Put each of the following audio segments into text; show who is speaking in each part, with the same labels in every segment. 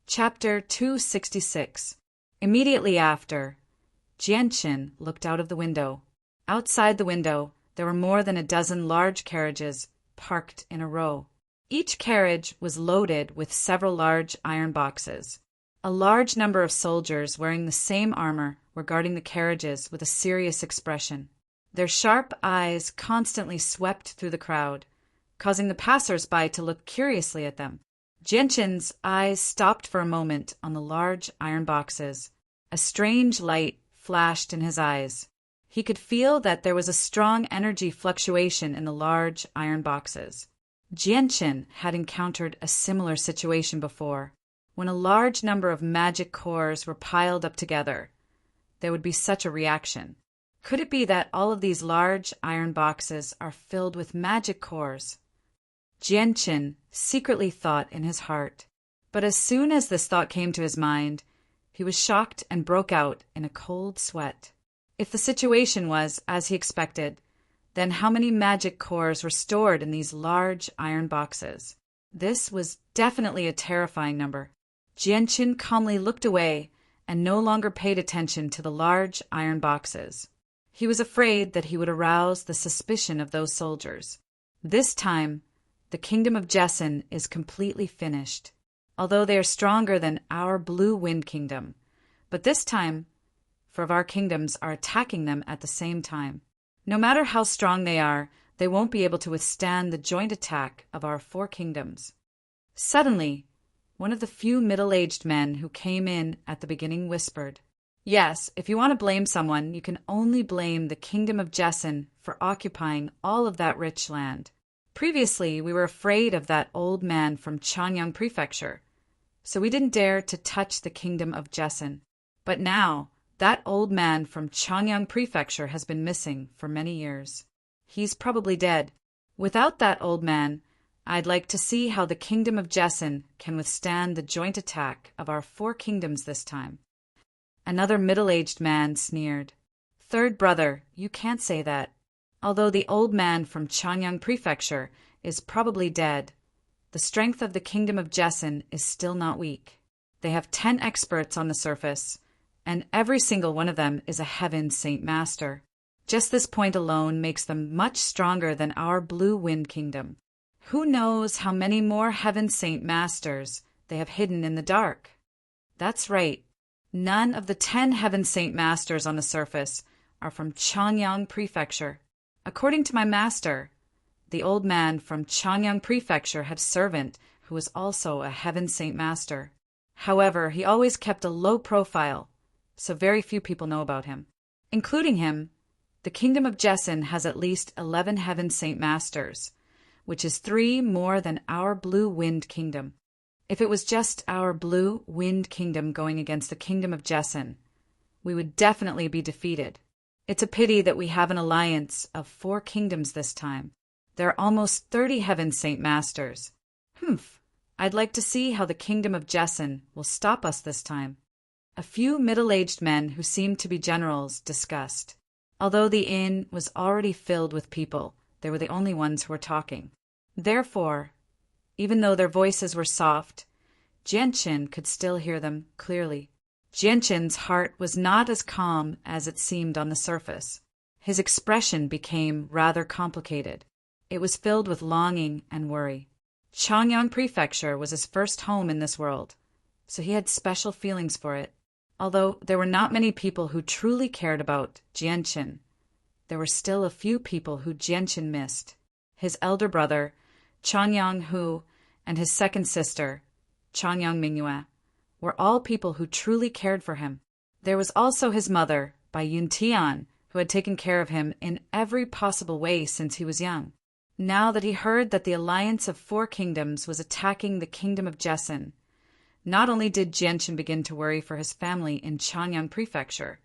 Speaker 1: Chapter 266. Immediately after, Jianqin looked out of the window. Outside the window, there were more than a dozen large carriages parked in a row. Each carriage was loaded with several large iron boxes. A large number of soldiers wearing the same armor were guarding the carriages with a serious expression. Their sharp eyes constantly swept through the crowd, causing the passers-by to look curiously at them. Jianqin's eyes stopped for a moment on the large iron boxes. A strange light flashed in his eyes. He could feel that there was a strong energy fluctuation in the large iron boxes. Jianqin had encountered a similar situation before. When a large number of magic cores were piled up together, there would be such a reaction. Could it be that all of these large iron boxes are filled with magic cores? Jianqin secretly thought in his heart. But as soon as this thought came to his mind, he was shocked and broke out in a cold sweat. If the situation was as he expected, then how many magic cores were stored in these large iron boxes? This was definitely a terrifying number. Jianqin calmly looked away and no longer paid attention to the large iron boxes. He was afraid that he would arouse the suspicion of those soldiers. This time, the kingdom of Jessin is completely finished, although they are stronger than our Blue Wind Kingdom. But this time, 4 of our kingdoms are attacking them at the same time. No matter how strong they are, they won't be able to withstand the joint attack of our 4 kingdoms. Suddenly, one of the few middle-aged men who came in at the beginning whispered, "Yes, if you want to blame someone, you can only blame the kingdom of Jessin for occupying all of that rich land. Previously, we were afraid of that old man from Changyang Prefecture, so we didn't dare to touch the kingdom of Jessin. But now, that old man from Changyang Prefecture has been missing for many years. He's probably dead. Without that old man, I'd like to see how the kingdom of Jessin can withstand the joint attack of our 4 kingdoms this time." Another middle-aged man sneered. "Third brother, you can't say that. Although the old man from Changyang Prefecture is probably dead, the strength of the kingdom of Jessin is still not weak. They have 10 experts on the surface, and every single one of them is a Heaven Saint Master. Just this point alone makes them much stronger than our Blue Wind Kingdom. Who knows how many more Heaven Saint Masters they have hidden in the dark? That's right. None of the 10 Heaven Saint Masters on the surface are from Changyang Prefecture. According to my master, the old man from Changyang Prefecture had a servant who was also a Heaven Saint Master. However, he always kept a low profile, so very few people know about him. Including him, the kingdom of Jessin has at least 11 Heaven Saint Masters, which is 3 more than our Blue Wind Kingdom. If it was just our Blue Wind Kingdom going against the kingdom of Jessin, we would definitely be defeated. It's a pity that we have an alliance of 4 kingdoms this time. There are almost 30 Heaven Saint Masters. I'd like to see how the kingdom of Jessin will stop us this time." A few middle-aged men who seemed to be generals discussed. Although the inn was already filled with people, they were the only ones who were talking. Therefore, even though their voices were soft, Jianqin could still hear them clearly. Jianqin's heart was not as calm as it seemed on the surface. His expression became rather complicated. It was filled with longing and worry. Changyang Prefecture was his first home in this world, so he had special feelings for it. Although there were not many people who truly cared about Jianqin, there were still a few people who Jianqin missed. His elder brother, Changyang Hu, and his second sister, Changyang Mingyue, were all people who truly cared for him. There was also his mother, Bai Yuntian, who had taken care of him in every possible way since he was young. Now that he heard that the alliance of 4 kingdoms was attacking the kingdom of Jessin, not only did Jianqin begin to worry for his family in Changyang Prefecture,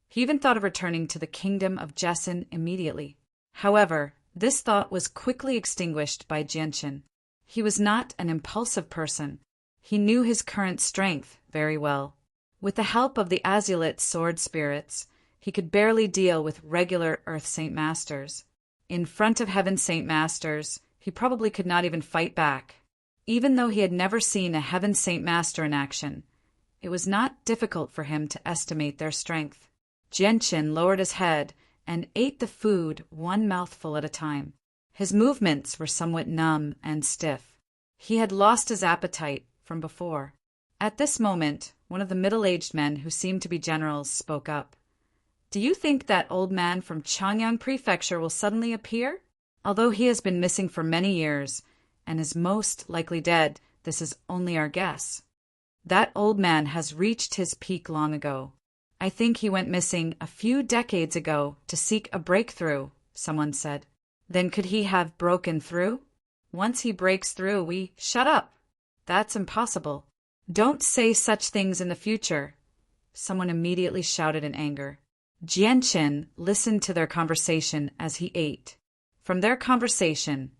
Speaker 1: he even thought of returning to the kingdom of Jessin immediately. However, this thought was quickly extinguished by Jianqin. He was not an impulsive person. He knew his current strength very well. With the help of the Azulite sword spirits, he could barely deal with regular Earth Saint Masters. In front of Heaven Saint Masters, he probably could not even fight back. Even though he had never seen a Heaven Saint Master in action, it was not difficult for him to estimate their strength. Jianchen lowered his head and ate the food one mouthful at a time. His movements were somewhat numb and stiff. He had lost his appetite from before. At this moment, one of the middle-aged men who seemed to be generals spoke up. "Do you think that old man from Changyang Prefecture will suddenly appear? Although he has been missing for many years and is most likely dead, this is only our guess. That old man has reached his peak long ago. I think he went missing a few decades ago to seek a breakthrough," someone said. "Then could he have broken through? Once he breaks through, we shut up. That's impossible. Don't say such things in the future," someone immediately shouted in anger. Jianchen listened to their conversation as he ate. From their conversation,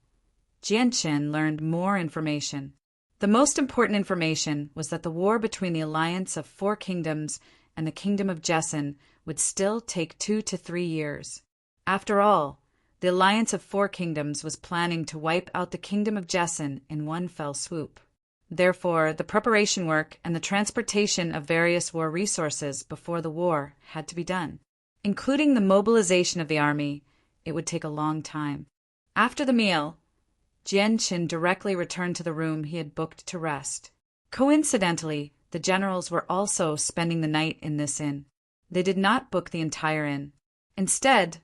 Speaker 1: Jianchen learned more information. The most important information was that the war between the Alliance of Four Kingdoms and the Kingdom of Jessen would still take 2 to 3 years. After all, the Alliance of Four Kingdoms was planning to wipe out the Kingdom of Jessen in one fell swoop. Therefore, the preparation work and the transportation of various war resources before the war had to be done. Including the mobilization of the army, it would take a long time. After the meal, Jianchen directly returned to the room he had booked to rest. Coincidentally, the generals were also spending the night in this inn. They did not book the entire inn. Instead,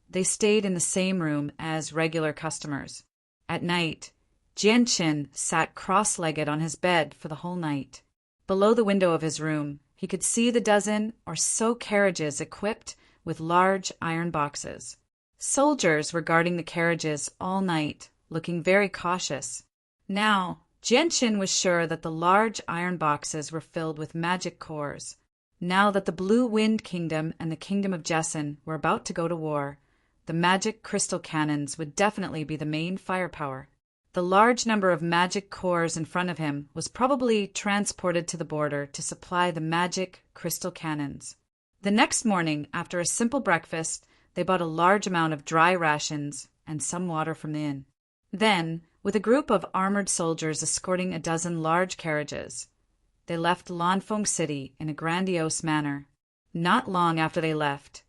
Speaker 1: they stayed in the same room as regular customers. At night, Jianchen sat cross-legged on his bed for the whole night. Below the window of his room, he could see the dozen or so carriages equipped with large iron boxes. Soldiers were guarding the carriages all night, looking very cautious. Now, Jianchen was sure that the large iron boxes were filled with magic cores. Now that the Blue Wind Kingdom and the Kingdom of Jessen were about to go to war, the magic crystal cannons would definitely be the main firepower. The large number of magic cores in front of him was probably transported to the border to supply the magic crystal cannons. The next morning, after a simple breakfast, they bought a large amount of dry rations and some water from the inn. Then, with a group of armored soldiers escorting a dozen large carriages, they left Lanfeng City in a grandiose manner. Not long after they left,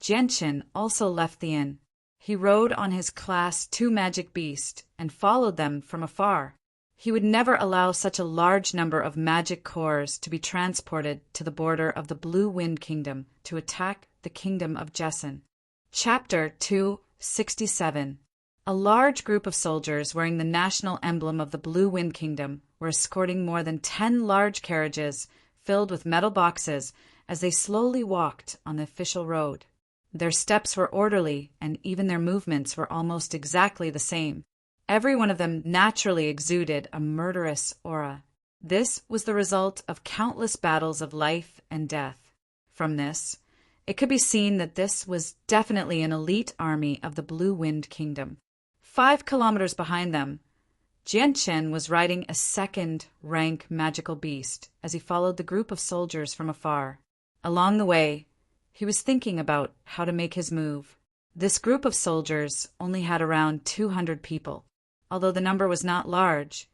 Speaker 1: Jianchen also left the inn. He rode on his Class 2 magic beast and followed them from afar. He would never allow such a large number of magic cores to be transported to the border of the Blue Wind Kingdom to attack the Kingdom of Jessen. Chapter 267. A large group of soldiers wearing the national emblem of the Blue Wind Kingdom were escorting more than 10 large carriages filled with metal boxes as they slowly walked on the official road. Their steps were orderly, and even their movements were almost exactly the same. Every one of them naturally exuded a murderous aura. This was the result of countless battles of life and death. From this, it could be seen that this was definitely an elite army of the Blue Wind Kingdom. 5 kilometers behind them, Jianchen was riding a second-rank magical beast as he followed the group of soldiers from afar. Along the way, he was thinking about how to make his move. This group of soldiers only had around 200 people, although the number was not large,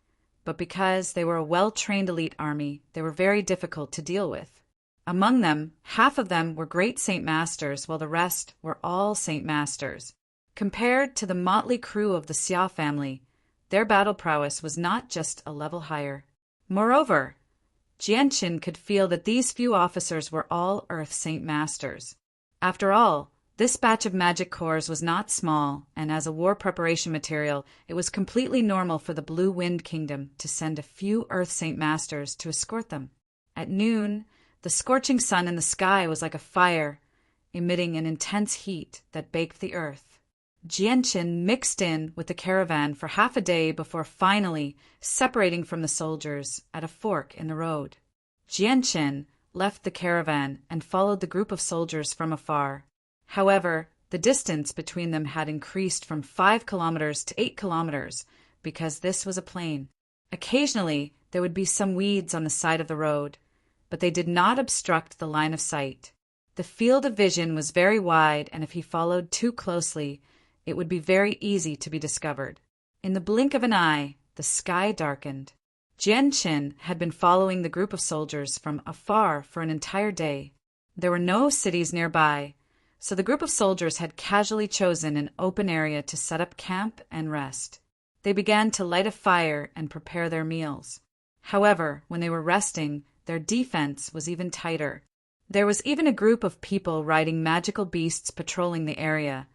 Speaker 1: but because they were a well-trained elite army, they were very difficult to deal with. Among them, half of them were great Saint Masters, while the rest were all Saint Masters. Compared to the motley crew of the Xia family, their battle prowess was not just a level higher. Moreover, Jianchen could feel that these few officers were all Earth Saint Masters. After all, this batch of magic cores was not small, and as a war preparation material, it was completely normal for the Blue Wind Kingdom to send a few Earth Saint Masters to escort them. At noon, the scorching sun in the sky was like a fire, emitting an intense heat that baked the earth. Jianchen mixed in with the caravan for half a day before finally separating from the soldiers at a fork in the road. Jianchen left the caravan and followed the group of soldiers from afar. However, the distance between them had increased from 5 kilometers to 8 kilometers because this was a plain. Occasionally, there would be some weeds on the side of the road, but they did not obstruct the line of sight. The field of vision was very wide, and if he followed too closely, it would be very easy to be discovered. In the blink of an eye, the sky darkened. Jianqin had been following the group of soldiers from afar for an entire day. There were no cities nearby, so the group of soldiers had casually chosen an open area to set up camp and rest. They began to light a fire and prepare their meals. However, when they were resting, their defense was even tighter. There was even a group of people riding magical beasts patrolling the area,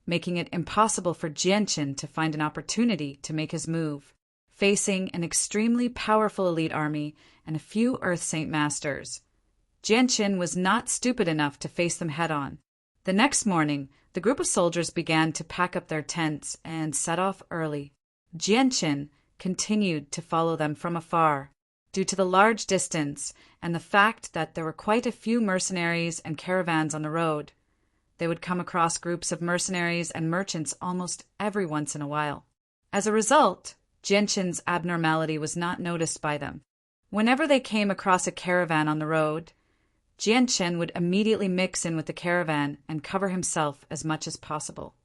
Speaker 1: making it impossible for Jianqin to find an opportunity to make his move. Facing an extremely powerful elite army and a few Earth Saint Masters, Jianqin was not stupid enough to face them head-on. The next morning, the group of soldiers began to pack up their tents and set off early. Jianqin continued to follow them from afar. Due to the large distance and the fact that there were quite a few mercenaries and caravans on the road, they would come across groups of mercenaries and merchants almost every once in a while. As a result, Jianqin's abnormality was not noticed by them. Whenever they came across a caravan on the road, Jianqin would immediately mix in with the caravan and cover himself as much as possible.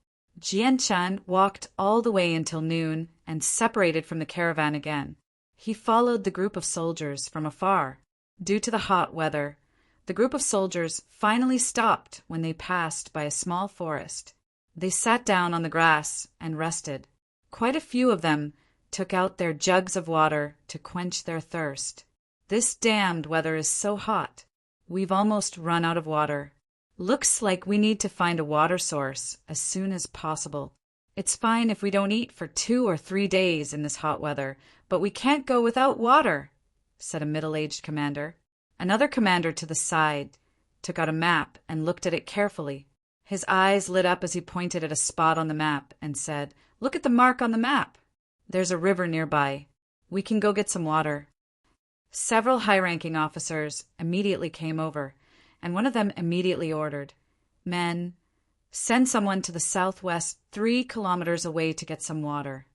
Speaker 1: Jianqin walked all the way until noon and separated from the caravan again. He followed the group of soldiers from afar. Due to the hot weather, the group of soldiers finally stopped when they passed by a small forest. They sat down on the grass and rested. Quite a few of them took out their jugs of water to quench their thirst. This damned weather is so hot. We've almost run out of water. Looks like we need to find a water source as soon as possible. It's fine if we don't eat for 2 or 3 days in this hot weather, but we can't go without water, said a middle-aged commander. Another commander to the side took out a map and looked at it carefully. His eyes lit up as he pointed at a spot on the map and said, "Look at the mark on the map. There's a river nearby. We can go get some water." Several high-ranking officers immediately came over, and one of them immediately ordered, "Men, send someone to the southwest 3 kilometers away to get some water."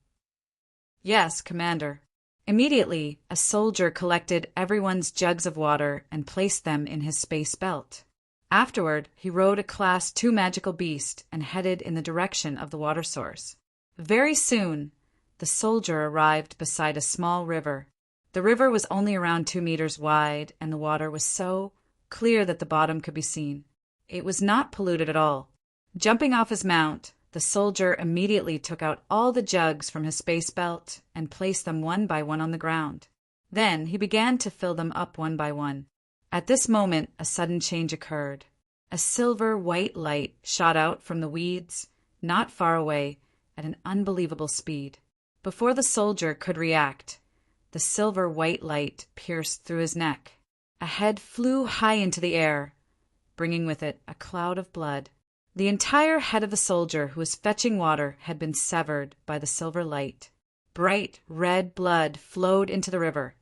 Speaker 1: "Yes, Commander." Immediately, a soldier collected everyone's jugs of water and placed them in his space belt. Afterward, he rode a Class 2 magical beast and headed in the direction of the water source. Very soon, the soldier arrived beside a small river. The river was only around 2 meters wide, and the water was so clear that the bottom could be seen. It was not polluted at all. Jumping off his mount, the soldier immediately took out all the jugs from his space belt and placed them one by one on the ground. Then he began to fill them up one by one. At this moment, a sudden change occurred. A silver-white light shot out from the weeds, not far away, at an unbelievable speed. Before the soldier could react, the silver-white light pierced through his neck. A head flew high into the air, bringing with it a cloud of blood. The entire head of the soldier who was fetching water had been severed by the silver light. Bright red blood flowed into the river,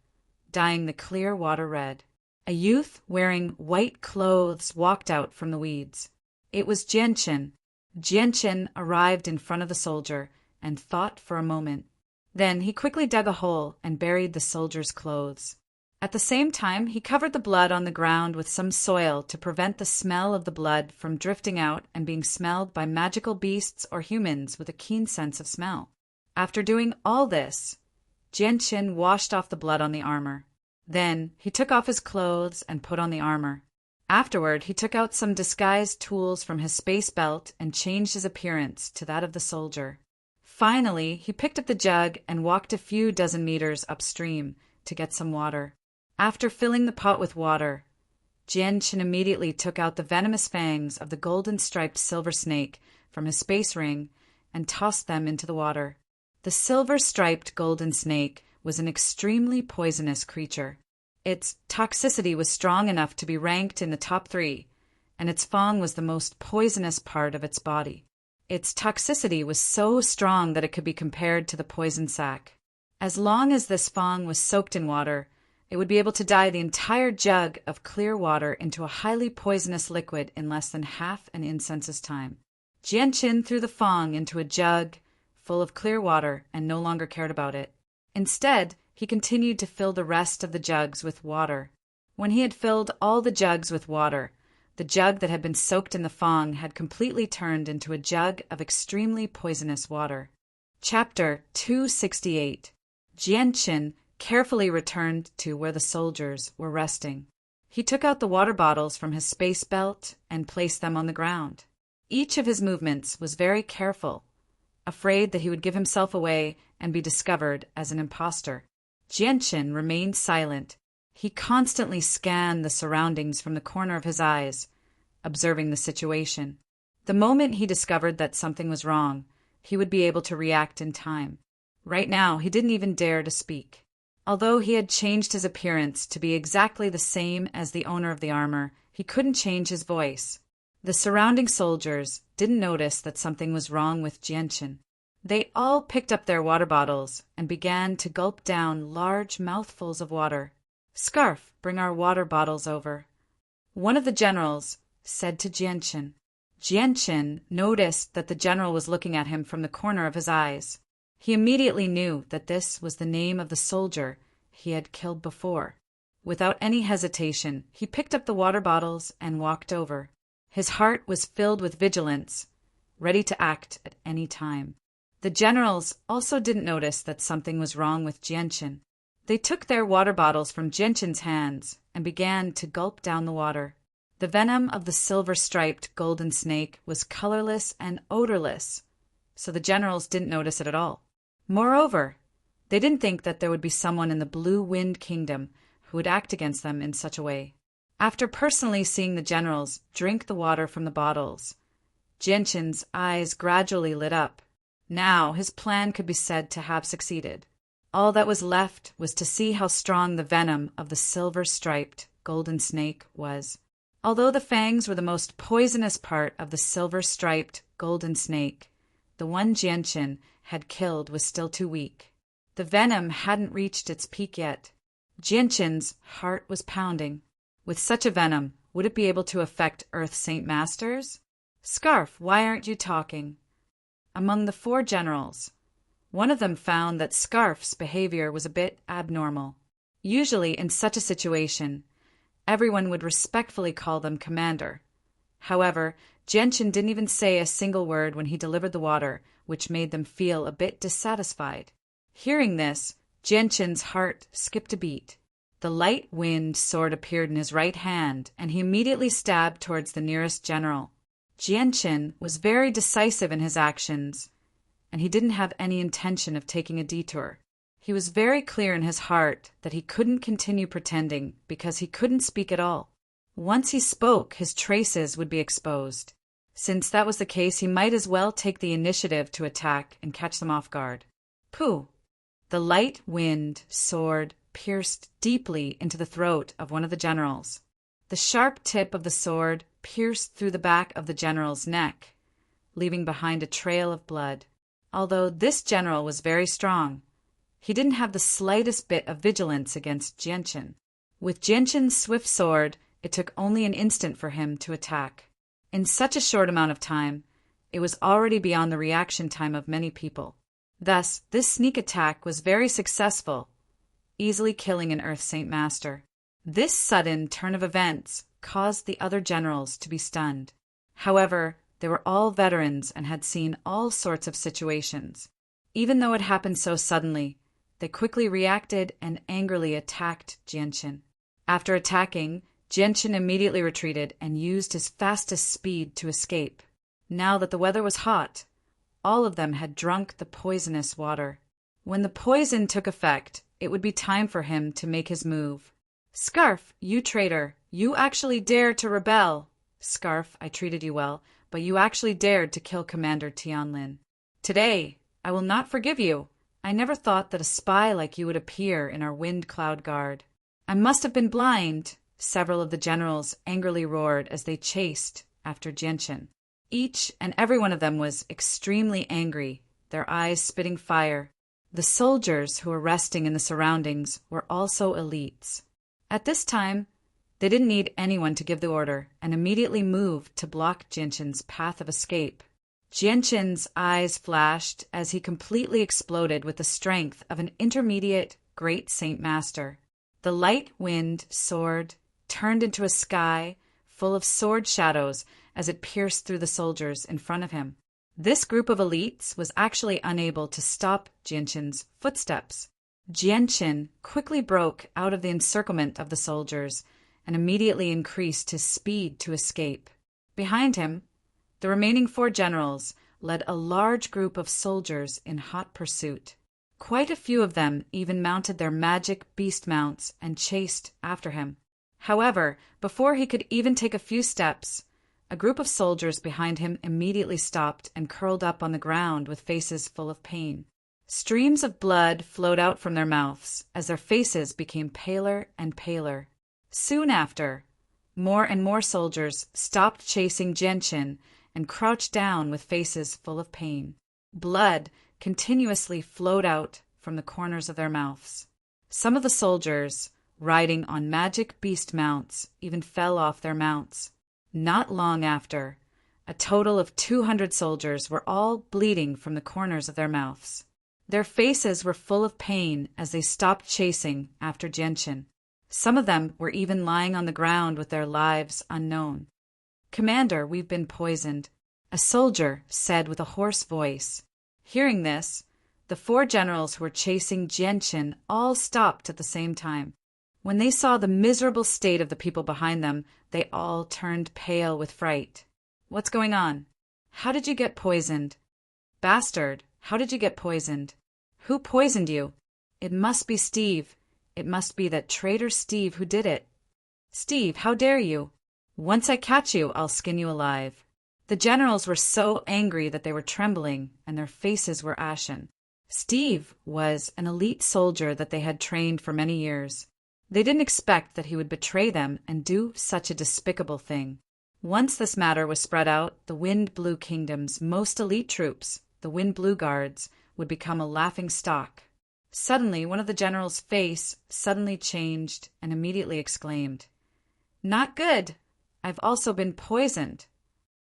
Speaker 1: dyeing the clear water red. A youth wearing white clothes walked out from the weeds. It was Jianqin. Jianqin arrived in front of the soldier and thought for a moment. Then he quickly dug a hole and buried the soldier's clothes. At the same time, he covered the blood on the ground with some soil to prevent the smell of the blood from drifting out and being smelled by magical beasts or humans with a keen sense of smell. After doing all this, Jianqin washed off the blood on the armor. Then he took off his clothes and put on the armor. Afterward, he took out some disguised tools from his space belt and changed his appearance to that of the soldier. Finally, he picked up the jug and walked a few dozen meters upstream to get some water. After filling the pot with water, Jianqin immediately took out the venomous fangs of the golden-striped silver snake from his space ring and tossed them into the water. The silver-striped golden snake was an extremely poisonous creature. Its toxicity was strong enough to be ranked in the top 3, and its fang was the most poisonous part of its body. Its toxicity was so strong that it could be compared to the poison sac. As long as this fang was soaked in water, it would be able to dye the entire jug of clear water into a highly poisonous liquid in less than half an incense's time. Jianqin threw the fang into a jug full of clear water and no longer cared about it. Instead, he continued to fill the rest of the jugs with water. When he had filled all the jugs with water, the jug that had been soaked in the fang had completely turned into a jug of extremely poisonous water. Chapter 268. Jianqin carefully returned to where the soldiers were resting. He took out the water bottles from his space belt and placed them on the ground. Each of his movements was very careful, afraid that he would give himself away and be discovered as an imposter. Jianqin remained silent. He constantly scanned the surroundings from the corner of his eyes, observing the situation. The moment he discovered that something was wrong, he would be able to react in time. Right now, he didn't even dare to speak. Although he had changed his appearance to be exactly the same as the owner of the armor, he couldn't change his voice. The surrounding soldiers didn't notice that something was wrong with Jianqin. They all picked up their water bottles and began to gulp down large mouthfuls of water. "Scarf, bring our water bottles over," one of the generals said to Jianqin. Jianqin noticed that the general was looking at him from the corner of his eyes. He immediately knew that this was the name of the soldier he had killed before. Without any hesitation, he picked up the water bottles and walked over. His heart was filled with vigilance, ready to act at any time. The generals also didn't notice that something was wrong with Jianqin. They took their water bottles from Jianqin's hands and began to gulp down the water. The venom of the silver-striped golden snake was colorless and odorless, so the generals didn't notice it at all. Moreover, they didn't think that there would be someone in the Blue Wind Kingdom who would act against them in such a way. After personally seeing the generals drink the water from the bottles, Jianqin's eyes gradually lit up. Now his plan could be said to have succeeded. All that was left was to see how strong the venom of the silver-striped golden snake was. Although the fangs were the most poisonous part of the silver-striped golden snake, the one Jianqin had killed was still too weak. The venom hadn't reached its peak yet. Jianqin's heart was pounding. With such a venom, would it be able to affect Earth Saint Masters? "Scarf, why aren't you talking?" Among the 4 generals, one of them found that Scarf's behavior was a bit abnormal. Usually, in such a situation, everyone would respectfully call them commander. However, Jianqin didn't even say a single word when he delivered the water, which made them feel a bit dissatisfied. Hearing this, Jianqin's heart skipped a beat. The light wind sword appeared in his right hand, and he immediately stabbed towards the nearest general. Jianqin was very decisive in his actions, and he didn't have any intention of taking a detour. He was very clear in his heart that he couldn't continue pretending because he couldn't speak at all. Once he spoke, his traces would be exposed. Since that was the case, he might as well take the initiative to attack and catch them off guard. Pooh! The light wind sword pierced deeply into the throat of one of the generals. The sharp tip of the sword pierced through the back of the general's neck, leaving behind a trail of blood. Although this general was very strong, he didn't have the slightest bit of vigilance against Jianqin. With Jianqin's swift sword, it took only an instant for him to attack. In such a short amount of time, it was already beyond the reaction time of many people. Thus, this sneak attack was very successful, easily killing an Earth Saint Master. This sudden turn of events caused the other generals to be stunned. However, they were all veterans and had seen all sorts of situations. Even though it happened so suddenly, they quickly reacted and angrily attacked Jianqin. After attacking, Jianqin immediately retreated and used his fastest speed to escape. Now that the weather was hot, all of them had drunk the poisonous water. When the poison took effect, it would be time for him to make his move. "Scarf, you traitor, you actually dared to rebel." "Scarf, I treated you well, but you actually dared to kill Commander Tianlin. Today, I will not forgive you. I never thought that a spy like you would appear in our wind cloud guard." "I must have been blind," several of the generals angrily roared as they chased after Jianqin. Each and every one of them was extremely angry, their eyes spitting fire. The soldiers who were resting in the surroundings were also elites. At this time, they didn't need anyone to give the order and immediately moved to block Jianqin's path of escape. Jianqin's eyes flashed as he completely exploded with the strength of an intermediate great Saint Master. The light wind sword turned into a sky full of sword shadows as it pierced through the soldiers in front of him. This group of elites was actually unable to stop Jianqin's footsteps. Jianqin quickly broke out of the encirclement of the soldiers and immediately increased his speed to escape. Behind him, the remaining 4 generals led a large group of soldiers in hot pursuit. Quite a few of them even mounted their magic beast mounts and chased after him. However, before he could even take a few steps, a group of soldiers behind him immediately stopped and curled up on the ground with faces full of pain. Streams of blood flowed out from their mouths as their faces became paler and paler. Soon after, more and more soldiers stopped chasing Jianqin and crouched down with faces full of pain. Blood continuously flowed out from the corners of their mouths. Some of the soldiers, riding on magic beast mounts, even fell off their mounts. Not long after, a total of 200 soldiers were all bleeding from the corners of their mouths. Their faces were full of pain as they stopped chasing after Jianqin. Some of them were even lying on the ground with their lives unknown. "Commander, we've been poisoned," a soldier said with a hoarse voice. Hearing this, the 4 generals who were chasing Jianqin all stopped at the same time. When they saw the miserable state of the people behind them, they all turned pale with fright. "What's going on? How did you get poisoned?" "Bastard, how did you get poisoned? Who poisoned you?" "It must be Steve. It must be that traitor Steve who did it." "Steve, how dare you? Once I catch you, I'll skin you alive." The generals were so angry that they were trembling and their faces were ashen. Steve was an elite soldier that they had trained for many years. They didn't expect that he would betray them and do such a despicable thing. Once this matter was spread out, the Wind Blue Kingdom's most elite troops, the Wind Blue Guards, would become a laughing stock. Suddenly, one of the generals' face suddenly changed and immediately exclaimed, "Not good! I've also been poisoned."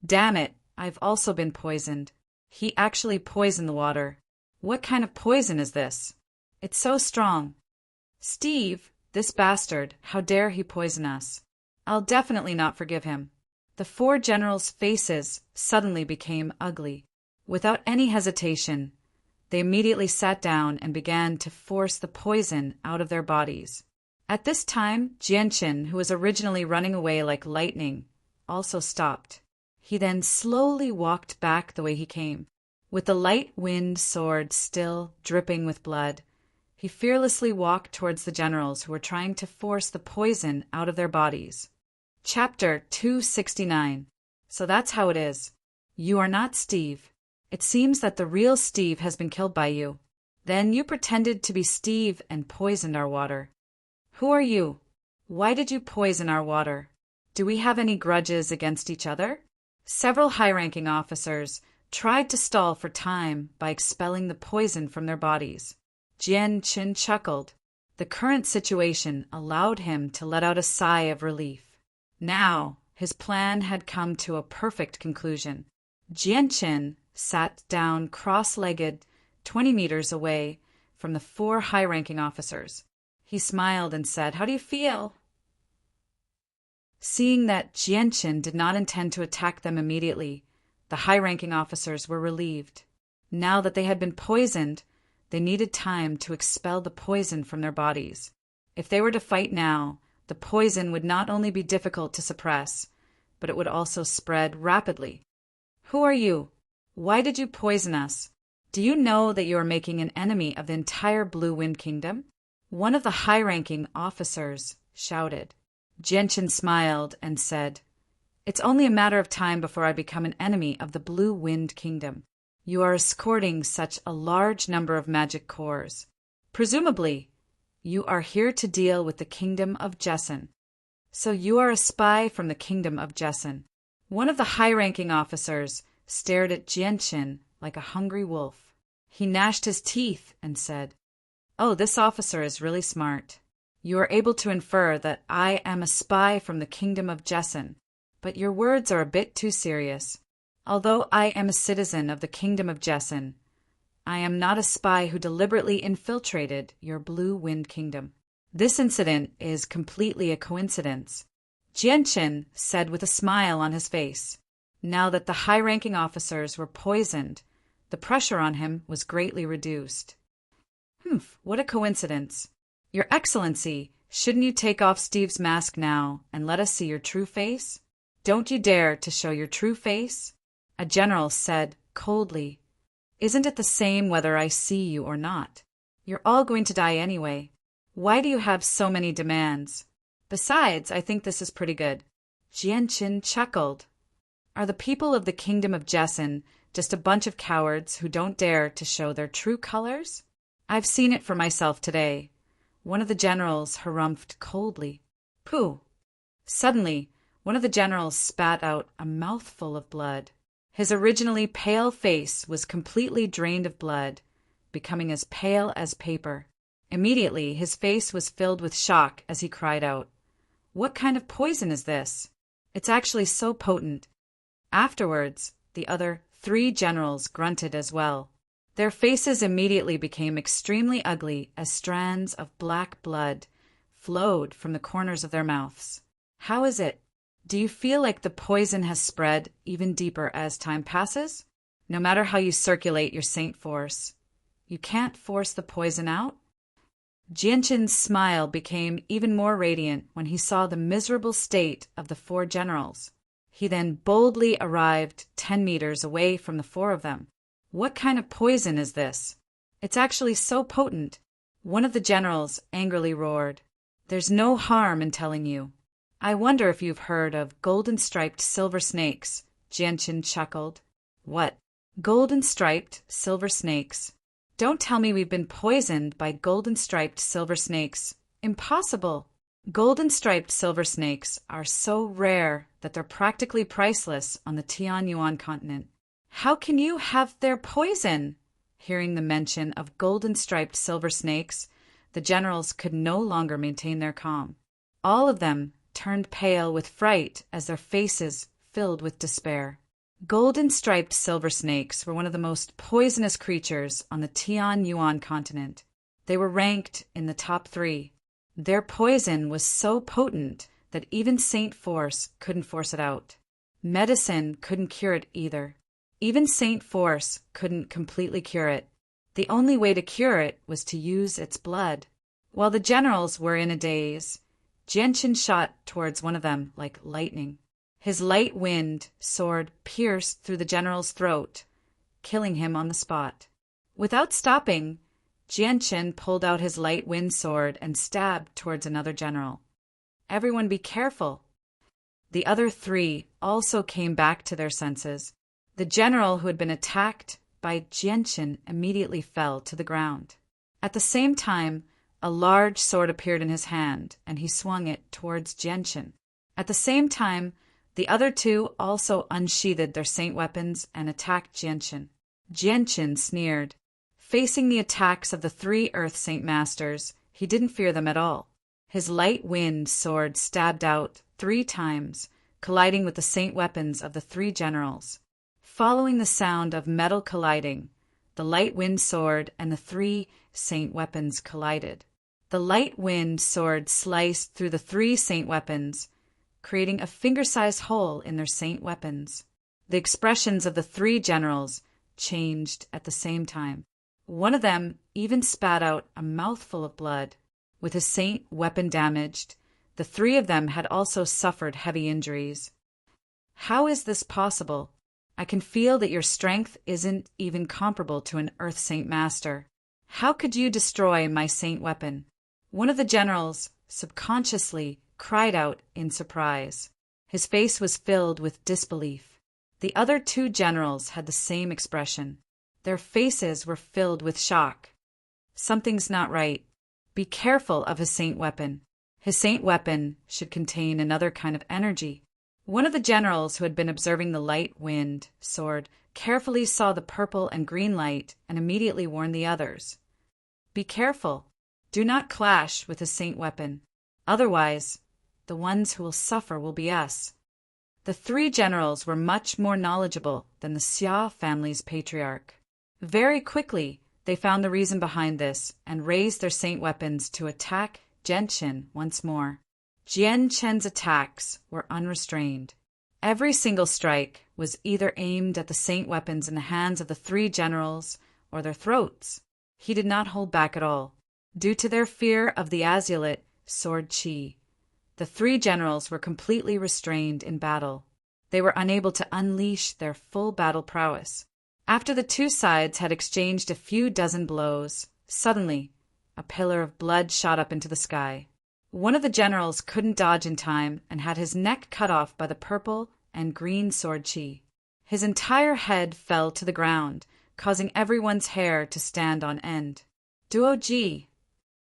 Speaker 1: "Damn it, I've also been poisoned. He actually poisoned the water. What kind of poison is this? It's so strong. Steve, this bastard, how dare he poison us? I'll definitely not forgive him." The 4 generals' faces suddenly became ugly. Without any hesitation, they immediately sat down and began to force the poison out of their bodies. At this time, Jianqin, who was originally running away like lightning, also stopped. He then slowly walked back the way he came. With the light wind sword still dripping with blood, he fearlessly walked towards the generals who were trying to force the poison out of their bodies. Chapter 269. So that's how it is. You are not Steve. It seems that the real Steve has been killed by you. Then you pretended to be Steve and poisoned our water. Who are you? Why did you poison our water? Do we have any grudges against each other? Several high-ranking officers tried to stall for time by expelling the poison from their bodies. Jianqin chuckled. The current situation allowed him to let out a sigh of relief. Now, his plan had come to a perfect conclusion. Jianqin sat down cross-legged 20 meters away from the 4 high-ranking officers. He smiled and said, "How do you feel?" Seeing that Jianqin did not intend to attack them immediately, the high-ranking officers were relieved. Now that they had been poisoned, they needed time to expel the poison from their bodies. If they were to fight now, the poison would not only be difficult to suppress, but it would also spread rapidly. "Who are you? Why did you poison us? Do you know that you are making an enemy of the entire Blue Wind Kingdom?" One of the high-ranking officers shouted. Jianqin smiled and said, "It's only a matter of time before I become an enemy of the Blue Wind Kingdom. You are escorting such a large number of magic cores. Presumably, you are here to deal with the Kingdom of Jesson. So you are a spy from the Kingdom of Jesson." One of the high-ranking officers stared at Jianqin like a hungry wolf. He gnashed his teeth and said, "Oh, this officer is really smart. You are able to infer that I am a spy from the Kingdom of Jesson, but your words are a bit too serious. Although I am a citizen of the Kingdom of Jesson, I am not a spy who deliberately infiltrated your Blue Wind Kingdom. This incident is completely a coincidence," Jianqin said with a smile on his face. Now that the high-ranking officers were poisoned, the pressure on him was greatly reduced. Humph, what a coincidence. Your Excellency, shouldn't you take off Steve's mask now and let us see your true face? Don't you dare to show your true face? A general said coldly. Isn't it the same whether I see you or not? You're all going to die anyway. Why do you have so many demands? Besides, I think this is pretty good. Jianqin chuckled. Are the people of the kingdom of Jessin just a bunch of cowards who don't dare to show their true colors? I've seen it for myself today. One of the generals harumphed coldly. Pooh! Suddenly, one of the generals spat out a mouthful of blood. His originally pale face was completely drained of blood, becoming as pale as paper. Immediately, his face was filled with shock as he cried out, "What kind of poison is this? It's actually so potent." Afterwards, the other 3 generals grunted as well. Their faces immediately became extremely ugly as strands of black blood flowed from the corners of their mouths. How is it? Do you feel like the poison has spread even deeper as time passes? No matter how you circulate your saint force, you can't force the poison out? Jianqin's smile became even more radiant when he saw the miserable state of the 4 generals. He then boldly arrived 10 meters away from the 4 of them. What kind of poison is this? It's actually so potent. One of the generals angrily roared. There's no harm in telling you. I wonder if you've heard of golden-striped silver snakes, Jianqin chuckled. What? Golden-striped silver snakes? Don't tell me we've been poisoned by golden-striped silver snakes. Impossible! Golden-striped silver snakes are so rare that they're practically priceless on the Tianyuan continent. How can you have their poison? Hearing the mention of golden-striped silver snakes, the generals could no longer maintain their calm. All of them turned pale with fright as their faces filled with despair. Golden-striped silver snakes were one of the most poisonous creatures on the Tianyuan continent. They were ranked in the top 3. Their poison was so potent that even Saint Force couldn't force it out. Medicine couldn't cure it either. Even Saint Force couldn't completely cure it. The only way to cure it was to use its blood. While the generals were in a daze, Jianqin shot towards one of them like lightning. His light wind sword pierced through the general's throat, killing him on the spot. Without stopping, Jianqin pulled out his light wind sword and stabbed towards another general. Everyone be careful. The other 3 also came back to their senses. The general who had been attacked by Jianqin immediately fell to the ground. At the same time, a large sword appeared in his hand, and he swung it towards Jianqin. At the same time, the other 2 also unsheathed their saint weapons and attacked Jianqin. Jianqin sneered. Facing the attacks of the 3 Earth Saint Masters, he didn't fear them at all. His light wind sword stabbed out 3 times, colliding with the saint weapons of the 3 generals. Following the sound of metal colliding, the light wind sword and the 3 saint weapons collided. The light wind sword sliced through the 3 saint weapons, creating a finger-sized hole in their saint weapons. The expressions of the 3 generals changed at the same time. One of them even spat out a mouthful of blood. With his saint weapon damaged, the 3 of them had also suffered heavy injuries. How is this possible? I can feel that your strength isn't even comparable to an Earth Saint Master. How could you destroy my saint weapon? One of the generals subconsciously cried out in surprise. His face was filled with disbelief. The other 2 generals had the same expression. Their faces were filled with shock. Something's not right. Be careful of his saint weapon. His saint weapon should contain another kind of energy. One of the generals who had been observing the light wind sword carefully saw the purple and green light and immediately warned the others. Be careful. Do not clash with his saint weapon. Otherwise, the ones who will suffer will be us. The 3 generals were much more knowledgeable than the Xia family's patriarch. Very quickly, they found the reason behind this and raised their saint weapons to attack Jianqin once more. Jianqin's attacks were unrestrained. Every single strike was either aimed at the saint weapons in the hands of the 3 generals or their throats. he did not hold back at all. Due to their fear of the Azulite sword chi, the three generals were completely restrained in battle. They were unable to unleash their full battle prowess. After the two sides had exchanged a few dozen blows, suddenly, a pillar of blood shot up into the sky. One of the generals couldn't dodge in time and had his neck cut off by the purple and green sword chi. His entire head fell to the ground, causing everyone's hair to stand on end. Duo G.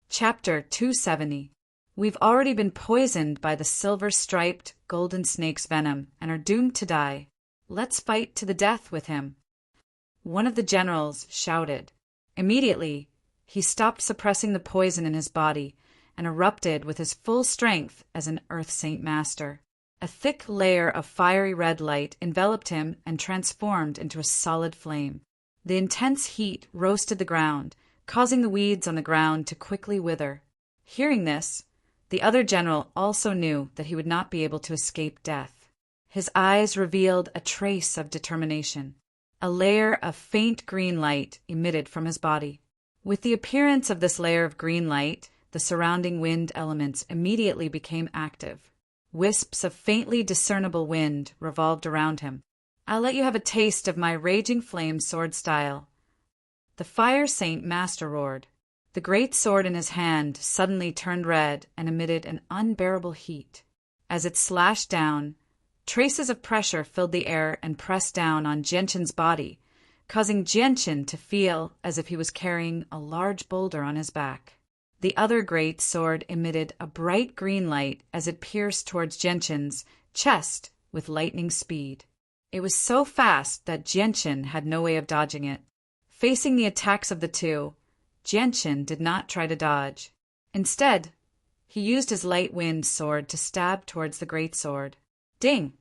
Speaker 1: Chapter 270. We've already been poisoned by the silver-striped golden snake's venom and are doomed to die. Let's fight to the death with him. One of the generals shouted. Immediately, he stopped suppressing the poison in his body and erupted with his full strength as an Earth Saint Master. A thick layer of fiery red light enveloped him and transformed into a solid flame. The intense heat roasted the ground, causing the weeds on the ground to quickly wither. Hearing this, the other general also knew that he would not be able to escape death. His eyes revealed a trace of determination. A layer of faint green light emitted from his body. With the appearance of this layer of green light, the surrounding wind elements immediately became active. Wisps of faintly discernible wind revolved around him. I'll let you have a taste of my raging flame sword style. The Fire Saint Master roared. The great sword in his hand suddenly turned red and emitted an unbearable heat. As it slashed down, traces of pressure filled the air and pressed down on Genshin's body, causing Genshin to feel as if he was carrying a large boulder on his back. The other great sword emitted a bright green light as it pierced towards Genshin's chest with lightning speed. It was so fast that Genshin had no way of dodging it. Facing the attacks of the two, Genshin did not try to dodge. Instead, he used his light wind sword to stab towards the great sword. Ding!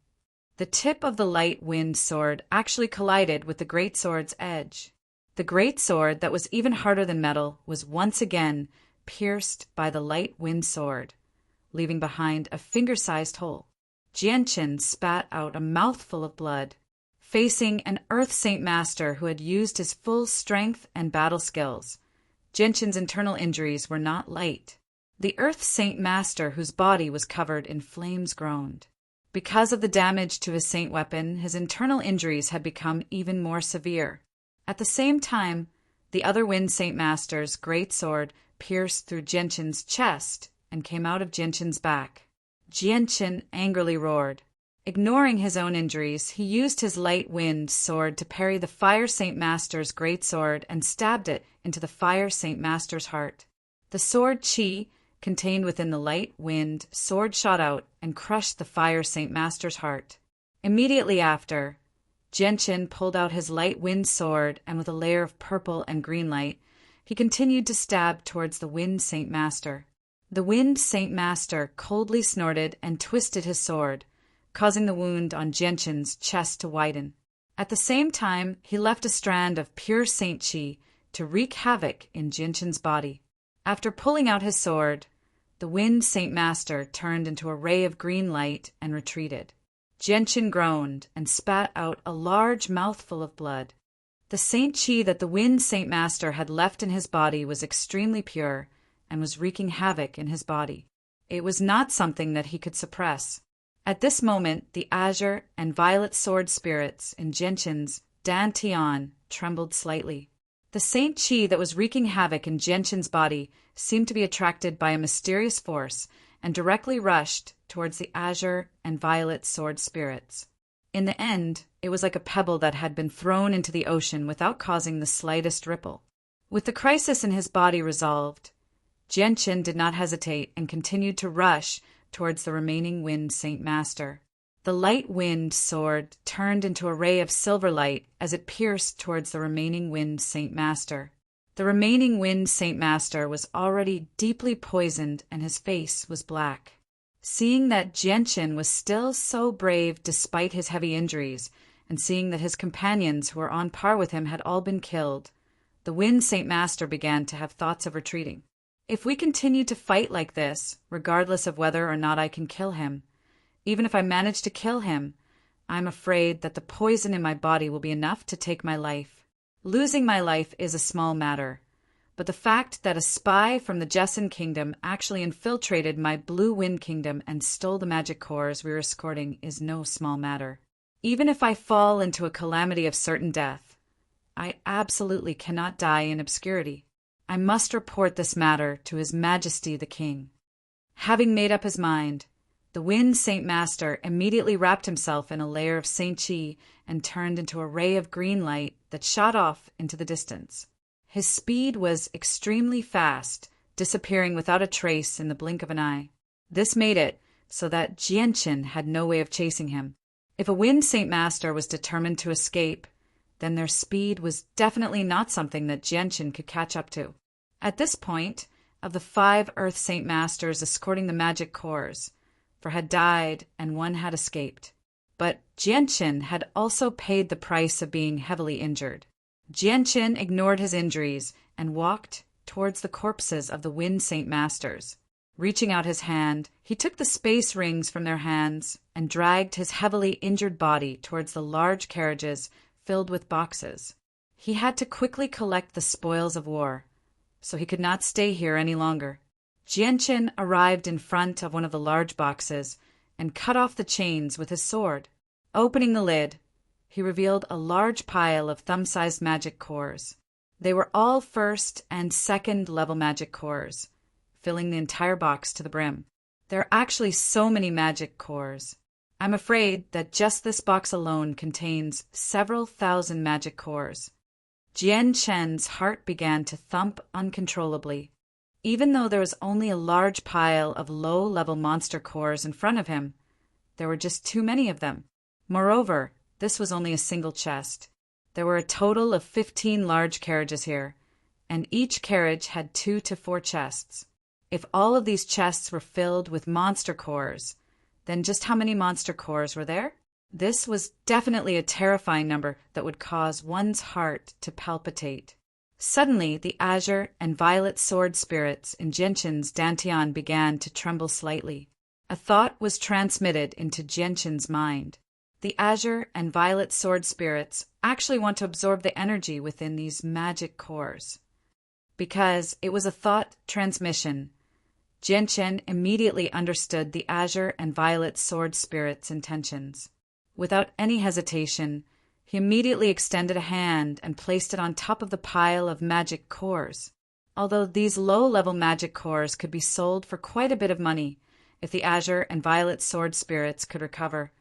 Speaker 1: The tip of the light wind sword actually collided with the great sword's edge. The great sword, that was even harder than metal, was once again pierced by the light wind sword, leaving behind a finger-sized hole. Genshin spat out a mouthful of blood. Facing an Earth Saint Master who had used his full strength and battle skills, Genshin's internal injuries were not light. The Earth Saint Master, whose body was covered in flames, groaned. Because of the damage to his saint weapon, his internal injuries had become even more severe. At the same time, the other Wind Saint Master's great sword pierced through Genshin's chest and came out of Genshin's back. Genshin angrily roared. Ignoring his own injuries, he used his light wind sword to parry the Fire Saint Master's great sword and stabbed it into the Fire Saint Master's heart. The sword chi contained within the light wind sword shot out and crushed the Fire Saint Master's heart. Immediately after, Genshin pulled out his light wind sword, and with a layer of purple and green light, he continued to stab towards the Wind Saint Master. The Wind Saint Master coldly snorted and twisted his sword, causing the wound on Genshin's chest to widen. At the same time, he left a strand of pure saint chi to wreak havoc in Genshin's body. After pulling out his sword, the Wind Saint Master turned into a ray of green light and retreated. Genshin groaned and spat out a large mouthful of blood. The saint chi that the Wind Saint Master had left in his body was extremely pure and was wreaking havoc in his body. It was not something that he could suppress. At this moment, the azure and violet sword spirits in Genshin's dantian trembled slightly. The saint chi that was wreaking havoc in Genshin's body seemed to be attracted by a mysterious force and directly rushed towards the azure and violet sword spirits. In the end, it was like a pebble that had been thrown into the ocean without causing the slightest ripple. With the crisis in his body resolved, Genshin did not hesitate and continued to rush towards the remaining Wind Saint Master. The light wind sword turned into a ray of silver light as it pierced towards the remaining Wind Saint Master. The remaining Wind Saint Master was already deeply poisoned and his face was black. Seeing that Genshin was still so brave despite his heavy injuries, and seeing that his companions who were on par with him had all been killed, the Wind Saint Master began to have thoughts of retreating. If we continue to fight like this, regardless of whether or not I can kill him, even if I manage to kill him, I'm afraid that the poison in my body will be enough to take my life. Losing my life is a small matter. but the fact that a spy from the Jessin Kingdom actually infiltrated my Blue Wind Kingdom and stole the magic cores we were escorting is no small matter. Even if I fall into a calamity of certain death, I absolutely cannot die in obscurity. I must report this matter to His Majesty the King. Having made up his mind, the Wind Saint Master immediately wrapped himself in a layer of Saint Chi and turned into a ray of green light that shot off into the distance. His speed was extremely fast, disappearing without a trace in the blink of an eye. This made it so that Jianqin had no way of chasing him. If a Wind Saint Master was determined to escape, then their speed was definitely not something that Jianqin could catch up to. At this point, of the 5 Earth Saint Masters escorting the magic cores, 4 had died and 1 had escaped. But Jianqin had also paid the price of being heavily injured. Jianqin ignored his injuries and walked towards the corpses of the Wind Saint Masters. Reaching out his hand, he took the space rings from their hands and dragged his heavily injured body towards the large carriages filled with boxes. He had to quickly collect the spoils of war, so he could not stay here any longer. Jianqin arrived in front of one of the large boxes and cut off the chains with his sword. Opening the lid, he revealed a large pile of thumb-sized magic cores. They were all 1st and 2nd level magic cores, filling the entire box to the brim. There are actually so many magic cores. I'm afraid that just this box alone contains several thousand magic cores. Jianqin's heart began to thump uncontrollably. Even though there was only a large pile of low-level monster cores in front of him, there were just too many of them. Moreover, this was only a single chest. There were a total of 15 large carriages here, and each carriage had 2 to 4 chests. If all of these chests were filled with monster cores, then just how many monster cores were there? This was definitely a terrifying number that would cause one's heart to palpitate. Suddenly, the azure and violet sword spirits in Jianqin's dantian began to tremble slightly. A thought was transmitted into Jianqin's mind. The azure and violet sword spirits actually want to absorb the energy within these magic cores. Because it was a thought transmission, Jianqin immediately understood the azure and violet sword spirits' intentions. Without any hesitation, he immediately extended a hand and placed it on top of the pile of magic cores. Although these low-level magic cores could be sold for quite a bit of money if the azure and violet sword spirits could recover,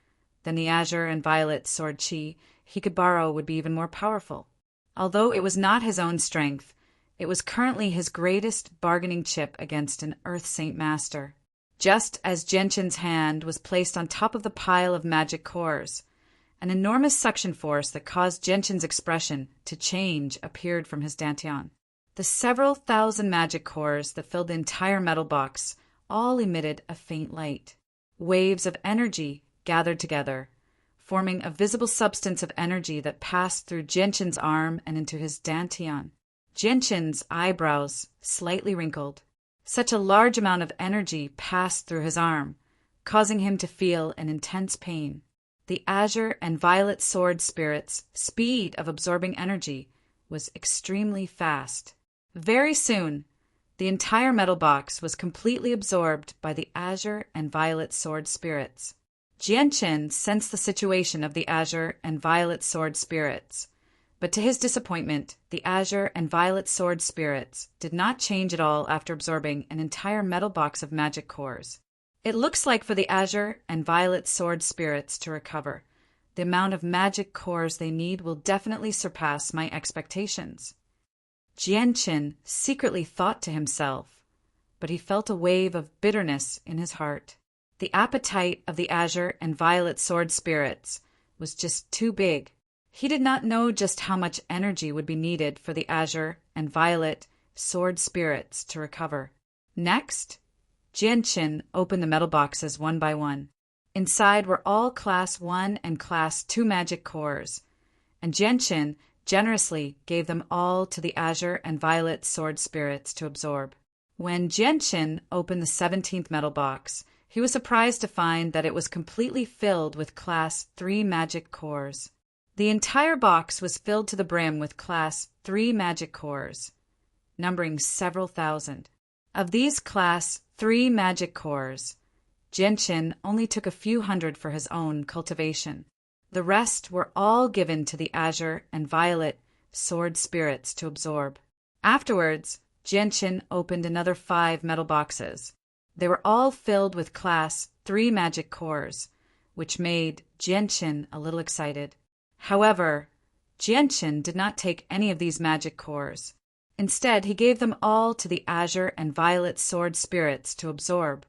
Speaker 1: then the azure and violet sword chi he could borrow would be even more powerful. Although it was not his own strength, it was currently his greatest bargaining chip against an Earth Saint Master. Just as Jianqin's hand was placed on top of the pile of magic cores, an enormous suction force that caused Jianqin's expression to change appeared from his dantian. The several thousand magic cores that filled the entire metal box all emitted a faint light. Waves of energy gathered together, forming a visible substance of energy that passed through Jianqin's arm and into his dantian. Jianqin's eyebrows slightly wrinkled. Such a large amount of energy passed through his arm, causing him to feel an intense pain. The azure and violet sword spirit's speed of absorbing energy was extremely fast. Very soon, the entire metal box was completely absorbed by the azure and violet sword spirits. Jianqin sensed the situation of the azure and violet sword spirits, but to his disappointment, the azure and violet sword spirits did not change at all after absorbing an entire metal box of magic cores. It looks like for the azure and violet sword spirits to recover, the amount of magic cores they need will definitely surpass my expectations. Jianqin secretly thought to himself, but he felt a wave of bitterness in his heart. The appetite of the azure and violet sword spirits was just too big. He did not know just how much energy would be needed for the azure and violet sword spirits to recover. Next, Jianqin opened the metal boxes one by one. Inside were all Class 1 and Class 2 magic cores, and Jianqin generously gave them all to the azure and violet sword spirits to absorb. When Jianqin opened the 17th metal box, he was surprised to find that it was completely filled with Class 3 magic cores. The entire box was filled to the brim with Class 3 magic cores. numbering several thousand. Of these Class 3 magic cores, Genshin only took a few hundred for his own cultivation. The rest were all given to the Azure and Violet sword spirits to absorb. Afterwards, Genshin opened another 5 metal boxes. They were all filled with Class 3 magic cores, which made Genshin a little excited. However, Genshin did not take any of these magic cores. Instead, he gave them all to the Azure and Violet sword spirits to absorb,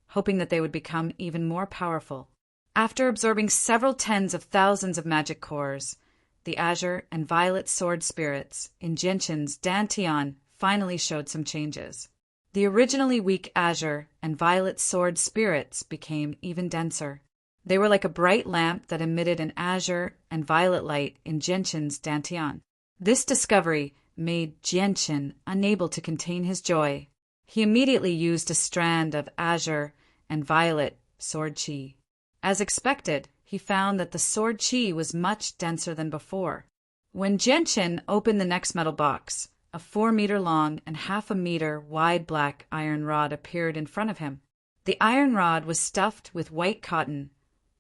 Speaker 1: hoping that they would become even more powerful. After absorbing several tens of thousands of magic cores, the Azure and Violet sword spirits in Genshin's Dantian finally showed some changes. The originally weak Azure and Violet sword spirits became even denser. They were like a bright lamp that emitted an azure and violet light in Genshin's Dantian. This discovery made Genshin unable to contain his joy. He immediately used a strand of azure and violet sword chi. As expected, he found that the sword chi was much denser than before. When Genshin opened the next metal box, a 4-meter long and half a meter wide black iron rod appeared in front of him. The iron rod was stuffed with white cotton,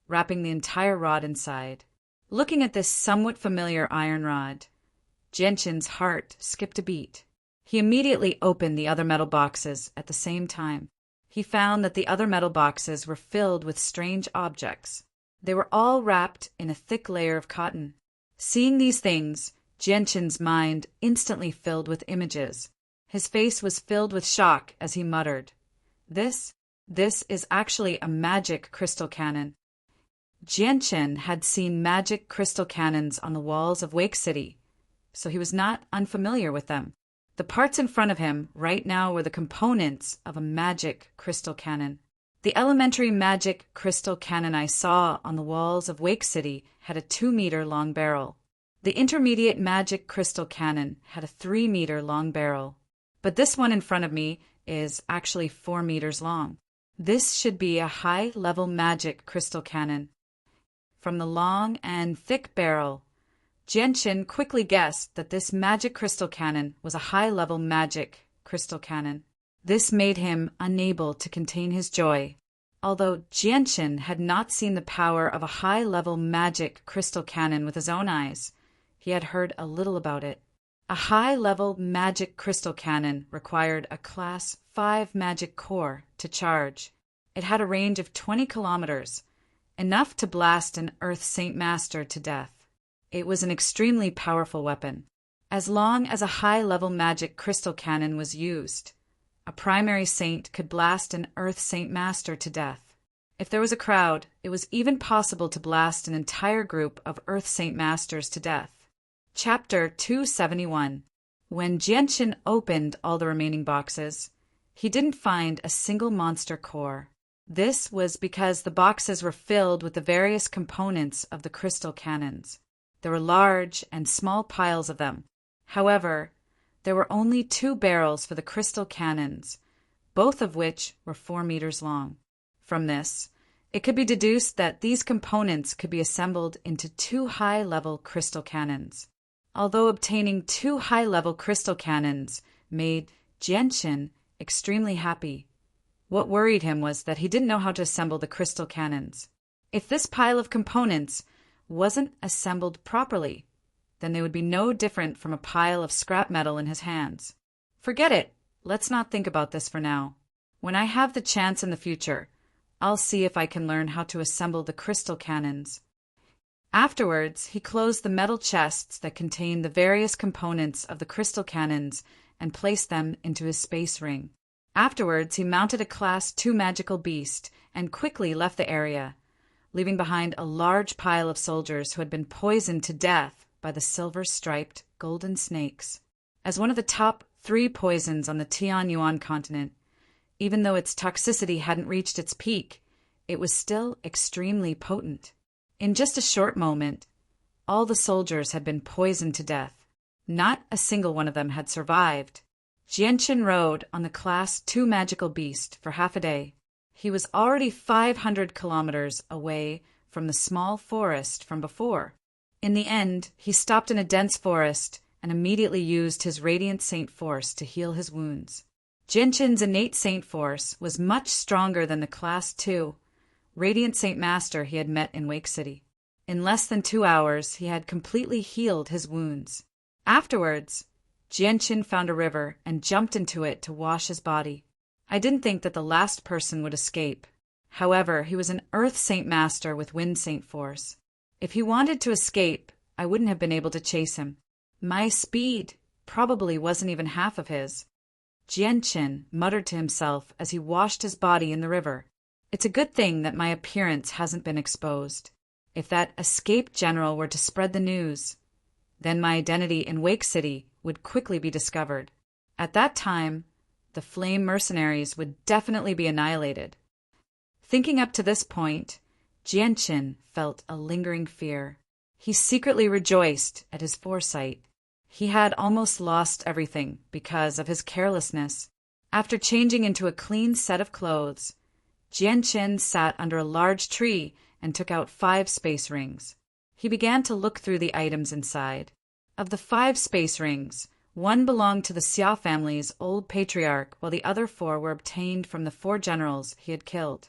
Speaker 1: wrapping the entire rod inside. Looking at this somewhat familiar iron rod, Genshin's heart skipped a beat. He immediately opened the other metal boxes at the same time. He found that the other metal boxes were filled with strange objects. They were all wrapped in a thick layer of cotton. Seeing these things, Genshin's mind instantly filled with images. His face was filled with shock as he muttered, This is actually a magic crystal cannon." Genshin had seen magic crystal cannons on the walls of Wake City, so he was not unfamiliar with them. The parts in front of him right now were the components of a magic crystal cannon. The elementary magic crystal cannon I saw on the walls of Wake City had a 2-meter long barrel. The intermediate magic crystal cannon had a 3-meter long barrel. But this one in front of me is actually 4 meters long. This should be a high-level magic crystal cannon. From the long and thick barrel, Genshin quickly guessed that this magic crystal cannon was a high-level magic crystal cannon. This made him unable to contain his joy. Although Genshin had not seen the power of a high-level magic crystal cannon with his own eyes, he had heard a little about it. A high-level magic crystal cannon required a Class 5 magic core to charge. It had a range of 20 kilometers, enough to blast an Earth Saint Master to death. It was an extremely powerful weapon. As long as a high-level magic crystal cannon was used, a primary saint could blast an Earth Saint Master to death. If there was a crowd, it was even possible to blast an entire group of Earth Saint Masters to death. Chapter 271. When Genshin opened all the remaining boxes, he didn't find a single monster core. This was because the boxes were filled with the various components of the crystal cannons. There were large and small piles of them. However, there were only 2 barrels for the crystal cannons, both of which were 4 meters long. From this, it could be deduced that these components could be assembled into 2 high-level crystal cannons. Although obtaining 2 high-level crystal cannons made Genshin extremely happy, what worried him was that he didn't know how to assemble the crystal cannons. If this pile of components wasn't assembled properly, then they would be no different from a pile of scrap metal in his hands. Forget it. Let's not think about this for now. When I have the chance in the future, I'll see if I can learn how to assemble the crystal cannons. Afterwards, he closed the metal chests that contained the various components of the crystal cannons and placed them into his space ring. Afterwards, he mounted a Class 2 magical beast and quickly left the area, leaving behind a large pile of soldiers who had been poisoned to death by the silver-striped golden snakes. As one of the top 3 poisons on the Tianyuan continent, even though its toxicity hadn't reached its peak, it was still extremely potent. In just a short moment, all the soldiers had been poisoned to death. Not a single one of them had survived. Genshin rode on the Class 2 magical beast for half a day. He was already 500 kilometers away from the small forest from before. In the end, he stopped in a dense forest and immediately used his radiant saint force to heal his wounds. Jianshin's innate saint force was much stronger than the Class 2 Radiant Saint Master he had met in Wake City. In less than 2 hours, he had completely healed his wounds. Afterwards, Jianshin found a river and jumped into it to wash his body. I didn't think that the last person would escape. However, he was an Earth Saint Master with Wind Saint Force. If he wanted to escape, I wouldn't have been able to chase him. My speed probably wasn't even half of his. Jianshin muttered to himself as he washed his body in the river. It's a good thing that my appearance hasn't been exposed. If that escaped general were to spread the news, then my identity in Wake City would quickly be discovered. At that time, the flame mercenaries would definitely be annihilated. Thinking up to this point, Jianshin felt a lingering fear. He secretly rejoiced at his foresight. He had almost lost everything because of his carelessness. After changing into a clean set of clothes, Jianshin sat under a large tree and took out 5 space rings. He began to look through the items inside. Of the 5 space rings, 1 belonged to the Xia family's old patriarch, while the other 4 were obtained from the 4 generals he had killed.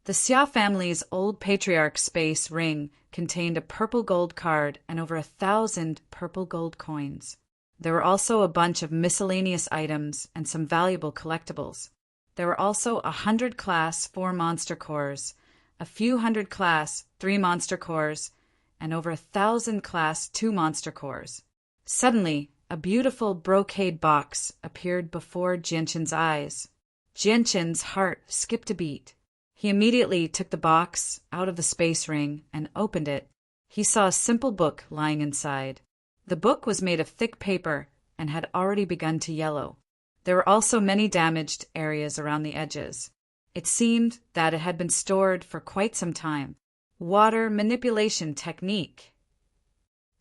Speaker 1: The Xia family's old patriarch space ring contained a purple gold card and over 1,000 purple gold coins. There were also a bunch of miscellaneous items and some valuable collectibles. There were also 100 Class 4 monster cores, a few hundred Class 3 monster cores, and over 1,000 Class 2 monster cores. Suddenly, a beautiful brocade box appeared before Jianshin's eyes. Jianshin's heart skipped a beat. He immediately took the box out of the space ring and opened it. He saw a simple book lying inside. The book was made of thick paper and had already begun to yellow. There were also many damaged areas around the edges. It seemed that it had been stored for quite some time. Water manipulation technique.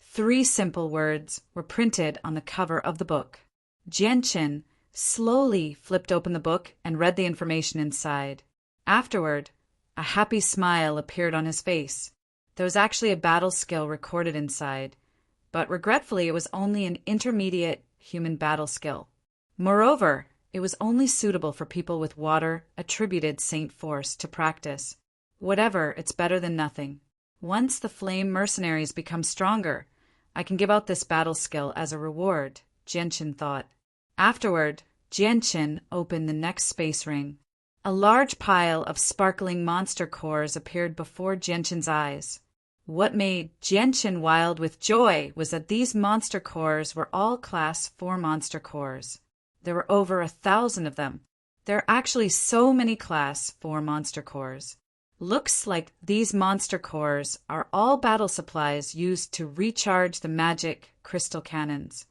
Speaker 1: 3 simple words were printed on the cover of the book. Jianshin slowly flipped open the book and read the information inside. Afterward, a happy smile appeared on his face. There was actually a battle skill recorded inside, but regretfully it was only an intermediate human battle skill. Moreover, it was only suitable for people with water-attributed saint force to practice. Whatever, it's better than nothing. Once the flame mercenaries become stronger, I can give out this battle skill as a reward, Jianshin thought. Afterward, Jianshin opened the next space ring. A large pile of sparkling monster cores appeared before Jianshin's eyes. What made Jianshin wild with joy was that these monster cores were all Class 4 monster cores. There were over 1,000 of them. There are actually so many Class 4 monster cores. Looks like these monster cores are all battle supplies used to recharge the magic crystal cannons.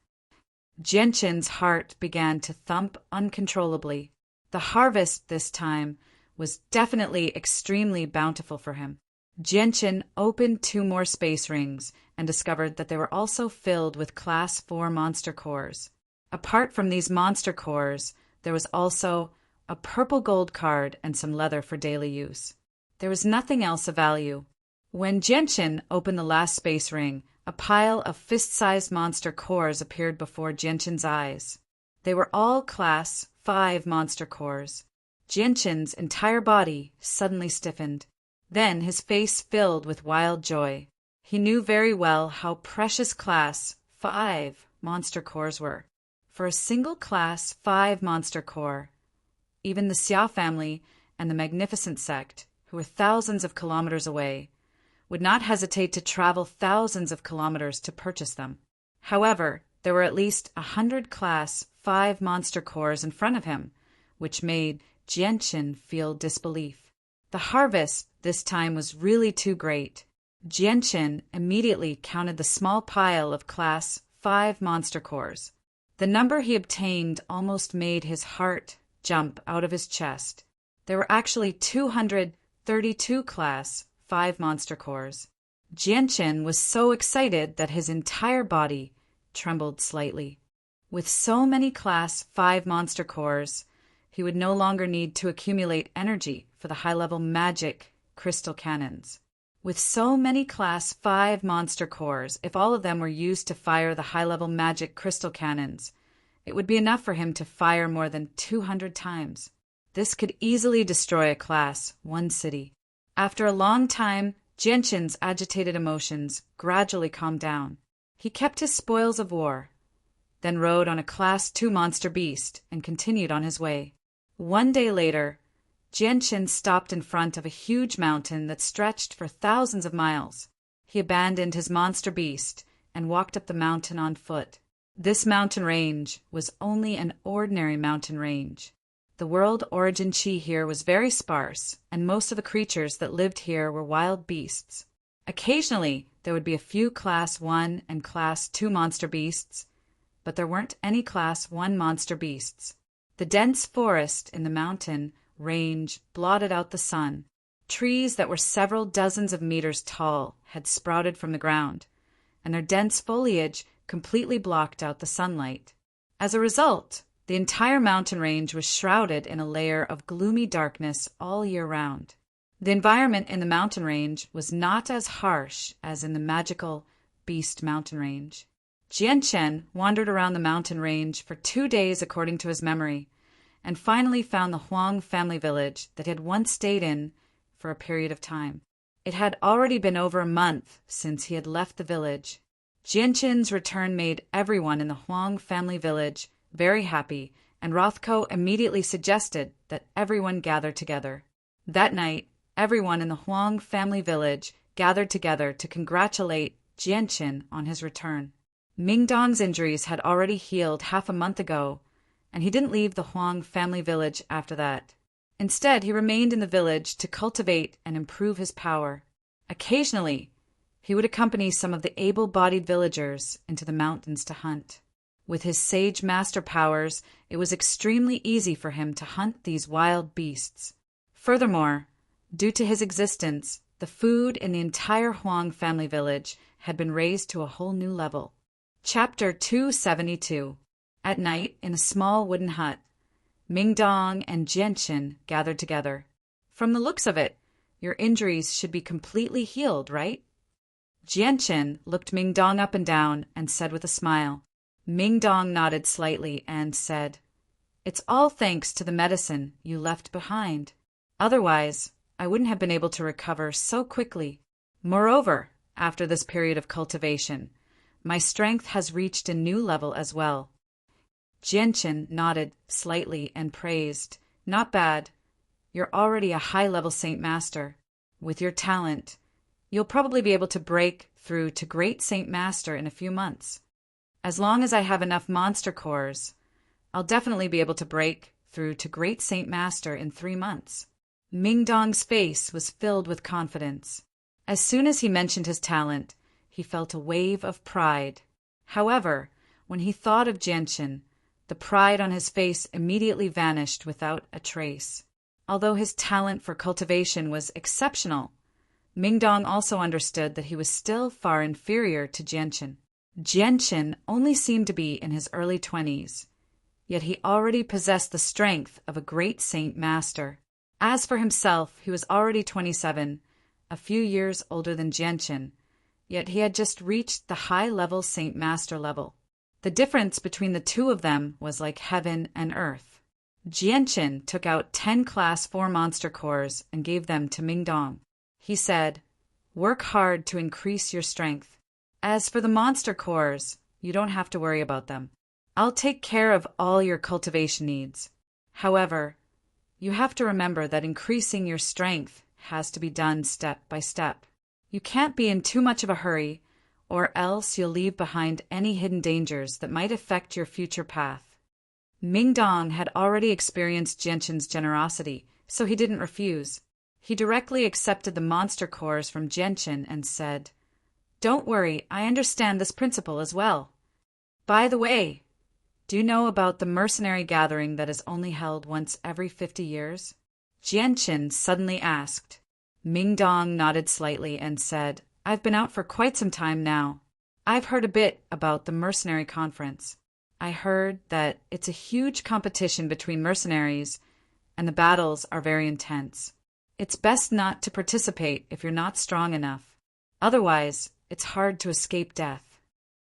Speaker 1: Jianshin's heart began to thump uncontrollably. The harvest this time was definitely extremely bountiful for him. Jianshin opened 2 more space rings and discovered that they were also filled with Class 4 monster cores. Apart from these monster cores, there was also a purple gold card and some leather for daily use. There was nothing else of value. When Jianshin opened the last space ring, a pile of fist-sized monster cores appeared before Jianshin's eyes. They were all Class 5 monster cores. Jianshin's entire body suddenly stiffened. Then his face filled with wild joy. He knew very well how precious Class 5 monster cores were. For a single Class 5 monster core, even the Xia family and the Magnificent Sect, who were thousands of kilometers away, would not hesitate to travel thousands of kilometers to purchase them. However, there were at least 100 Class 5 monster cores in front of him, which made Jianshin feel disbelief. The harvest this time was really too great. Jianshin immediately counted the small pile of Class 5 monster cores. The number he obtained almost made his heart jump out of his chest. There were actually 232 Class 5 monster cores. Jianshin was so excited that his entire body trembled slightly. With so many Class 5 monster cores, he would no longer need to accumulate energy for the high-level magic crystal cannons. With so many Class 5 monster cores, if all of them were used to fire the high-level magic crystal cannons, it would be enough for him to fire more than 200 times. This could easily destroy a Class 1 city. After a long time, Genshin's agitated emotions gradually calmed down. He kept his spoils of war, then rode on a Class 2 monster beast and continued on his way. One day later, Genshin stopped in front of a huge mountain that stretched for thousands of miles. He abandoned his monster beast and walked up the mountain on foot. This mountain range was only an ordinary mountain range. The world origin chi here was very sparse, and most of the creatures that lived here were wild beasts. Occasionally, there would be a few Class 1 and Class 2 monster beasts, but there weren't any Class 1 monster beasts. The dense forest in the mountain range blotted out the sun. Trees that were several dozens of meters tall had sprouted from the ground, and their dense foliage completely blocked out the sunlight. As a result, the entire mountain range was shrouded in a layer of gloomy darkness all year round. The environment in the mountain range was not as harsh as in the magical Beast Mountain Range. Jianchen wandered around the mountain range for 2 days according to his memory, and finally found the Huang family village that he had once stayed in for a period of time. It had already been over a month since he had left the village. Jianchen's return made everyone in the Huang family village very happy, and Rothko immediately suggested that everyone gather together. That night, everyone in the Huang family village gathered together to congratulate Jianchen on his return. Mingdong's injuries had already healed half a month ago, and he didn't leave the Huang family village after that. Instead, he remained in the village to cultivate and improve his power. Occasionally, he would accompany some of the able-bodied villagers into the mountains to hunt. With his sage master powers, it was extremely easy for him to hunt these wild beasts. Furthermore, due to his existence, the food in the entire Huang family village had been raised to a whole new level. Chapter 272. At night, in a small wooden hut, Mingdong and Jianchen gathered together. From the looks of it, your injuries should be completely healed, right? Jianchen looked Mingdong up and down and said with a smile. Mingdong nodded slightly and said, "It's all thanks to the medicine you left behind. Otherwise, I wouldn't have been able to recover so quickly. Moreover, after this period of cultivation, my strength has reached a new level as well." Jianchen nodded slightly and praised, "Not bad. You're already a high-level Saint Master. With your talent, you'll probably be able to break through to Great Saint Master in a few months. As long as I have enough monster cores, I'll definitely be able to break through to Great Saint Master in 3 months." Mingdong's face was filled with confidence. As soon as he mentioned his talent, he felt a wave of pride. However, when he thought of Jianchen, the pride on his face immediately vanished without a trace. Although his talent for cultivation was exceptional, Mingdong also understood that he was still far inferior to Jianchen. Jianchen only seemed to be in his early 20s, yet he already possessed the strength of a great Saint Master. As for himself, he was already 27, a few years older than Jianchen, yet he had just reached the high-level Saint Master level. The difference between the two of them was like heaven and earth. Jianchen took out 10 Class 4 monster cores and gave them to Mingdong. He said, "Work hard to increase your strength. As for the monster cores, you don't have to worry about them. I'll take care of all your cultivation needs. However, you have to remember that increasing your strength has to be done step by step. You can't be in too much of a hurry, or else you'll leave behind any hidden dangers that might affect your future path." Mingdong had already experienced Jianchen's generosity, so he didn't refuse. He directly accepted the monster cores from Jianchen and said, "Don't worry, I understand this principle as well. By the way, do you know about the mercenary gathering that is only held once every 50 years? Jianchen suddenly asked. Mingdong nodded slightly and said, "I've been out for quite some time now. I've heard a bit about the mercenary conference. I heard that it's a huge competition between mercenaries, and the battles are very intense. It's best not to participate if you're not strong enough. Otherwise, it's hard to escape death.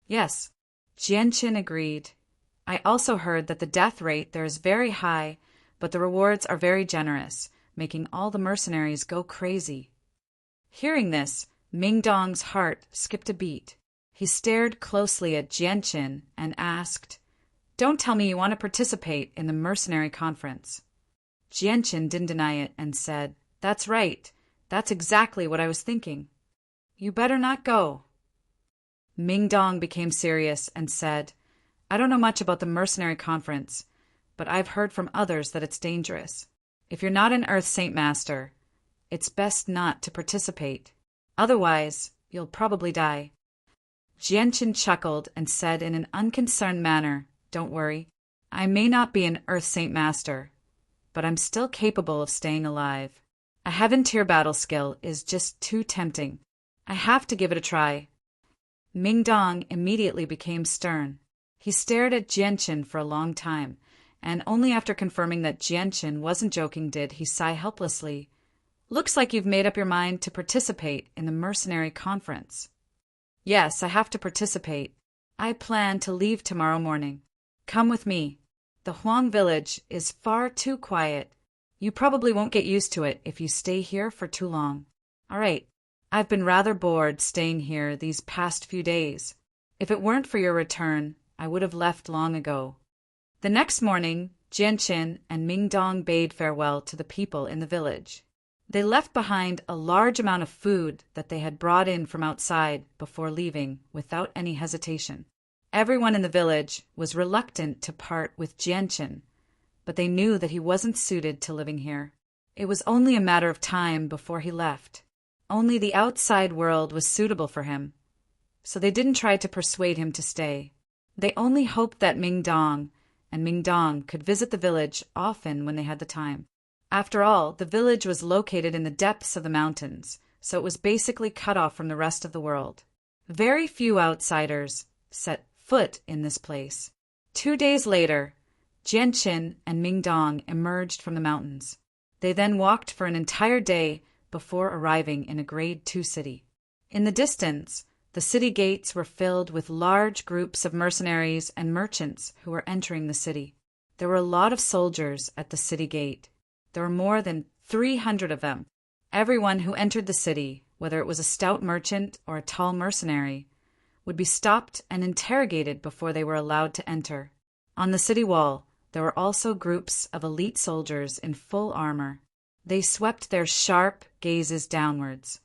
Speaker 1: Yes, Jianqin agreed. I also heard that the death rate there is very high, but the rewards are very generous, making all the mercenaries go crazy. Hearing this, Ming Dong's heart skipped a beat. He stared closely at Jianqin and asked, "Don't tell me you want to participate in the mercenary conference." Jianqin didn't deny it and said, "That's right. That's exactly what I was thinking." "You better not go." Ming Dong became serious and said, "I don't know much about the mercenary conference, but I've heard from others that it's dangerous. If you're not an Earth Saint Master, it's best not to participate. Otherwise, you'll probably die." Jianqin chuckled and said in an unconcerned manner, "Don't worry. I may not be an Earth Saint Master, but I'm still capable of staying alive. A heaven-tier battle skill is just too tempting. I have to give it a try." Ming Dong immediately became stern. He stared at Jianqin for a long time, and only after confirming that Jianqin wasn't joking did he sigh helplessly. "Looks like you've made up your mind to participate in the mercenary conference." "Yes, I have to participate. I plan to leave tomorrow morning. Come with me. The Huang village is far too quiet. You probably won't get used to it if you stay here for too long." "All right. I've been rather bored staying here these past few days. If it weren't for your return, I would have left long ago." The next morning, Jianqin and Ming Dong bade farewell to the people in the village. They left behind a large amount of food that they had brought in from outside before leaving without any hesitation. Everyone in the village was reluctant to part with Jianqin, but they knew that he wasn't suited to living here. It was only a matter of time before he left. Only the outside world was suitable for him, so they didn't try to persuade him to stay. They only hoped that Ming Dong could visit the village often when they had the time. After all, the village was located in the depths of the mountains, so it was basically cut off from the rest of the world. Very few outsiders set foot in this place. 2 days later, Jianqin and Ming Dong emerged from the mountains. They then walked for an entire day before arriving in a Grade 2 city. In the distance, the city gates were filled with large groups of mercenaries and merchants who were entering the city. There were a lot of soldiers at the city gate. There were more than 300 of them. Everyone who entered the city, whether it was a stout merchant or a tall mercenary, would be stopped and interrogated before they were allowed to enter. On the city wall, there were also groups of elite soldiers in full armor. They swept their sharp gazes downwards.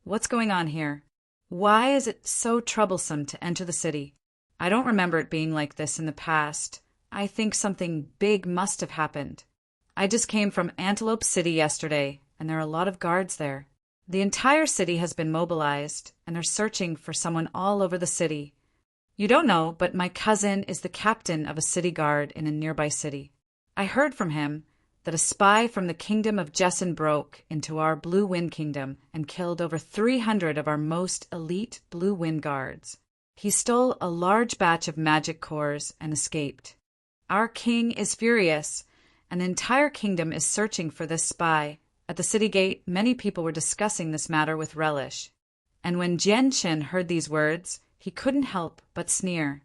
Speaker 1: "What's going on here? Why is it so troublesome to enter the city? I don't remember it being like this in the past. I think something big must have happened. I just came from Antelope City yesterday, and there are a lot of guards there. The entire city has been mobilized, and they're searching for someone all over the city. You don't know, but my cousin is the captain of a city guard in a nearby city. I heard from him that a spy from the kingdom of Jessen broke into our Blue Wind Kingdom and killed over 300 of our most elite Blue Wind guards. He stole a large batch of magic cores and escaped. Our king is furious, and the entire kingdom is searching for this spy. At the city gate, many people were discussing this matter with relish. And when Jianqin heard these words, he couldn't help but sneer.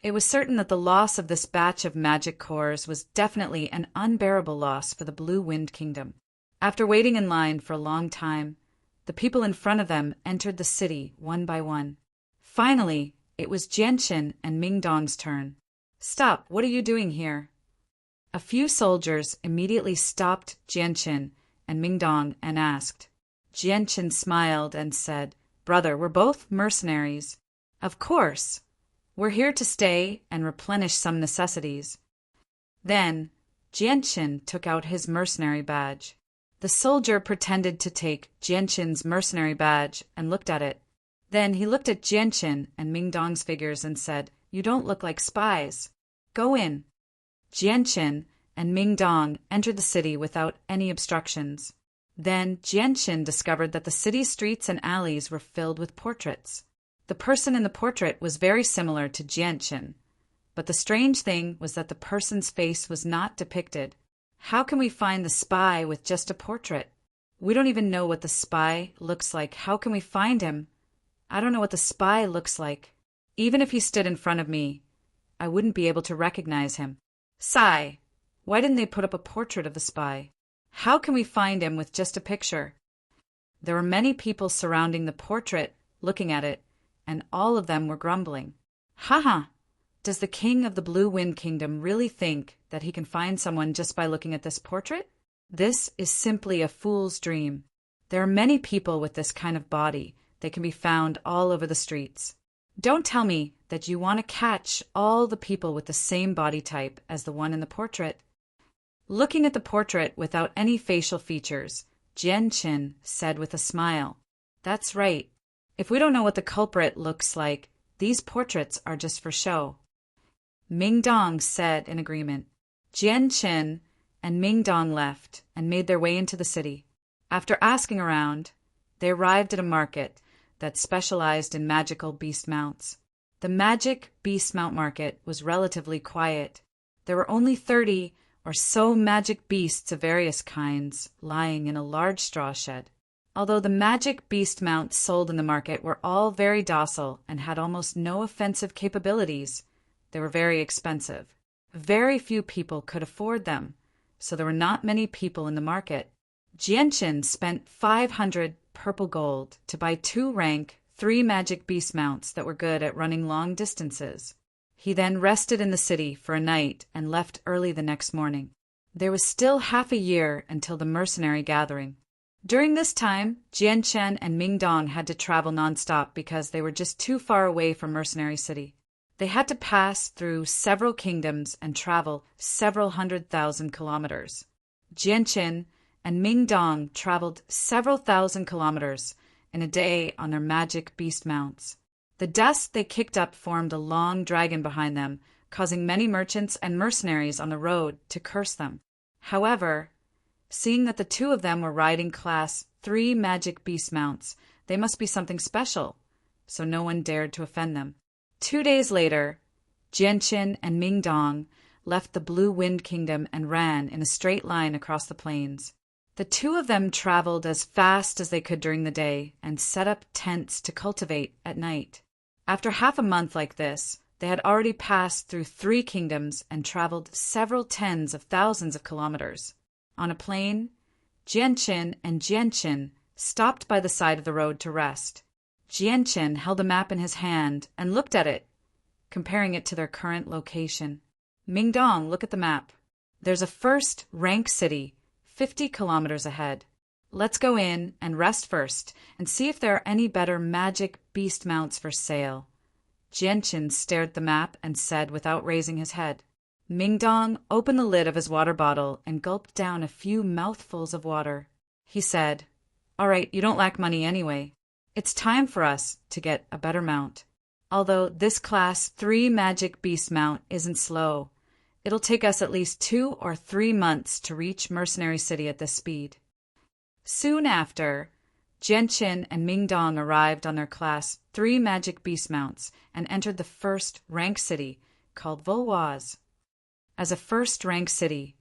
Speaker 1: It was certain that the loss of this batch of magic cores was definitely an unbearable loss for the Blue Wind Kingdom. After waiting in line for a long time, the people in front of them entered the city one by one. Finally, it was Jianqin and Ming Dong's turn. "Stop, what are you doing here?" A few soldiers immediately stopped Jianqin and Ming Dong and asked. Jianqin smiled and said, "Brother, we're both mercenaries." "Of course. We're here to stay and replenish some necessities." Then Jianqin took out his mercenary badge. The soldier pretended to take Jianqin's mercenary badge and looked at it. Then he looked at Jianqin and Ming Dong's figures and said, "You don't look like spies. Go in." Jianqin and Ming Dong entered the city without any obstructions. Then Jianqin discovered that the city's streets and alleys were filled with portraits. The person in the portrait was very similar to Jianqin, but the strange thing was that the person's face was not depicted. "How can we find the spy with just a portrait?" We don't even know what the spy looks like. How can we find him? I don't know what the spy looks like. Even if he stood in front of me, I wouldn't be able to recognize him. Sigh. Why didn't they put up a portrait of the spy? How can we find him with just a picture? There were many people surrounding the portrait, looking at it, and all of them were grumbling. Haha! Does the king of the Blue Wind Kingdom really think that he can find someone just by looking at this portrait? This is simply a fool's dream. There are many people with this kind of body. They can be found all over the streets. Don't tell me that you want to catch all the people with the same body type as the one in the portrait. Looking at the portrait without any facial features, Jian said with a smile, "That's right. If we don't know what the culprit looks like, these portraits are just for show." Ming Dong said in agreement. Jian and Ming Dong left and made their way into the city. After asking around, they arrived at a market that specialized in magical beast mounts. The magic beast mount market was relatively quiet. There were only 30 or so magic beasts of various kinds lying in a large straw shed. Although the magic beast mounts sold in the market were all very docile and had almost no offensive capabilities, they were very expensive. Very few people could afford them, so there were not many people in the market. Jian spent 500 purple gold to buy 2 rank 3 magic beast mounts that were good at running long distances. He then rested in the city for a night and left early the next morning. There was still half a year until the mercenary gathering. During this time, Jian and Ming Dong had to travel nonstop because they were just too far away from Mercenary City. They had to pass through several kingdoms and travel several 100,000 kilometers. Jian and Ming Dong traveled several thousand kilometers in a day on their magic beast mounts. The dust they kicked up formed a long dragon behind them, causing many merchants and mercenaries on the road to curse them. However, seeing that the 2 of them were riding class 3 magic beast mounts, they must be something special, so no one dared to offend them. 2 days later, Jian and Ming Dong left the Blue Wind Kingdom and ran in a straight line across the plains. The 2 of them traveled as fast as they could during the day and set up tents to cultivate at night. After half a month like this, they had already passed through 3 kingdoms and traveled several tens of thousands of kilometers. On a plain, Jian and Jian stopped by the side of the road to rest. Jian held a map in his hand and looked at it, comparing it to their current location. Ming Dong, look at the map. There's a first rank city 50 kilometers ahead. Let's go in and rest first and see if there are any better magic beast mounts for sale. Jian stared at the map and said without raising his head. Ming Dong opened the lid of his water bottle and gulped down a few mouthfuls of water. He said, "All right, you don't lack money anyway. It's time for us to get a better mount. Although this class 3 magic beast mount isn't slow, it'll take us at least 2 or 3 months to reach Mercenary City at this speed." Soon after, Jian and Ming Dong arrived on their class 3 magic beast mounts and entered the first rank city called Vauoise. As a first-rank city,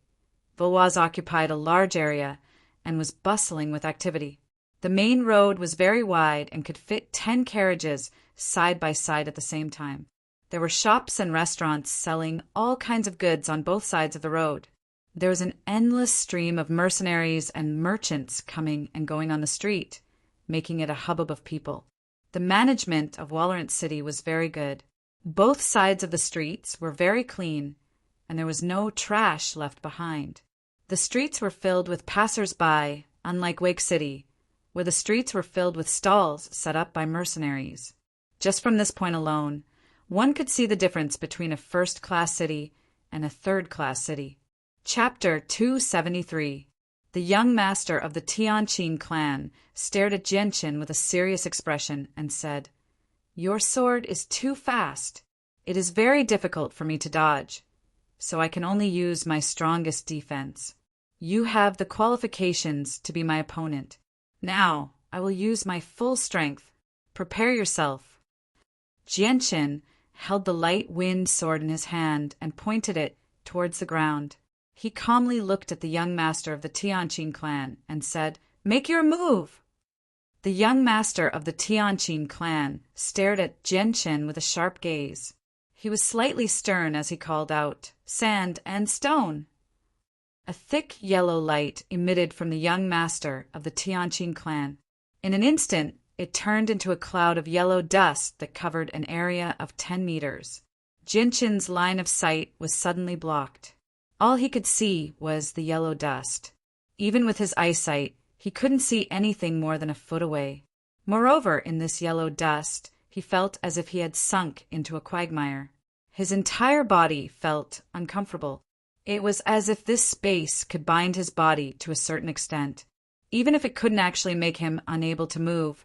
Speaker 1: Vauoise occupied a large area and was bustling with activity. The main road was very wide and could fit 10 carriages side by side at the same time. There were shops and restaurants selling all kinds of goods on both sides of the road. There was an endless stream of mercenaries and merchants coming and going on the street, making it a hubbub of people. The management of Valorant City was very good. Both sides of the streets were very clean, and there was no trash left behind. The streets were filled with passers-by, unlike Wake City, where the streets were filled with stalls set up by mercenaries. Just from this point alone, one could see the difference between a first-class city and a third-class city. Chapter 273. The young master of the Tianqin clan stared at Jian with a serious expression and said, "Your sword is too fast. It is very difficult for me to dodge, so I can only use my strongest defense. You have the qualifications to be my opponent. Now I will use my full strength. Prepare yourself." Jian held the light wind sword in his hand and pointed it towards the ground. He calmly looked at the young master of the Tianqin clan and said, Make your move! The young master of the Tianqin clan stared at Jianchen with a sharp gaze. He was slightly stern as he called out, "Sand and stone!" A thick yellow light emitted from the young master of the Tianqin clan. In an instant, it turned into a cloud of yellow dust that covered an area of 10 meters. Jianchen's line of sight was suddenly blocked. All he could see was the yellow dust. Even with his eyesight, he couldn't see anything more than a foot away. Moreover, in this yellow dust, he felt as if he had sunk into a quagmire. His entire body felt uncomfortable. It was as if this space could bind his body to a certain extent. Even if it couldn't actually make him unable to move,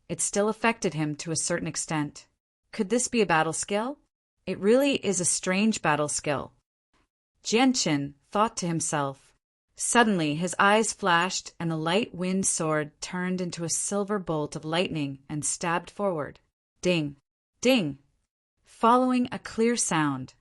Speaker 1: it still affected him to a certain extent. Could this be a battle skill? It really is a strange battle skill. Jianchen thought to himself. Suddenly his eyes flashed and the light wind sword turned into a silver bolt of lightning and stabbed forward. Ding! Ding! Following a clear sound,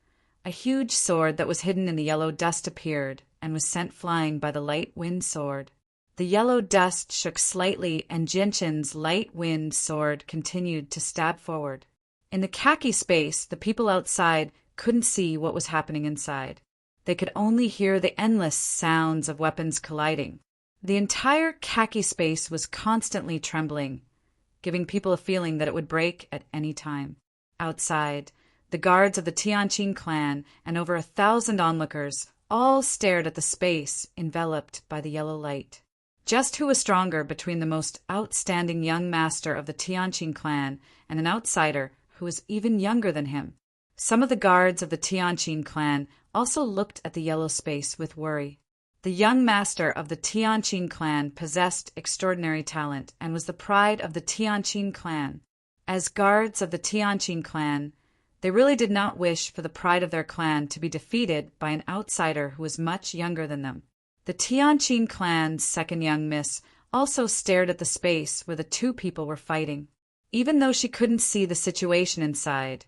Speaker 1: a huge sword that was hidden in the yellow dust appeared and was sent flying by the light wind sword. The yellow dust shook slightly and Jianchen's light wind sword continued to stab forward. In the khaki space, the people outside couldn't see what was happening inside. They could only hear the endless sounds of weapons colliding. The entire khaki space was constantly trembling, giving people a feeling that it would break at any time. Outside, the guards of the Tianqin clan and over 1,000 onlookers all stared at the space enveloped by the yellow light. Just who was stronger between the most outstanding young master of the Tianqin clan and an outsider who was even younger than him? Some of the guards of the Tianqin clan also looked at the yellow space with worry. The young master of the Tianqin clan possessed extraordinary talent and was the pride of the Tianqin clan. As guards of the Tianqin clan, they really did not wish for the pride of their clan to be defeated by an outsider who was much younger than them. The Tianqin clan's second young miss also stared at the space where the two people were fighting. Even though she couldn't see the situation inside,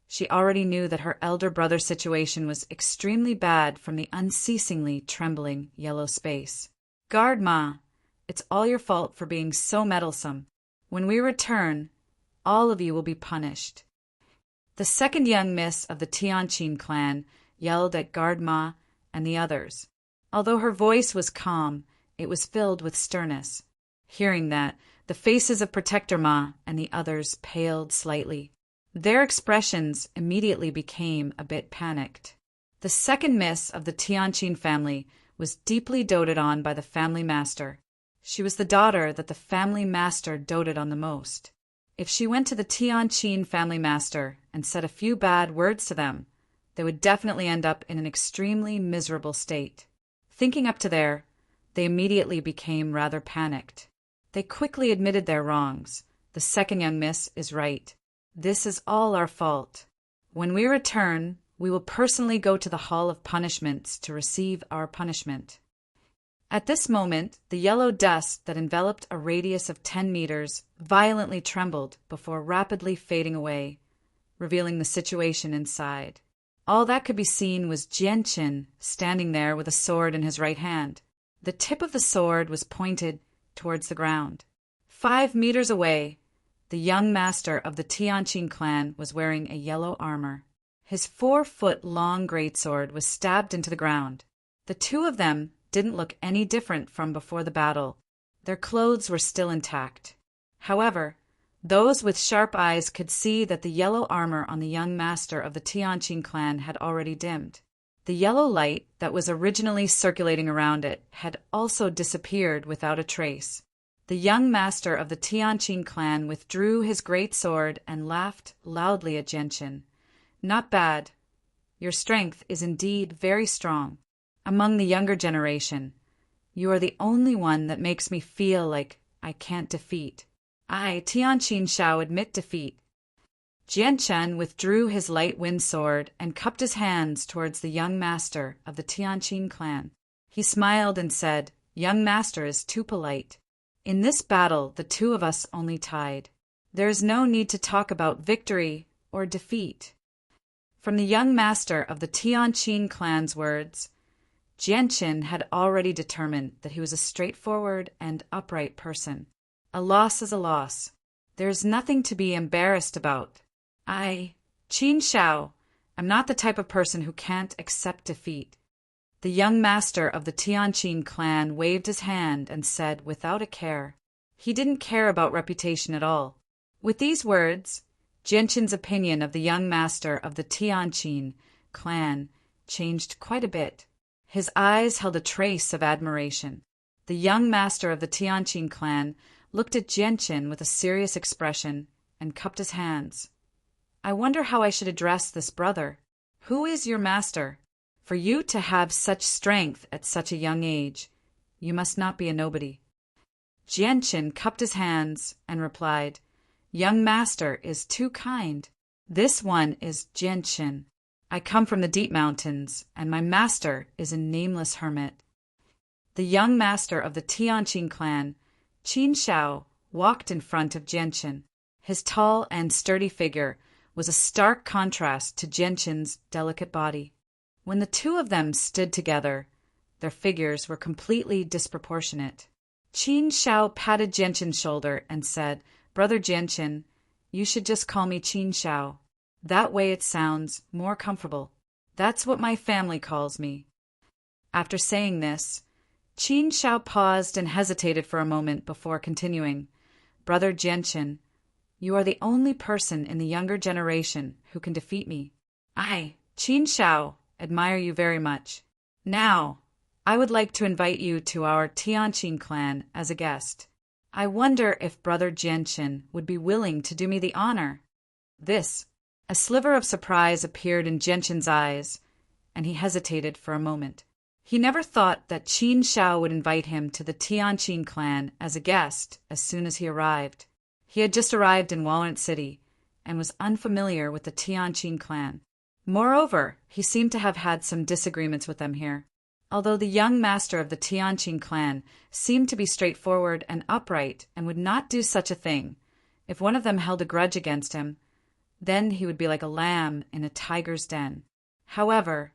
Speaker 1: she already knew that her elder brother's situation was extremely bad from the unceasingly trembling yellow space. "Guard Ma, it's all your fault for being so meddlesome. When we return, all of you will be punished." The second young miss of the Tianqin clan yelled at Guard Ma and the others. Although her voice was calm, it was filled with sternness. Hearing that, the faces of Protector Ma and the others paled slightly. Their expressions immediately became a bit panicked. The second miss of the Tianqin family was deeply doted on by the family master. She was the daughter that the family master doted on the most. If she went to the Tianqin family master and said a few bad words to them, they would definitely end up in an extremely miserable state. Thinking up to there, they immediately became rather panicked. They quickly admitted their wrongs. The second young miss is right. This is all our fault. When we return, we will personally go to the Hall of Punishments to receive our punishment. At this moment, the yellow dust that enveloped a radius of 10 meters violently trembled before rapidly fading away, revealing the situation inside. All that could be seen was Jianchen standing there with a sword in his right hand. The tip of the sword was pointed towards the ground. 5 meters away, the young master of the Tianqin clan was wearing a yellow armor. His 4-foot-long greatsword was stabbed into the ground. The two of them didn't look any different from before the battle. Their clothes were still intact. However, those with sharp eyes could see that the yellow armor on the young master of the Tianqin clan had already dimmed. The yellow light that was originally circulating around it had also disappeared without a trace. The young master of the Tianqin clan withdrew his great sword and laughed loudly at Jianchen. "Not bad. Your strength is indeed very strong. Among the younger generation, you are the only one that makes me feel like I can't defeat. I, Tianqin, shall admit defeat." Jianchen withdrew his light wind sword and cupped his hands towards the young master of the Tianqin clan. He smiled and said, "Young master is too polite. In this battle, the two of us only tied. There is no need to talk about victory or defeat." From the young master of the Tianqin clan's words, Jianqin had already determined that he was a straightforward and upright person. A loss is a loss. There is nothing to be embarrassed about. I, Qin Shao, am not the type of person who can't accept defeat. The young master of the Tianqin clan waved his hand and said without a care. He didn't care about reputation at all. With these words, Jianqin's opinion of the young master of the Tianqin clan changed quite a bit. His eyes held a trace of admiration. The young master of the Tianqin clan looked at Jianqin with a serious expression and cupped his hands. I wonder how I should address this brother. Who is your master? For you to have such strength at such a young age, you must not be a nobody. Jianqin cupped his hands and replied, Young master is too kind. This one is Jianqin. I come from the deep mountains, and my master is a nameless hermit. The young master of the Tianqin clan, Qin Shao, walked in front of Jianqin. His tall and sturdy figure was a stark contrast to Jianqin's delicate body. When the two of them stood together, their figures were completely disproportionate. Qin Shao patted Jianqin's shoulder and said, Brother Jianqin, you should just call me Qin Shao. That way it sounds more comfortable. That's what my family calls me. After saying this, Qin Shao paused and hesitated for a moment before continuing. Brother Jianqin, you are the only person in the younger generation who can defeat me. I, Qin Shao, admire you very much. Now, I would like to invite you to our Tianqin clan as a guest. I wonder if Brother Jianqin would be willing to do me the honor. A sliver of surprise appeared in Jianqin's eyes, and he hesitated for a moment. He never thought that Qin Shao would invite him to the Tianqin clan as a guest as soon as he arrived. He had just arrived in Walnut City and was unfamiliar with the Tianqin clan. Moreover, he seemed to have had some disagreements with them here. Although the young master of the Tianqin clan seemed to be straightforward and upright and would not do such a thing, if one of them held a grudge against him, then he would be like a lamb in a tiger's den. However,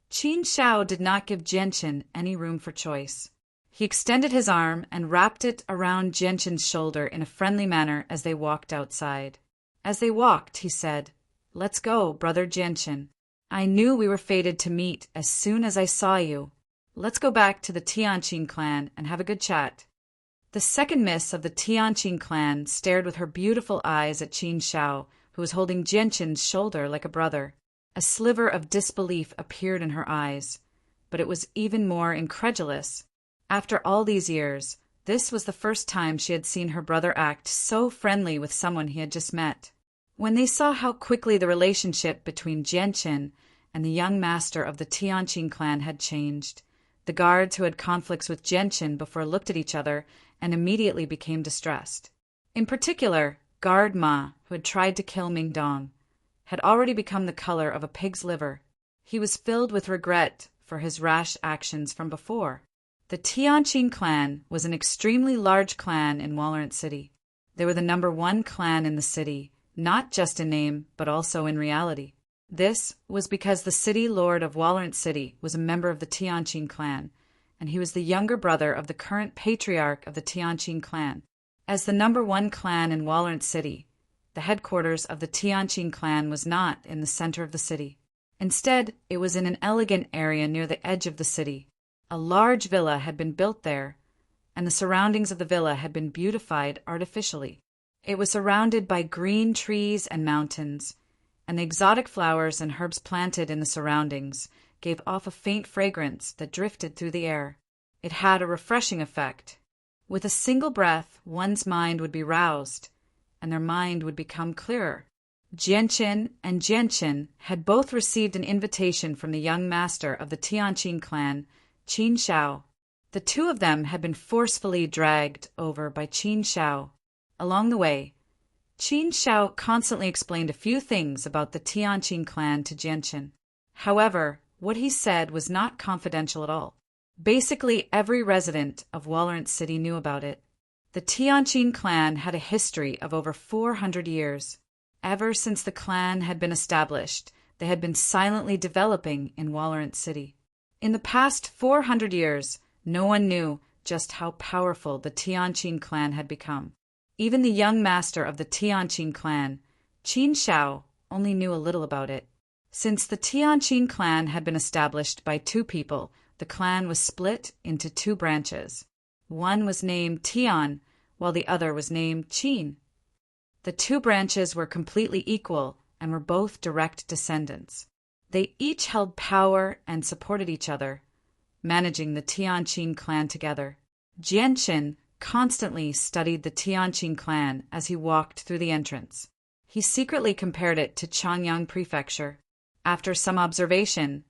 Speaker 1: Qin Shao did not give Jianqin any room for choice. He extended his arm and wrapped it around Jianqin's shoulder in a friendly manner as they walked outside. As they walked, he said, Let's go, Brother Jianqin. I knew we were fated to meet as soon as I saw you. Let's go back to the Tianqin clan and have a good chat. The second miss of the Tianqin clan stared with her beautiful eyes at Qin Shao, who was holding Jianqin's shoulder like a brother. A sliver of disbelief appeared in her eyes, but it was even more incredulous. After all these years, this was the first time she had seen her brother act so friendly with someone he had just met. When they saw how quickly the relationship between Jianqin and the young master of the Tianqin clan had changed, the guards who had conflicts with Jianqin before looked at each other and immediately became distressed. In particular, Guard Ma, who had tried to kill Ming Dong, had already become the color of a pig's liver. He was filled with regret for his rash actions from before. The Tianqin clan was an extremely large clan in Walnut City. They were the #1 clan in the city, not just in name, but also in reality. This was because the city lord of Walnut City was a member of the Tianqin clan, and he was the younger brother of the current patriarch of the Tianqin clan. As the #1 clan in Walnut City, the headquarters of the Tianqin clan was not in the center of the city. Instead, it was in an elegant area near the edge of the city. A large villa had been built there, and the surroundings of the villa had been beautified artificially. It was surrounded by green trees and mountains, and the exotic flowers and herbs planted in the surroundings gave off a faint fragrance that drifted through the air. It had a refreshing effect. With a single breath, one's mind would be roused, and their mind would become clearer. Jianqin and Jianqin had both received an invitation from the young master of the Tianqin clan, Qin Shao. The two of them had been forcefully dragged over by Qin Shao. Along the way, Qin Shao constantly explained a few things about the Tianqin clan to Jianqin. However, what he said was not confidential at all. Basically, every resident of Walnut City knew about it. The Tianqin clan had a history of over 400 years. Ever since the clan had been established, they had been silently developing in Walnut City. In the past 400 years, no one knew just how powerful the Tianqin clan had become. Even the young master of the Tianqin clan, Qin Shao, only knew a little about it. Since the Tianqin clan had been established by two people, the clan was split into two branches. One was named Tian, while the other was named Qin. The two branches were completely equal and were both direct descendants. They each held power and supported each other, managing the Tianqin clan together. Jianqin constantly studied the Tianqin clan as he walked through the entrance. He secretly compared it to Changyang Prefecture. After some observation,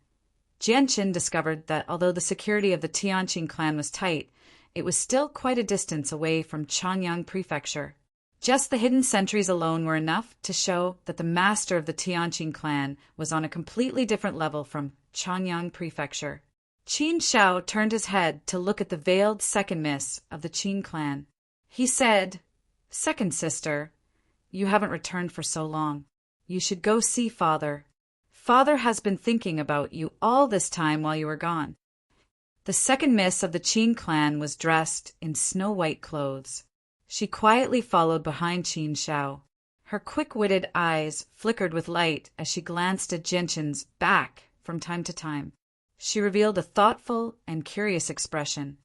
Speaker 1: Jianqin discovered that although the security of the Tianqin clan was tight, it was still quite a distance away from Changyang Prefecture. Just the hidden sentries alone were enough to show that the master of the Tianqin clan was on a completely different level from Changyang Prefecture. Qin Shao turned his head to look at the veiled second miss of the Qin clan. He said, "Second sister, you haven't returned for so long. You should go see Father. Father has been thinking about you all this time while you were gone." The second miss of the Qin clan was dressed in snow-white clothes. She quietly followed behind Qin Shao. Her quick-witted eyes flickered with light as she glanced at Jianqin's back from time to time. She revealed a thoughtful and curious expression.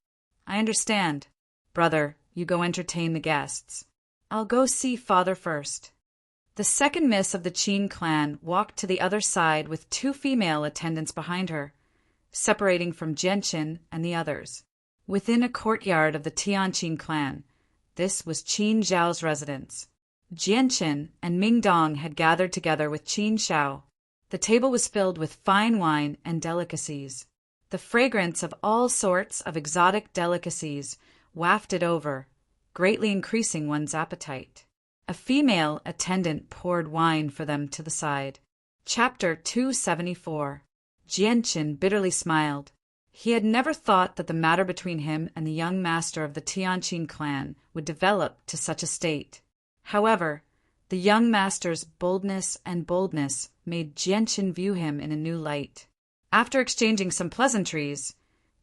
Speaker 1: "I understand. Brother, you go entertain the guests. I'll go see Father first." The second miss of the Qin clan walked to the other side with two female attendants behind her, separating from Jianqin and the others. Within a courtyard of the Tianqin clan, this was Qin Zhao's residence. Jianqin and Ming Dong had gathered together with Qin Shao. The table was filled with fine wine and delicacies. The fragrance of all sorts of exotic delicacies wafted over, greatly increasing one's appetite. A female attendant poured wine for them to the side. Chapter 274. Jianqin bitterly smiled. He had never thought that the matter between him and the young master of the Tianqin clan would develop to such a state. However, the young master's boldness made Jianqin view him in a new light. After exchanging some pleasantries,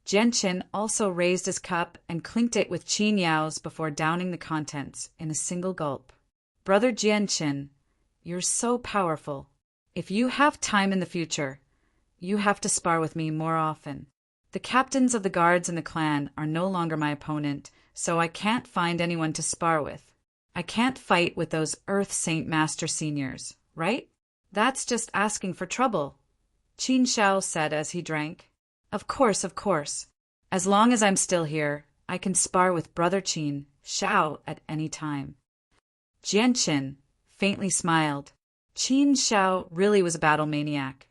Speaker 1: Jianqin also raised his cup and clinked it with Qin Yao's before downing the contents in a single gulp. "Brother Jianqin, you're so powerful. If you have time in the future, you have to spar with me more often. The captains of the guards in the clan are no longer my opponent, so I can't find anyone to spar with. I can't fight with those Earth Saint Master Seniors, right?" "That's just asking for trouble," Qin Shao said as he drank. Of course. As long as I'm still here, I can spar with Brother Qin Shao at any time." Jianqin faintly smiled. Qin Shao really was a battle maniac,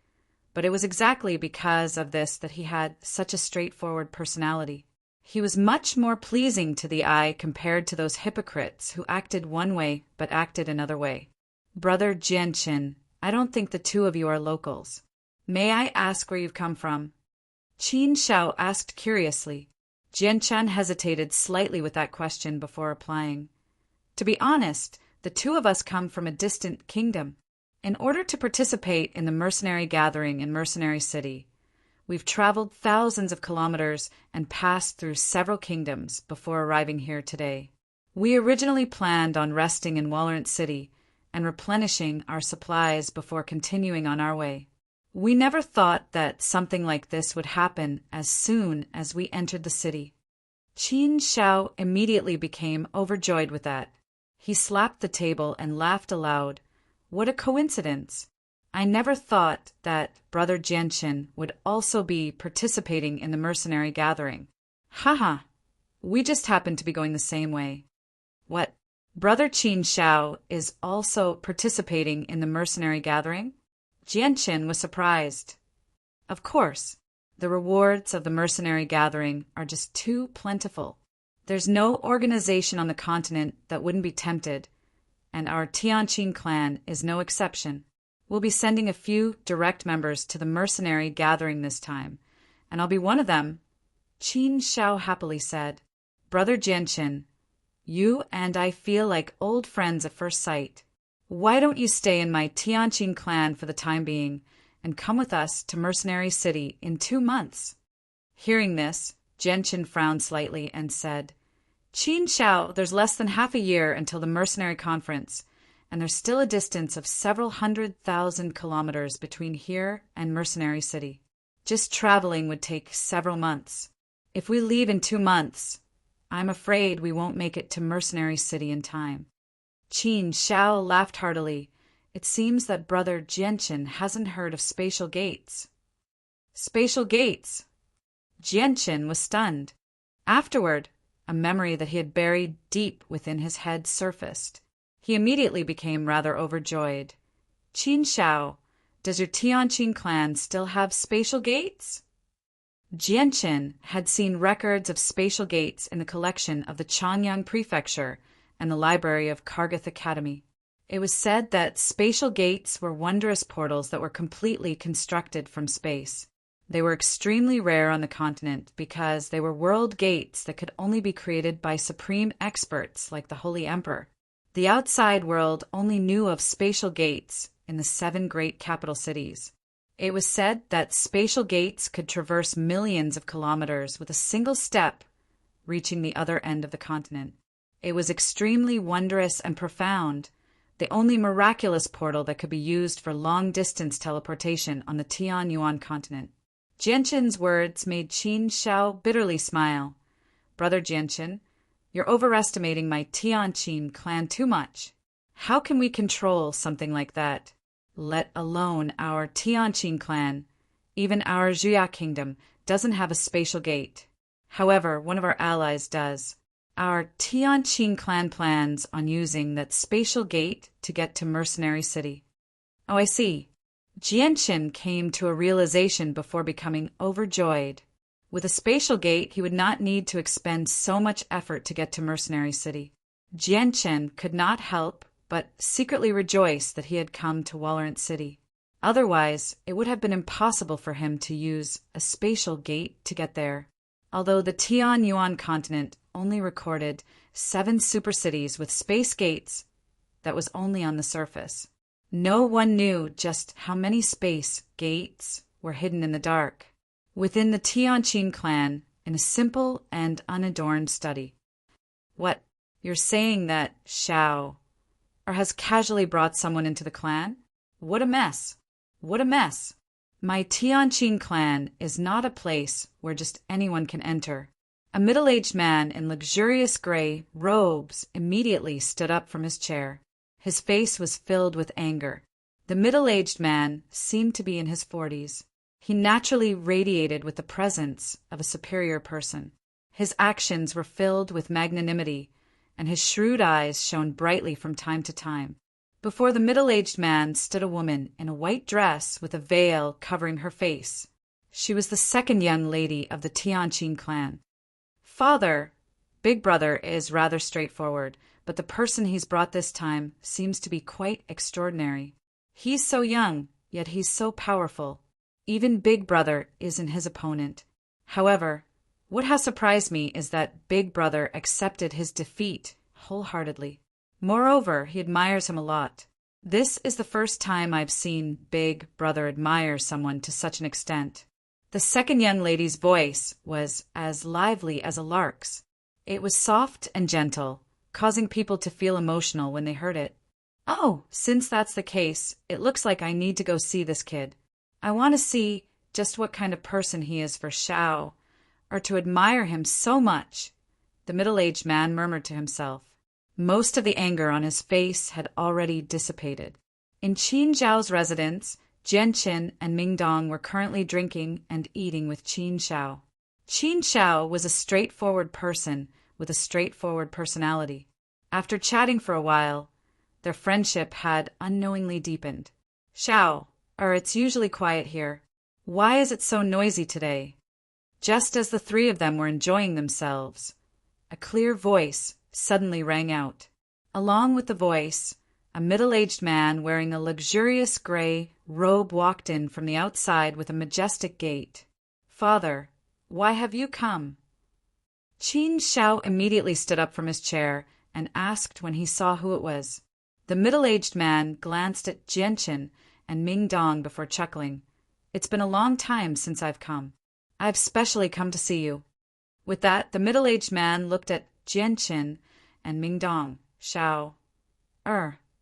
Speaker 1: but it was exactly because of this that he had such a straightforward personality. He was much more pleasing to the eye compared to those hypocrites who acted one way but acted another way. "Brother Jianqin, I don't think the two of you are locals. May I ask where you've come from?" Qin Shao asked curiously. Jianqin hesitated slightly with that question before replying. "To be honest, the two of us come from a distant kingdom. In order to participate in the mercenary gathering in Mercenary City, we've traveled thousands of kilometers and passed through several kingdoms before arriving here today. We originally planned on resting in Walrant City and replenishing our supplies before continuing on our way. We never thought that something like this would happen as soon as we entered the city." Qin Shao immediately became overjoyed with that. He slapped the table and laughed aloud. "What a coincidence! I never thought that Brother Jianqin would also be participating in the mercenary gathering. Haha, we just happen to be going the same way." "What? Brother Qin Shao is also participating in the mercenary gathering?" Jianqin was surprised. Of course, the rewards of the mercenary gathering are just too plentiful. There's no organization on the continent that wouldn't be tempted, and our Tianqin clan is no exception. We'll be sending a few direct members to the mercenary gathering this time, and I'll be one of them," Qin Shao happily said. "Brother Jianqin, you and I feel like old friends at first sight. Why don't you stay in my Tianqin clan for the time being and come with us to Mercenary City in 2 months? Hearing this, Gentian frowned slightly and said, Qin Shao, there's less than half a year until the mercenary conference, and there's still a distance of several 100,000 kilometers between here and Mercenary City. Just traveling would take several months. If we leave in 2 months, I'm afraid we won't make it to Mercenary City in time. Qin Shao laughed heartily. It seems that Brother Gentian hasn't heard of spatial gates. Spatial gates? Gentian was stunned. Afterward, a memory that he had buried deep within his head surfaced. He immediately became rather overjoyed. Qin Shao, does your Tianqin clan still have spatial gates? Gentian had seen records of spatial gates in the collection of the Chanyang Prefecture and the library of Kargath Academy. It was said that spatial gates were wondrous portals that were completely constructed from space. They were extremely rare on the continent because they were world gates that could only be created by supreme experts like the Holy Emperor. The outside world only knew of spatial gates in the 7 great capital cities. It was said that spatial gates could traverse millions of kilometers with a single step, reaching the other end of the continent. It was extremely wondrous and profound, the only miraculous portal that could be used for long-distance teleportation on the Tianyuan continent. Gentian's words made Qin Shao bitterly smile. Brother Gentian, you're overestimating my Tianqin clan too much. How can we control something like that? Let alone our Tianqin clan. Even our Zhuya kingdom doesn't have a spatial gate. However, one of our allies does. Our Tianqin clan plans on using that spatial gate to get to Mercenary City. Oh, I see. Jianqin came to a realization before becoming overjoyed. With a spatial gate, he would not need to expend so much effort to get to Mercenary City. Jianqin could not help but secretly rejoice that he had come to Walorant City. Otherwise, it would have been impossible for him to use a spatial gate to get there. Although the Tianyuan continent only recorded 7 super cities with space gates, that was only on the surface. No one knew just how many space gates were hidden in the dark within the Tianqin clan in a simple and unadorned study. What, you're saying that Shao has casually brought someone into the clan? What a mess! What a mess! My Tianqin clan is not a place where just anyone can enter. A middle-aged man in luxurious gray robes immediately stood up from his chair. His face was filled with anger. The middle-aged man seemed to be in his 40s. He naturally radiated with the presence of a superior person. His actions were filled with magnanimity, and his shrewd eyes shone brightly from time to time. Before the middle-aged man stood a woman in a white dress with a veil covering her face. She was the second young lady of the Tianqin clan. Father, Big Brother is rather straightforward, but the person he's brought this time seems to be quite extraordinary. He's so young, yet he's so powerful. Even Big Brother isn't his opponent. However, what has surprised me is that Big Brother accepted his defeat wholeheartedly. Moreover, he admires him a lot. This is the first time I've seen Big Brother admire someone to such an extent. The second young lady's voice was as lively as a lark's. It was soft and gentle, causing people to feel emotional when they heard it. Oh, since that's the case, it looks like I need to go see this kid. I want to see just what kind of person he is for Shao, or to admire him so much, the middle-aged man murmured to himself. Most of the anger on his face had already dissipated. In Qin Zhao's residence, Jianqin and Mingdong were currently drinking and eating with Qin Shao. Qin Shao was a straightforward person with a straightforward personality. After chatting for a while, their friendship had unknowingly deepened. Shao, it's usually quiet here. Why is it so noisy today? Just as the 3 of them were enjoying themselves, a clear voice suddenly rang out. Along with the voice, a middle-aged man wearing a luxurious gray robe walked in from the outside with a majestic gait. Father, why have you come? Qin Shao immediately stood up from his chair and asked when he saw who it was. The middle-aged man glanced at Jianqin and Mingdong before chuckling. It's been a long time since I've come. I've specially come to see you." With that, the middle-aged man looked at Jianqin and Mingdong. "Shao,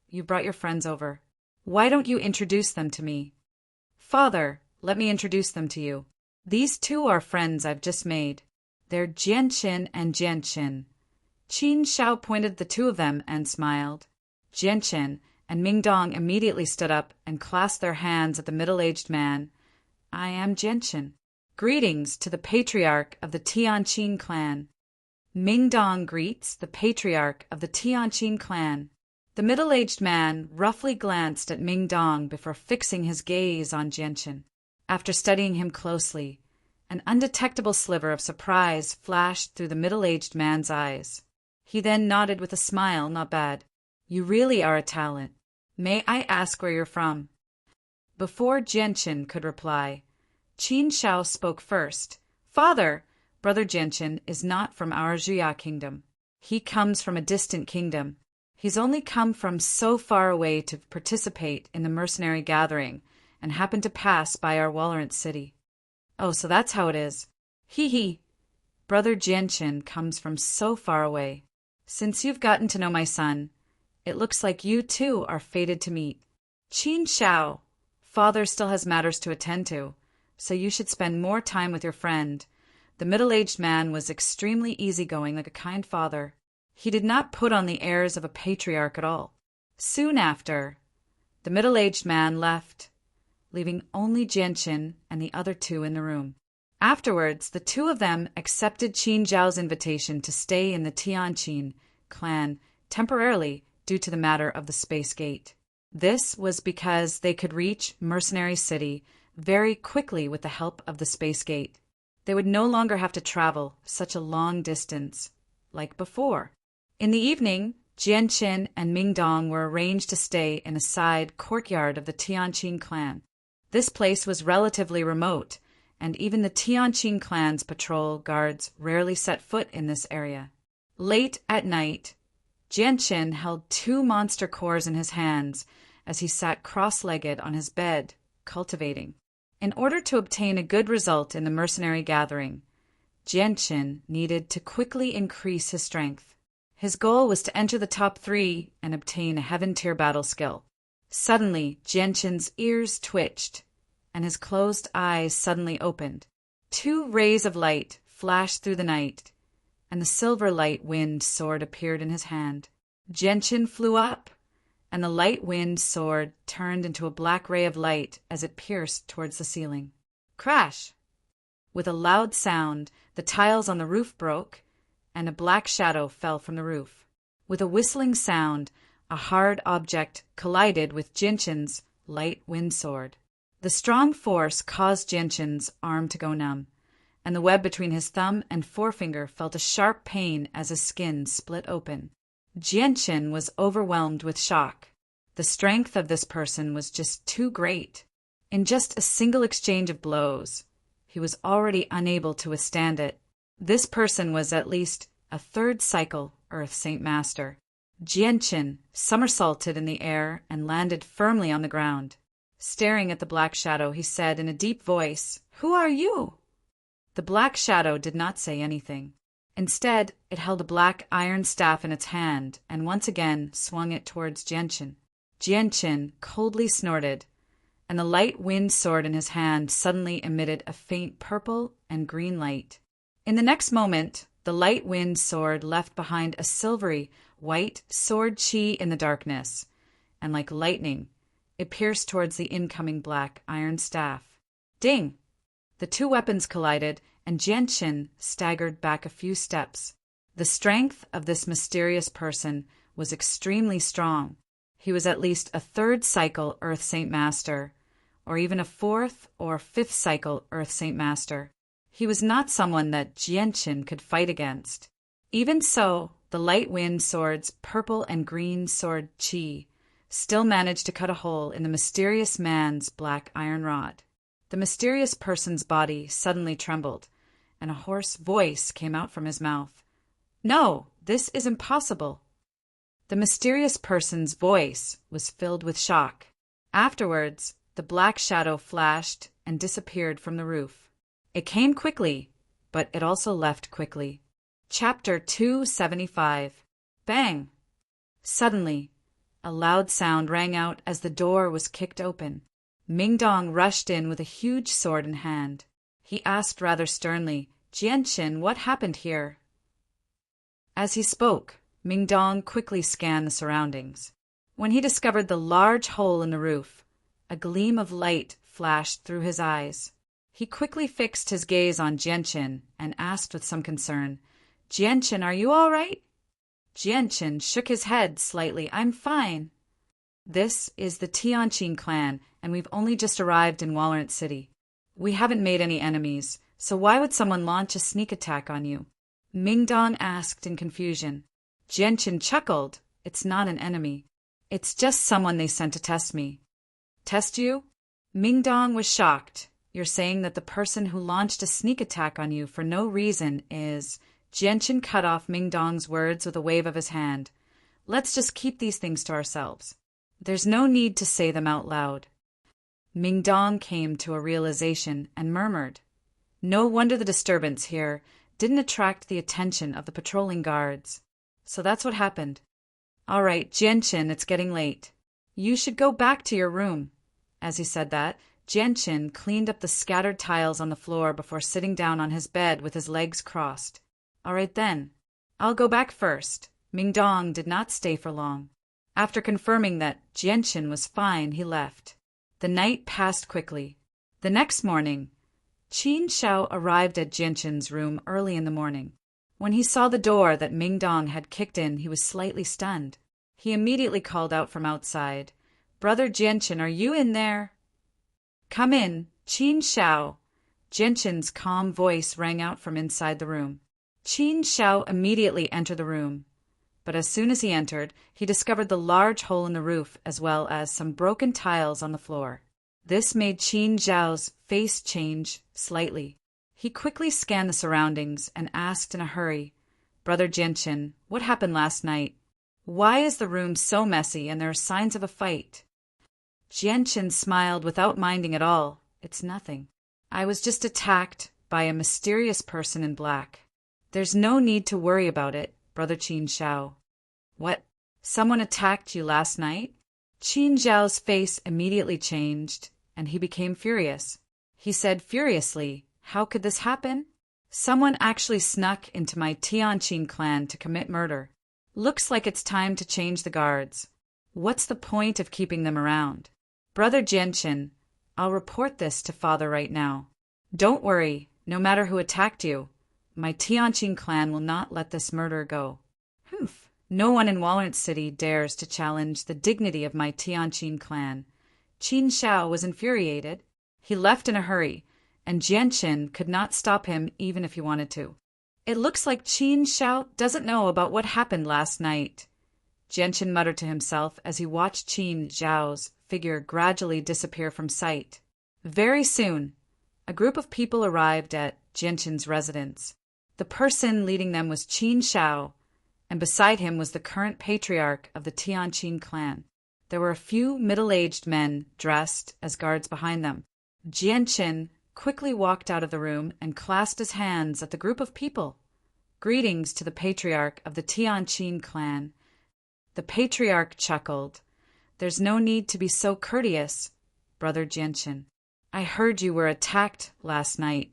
Speaker 1: you brought your friends over. Why don't you introduce them to me?" "Father, let me introduce them to you. These two are friends I've just made. They're Jianqin and Jianqin." Qin Shao pointed at the two of them and smiled. Jianqin and Mingdong immediately stood up and clasped their hands at the middle-aged man. "I am Jianqin. Greetings to the patriarch of the Tianqin clan." Mingdong greets the patriarch of the Tianqin clan. The middle-aged man roughly glanced at Mingdong before fixing his gaze on Jianqin. After studying him closely, an undetectable sliver of surprise flashed through the middle-aged man's eyes. He then nodded with a smile. "Not bad. You really are a talent. May I ask where you're from?" Before Jianqin could reply, Qin Shao spoke first. "Father, Brother Jianqin is not from our Zhuya kingdom. He comes from a distant kingdom. He's only come from so far away to participate in the mercenary gathering and happened to pass by our Wallerant city." "Oh, so that's how it is. He. Brother Jianqin comes from so far away. Since you've gotten to know my son, it looks like you too are fated to meet. Qin Shao, father still has matters to attend to, so you should spend more time with your friend." The middle-aged man was extremely easygoing, like a kind father. He did not put on the airs of a patriarch at all. Soon after, the middle-aged man left, leaving only Jianqin and the other two in the room. Afterwards, the two of them accepted Qin Zhao's invitation to stay in the Tianqin clan temporarily due to the matter of the space gate. This was because they could reach Mercenary City very quickly with the help of the space gate. They would no longer have to travel such a long distance, like before. In the evening, Jianqin and Mingdong were arranged to stay in a side courtyard of the Tianqin clan. This place was relatively remote, and even the Tianqin clan's patrol guards rarely set foot in this area. Late at night, Jianqin held two monster cores in his hands as he sat cross-legged on his bed, cultivating. In order to obtain a good result in the mercenary gathering, Jianqin needed to quickly increase his strength. His goal was to enter the top 3 and obtain a heaven-tier battle skill. Suddenly, Jianqin's ears twitched, and his closed eyes suddenly opened. 2 rays of light flashed through the night, and the silver light wind sword appeared in his hand. Jianqin flew up, and the light wind sword turned into a black ray of light as it pierced towards the ceiling. Crash! With a loud sound, the tiles on the roof broke, and a black shadow fell from the roof. With a whistling sound, a hard object collided with Jianqin's light wind sword. The strong force caused Jianqin's arm to go numb, and the web between his thumb and forefinger felt a sharp pain as his skin split open. Jianqin was overwhelmed with shock. The strength of this person was just too great. In just a single exchange of blows, he was already unable to withstand it. This person was at least a 3rd cycle Earth Saint Master. Jianqin somersaulted in the air and landed firmly on the ground. Staring at the black shadow, he said in a deep voice, "Who are you?" The black shadow did not say anything. Instead, it held a black iron staff in its hand and once again swung it towards Jianqin. Jianqin coldly snorted, and the light wind sword in his hand suddenly emitted a faint purple and green light. In the next moment, the light wind sword left behind a silvery white sword chi in the darkness, and like lightning, it pierced towards the incoming black iron staff. Ding! The 2 weapons collided, and Jianqin staggered back a few steps. The strength of this mysterious person was extremely strong. He was at least a 3rd cycle Earth Saint Master, or even a 4th or 5th cycle Earth Saint Master. He was not someone that Jianqin could fight against. Even so, the light wind sword's purple and green sword chi still managed to cut a hole in the mysterious man's black iron rod. The mysterious person's body suddenly trembled, and a hoarse voice came out from his mouth. "No, this is impossible." The mysterious person's voice was filled with shock. Afterwards, the black shadow flashed and disappeared from the roof. It came quickly, but it also left quickly. Chapter 275. Bang! Suddenly, a loud sound rang out as the door was kicked open. Ming Dong rushed in with a huge sword in hand. He asked rather sternly, "Jianqin, what happened here?" As he spoke, Ming Dong quickly scanned the surroundings. When he discovered the large hole in the roof, a gleam of light flashed through his eyes. He quickly fixed his gaze on Jianqin and asked with some concern, "Jianqin, are you all right?" Jianqin shook his head slightly. "I'm fine." "This is the Tianqin clan, and we've only just arrived in Walnut City. We haven't made any enemies, so why would someone launch a sneak attack on you?" Ming Dong asked in confusion. Jianqin chuckled. "It's not an enemy. It's just someone they sent to test me." "Test you?" Ming Dong was shocked. "You're saying that the person who launched a sneak attack on you for no reason is—" Jianqin cut off Ming Dong's words with a wave of his hand. "Let's just keep these things to ourselves. There's no need to say them out loud." Ming Dong came to a realization and murmured. No wonder the disturbance here didn't attract the attention of the patrolling guards. So that's what happened. "All right, Jianqin, it's getting late. You should go back to your room." As he said that, Jianqin cleaned up the scattered tiles on the floor before sitting down on his bed with his legs crossed. "All right then. I'll go back first." Ming Dong did not stay for long. After confirming that Jianqin was fine, he left. The night passed quickly. The next morning, Qin Shao arrived at Jianqin's room early in the morning. When he saw the door that Ming Dong had kicked in, he was slightly stunned. He immediately called out from outside, "Brother Jianqin, are you in there?" "Come in, Qin Shao." Jianqin's calm voice rang out from inside the room. Qin Shao immediately entered the room. But as soon as he entered, he discovered the large hole in the roof as well as some broken tiles on the floor. This made Qin Shao's face change slightly. He quickly scanned the surroundings and asked in a hurry, "Brother Jianqin, what happened last night? Why is the room so messy and there are signs of a fight?" Jianqin smiled without minding at all. "It's nothing. I was just attacked by a mysterious person in black. There's no need to worry about it, Brother Qin Shao." "What? Someone attacked you last night?" Qin Shao's face immediately changed, and he became furious. He said furiously, "How could this happen? Someone actually snuck into my Tianqin clan to commit murder. Looks like it's time to change the guards. What's the point of keeping them around? Brother Jianqin, I'll report this to Father right now. Don't worry, no matter who attacked you, my Tianqin clan will not let this murder go. Humph. No one in Walnut City dares to challenge the dignity of my Tianqin clan." Qin Shao was infuriated. He left in a hurry, and Jianqin could not stop him even if he wanted to. "It looks like Qin Shao doesn't know about what happened last night," Jianqin muttered to himself as he watched Qin Shao's figure gradually disappear from sight. Very soon, a group of people arrived at Jianqin's residence. The person leading them was Qin Shao, and beside him was the current patriarch of the Tianqin clan. There were a few middle-aged men dressed as guards behind them. Jianqin quickly walked out of the room and clasped his hands at the group of people. "Greetings to the patriarch of the Tianqin clan." The patriarch chuckled. "There's no need to be so courteous, Brother Jianqin. I heard you were attacked last night.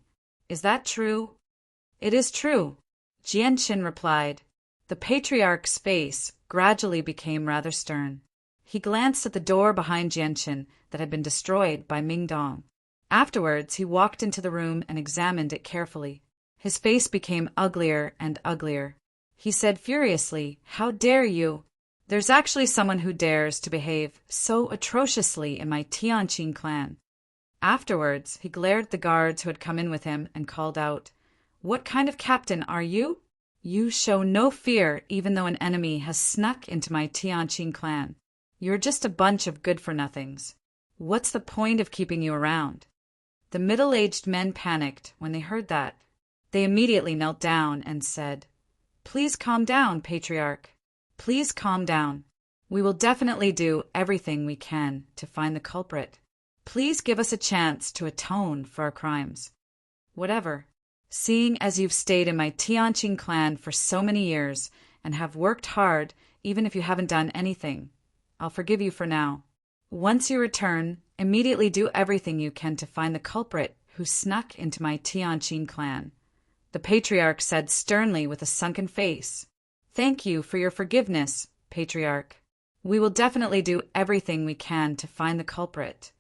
Speaker 1: Is that true?" "It is true," Jianqin replied. The patriarch's face gradually became rather stern. He glanced at the door behind Jianqin that had been destroyed by Ming Dong. Afterwards, he walked into the room and examined it carefully. His face became uglier and uglier. He said furiously, "How dare you? There's actually someone who dares to behave so atrociously in my Tianqin clan." Afterwards, he glared at the guards who had come in with him and called out, "What kind of captain are you? You show no fear even though an enemy has snuck into my Tianqin clan. You're just a bunch of good-for-nothings. What's the point of keeping you around?" The middle-aged men panicked when they heard that. They immediately knelt down and said, "Please calm down, Patriarch. Please calm down. We will definitely do everything we can to find the culprit. Please give us a chance to atone for our crimes." Whatever. Seeing as you've stayed in my Tianqing clan for so many years and have worked hard even if you haven't done anything, I'll forgive you for now. Once you return, immediately do everything you can to find the culprit who snuck into my Tianqing clan," the patriarch said sternly with a sunken face. "Thank you for your forgiveness, patriarch. We will definitely do everything we can to find the culprit."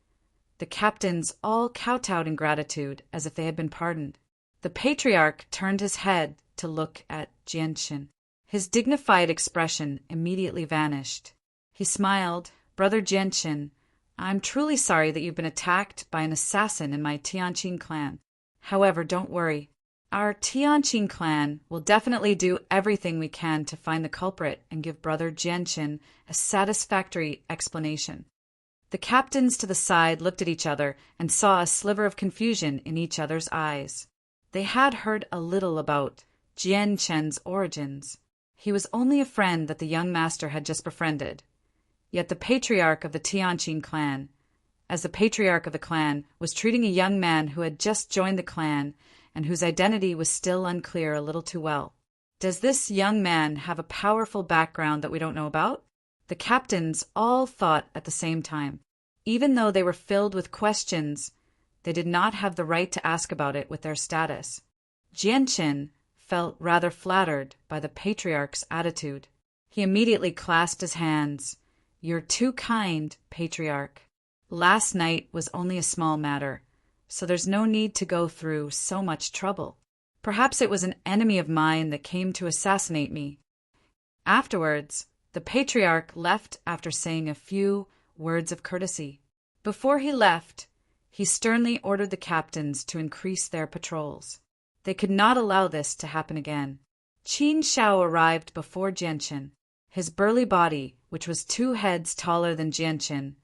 Speaker 1: The captains all kowtowed in gratitude as if they had been pardoned. The patriarch turned his head to look at Jianchen. His dignified expression immediately vanished. He smiled. "Brother Jianchen, I'm truly sorry that you've been attacked by an assassin in my Tianqing clan. However, don't worry. Our Tianqing clan will definitely do everything we can to find the culprit and give Brother Jianchen a satisfactory explanation." The captains to the side looked at each other and saw a sliver of confusion in each other's eyes. They had heard a little about Jianchen's origins. He was only a friend that the young master had just befriended. Yet the patriarch of the Tianqing clan, as the patriarch of the clan, was treating a young man who had just joined the clan and whose identity was still unclear a little too well. Does this young man have a powerful background that we don't know about? The captains all thought at the same time. Even though they were filled with questions, they did not have the right to ask about it with their status. Jianchen felt rather flattered by the patriarch's attitude. He immediately clasped his hands. "You're too kind, patriarch. Last night was only a small matter, so there's no need to go through so much trouble. Perhaps it was an enemy of mine that came to assassinate me." Afterwards, the patriarch left after saying a few words of courtesy. Before he left, he sternly ordered the captains to increase their patrols. They could not allow this to happen again. Qin Shao arrived before Jianchen. His burly body, which was 2 heads taller than Jianchen,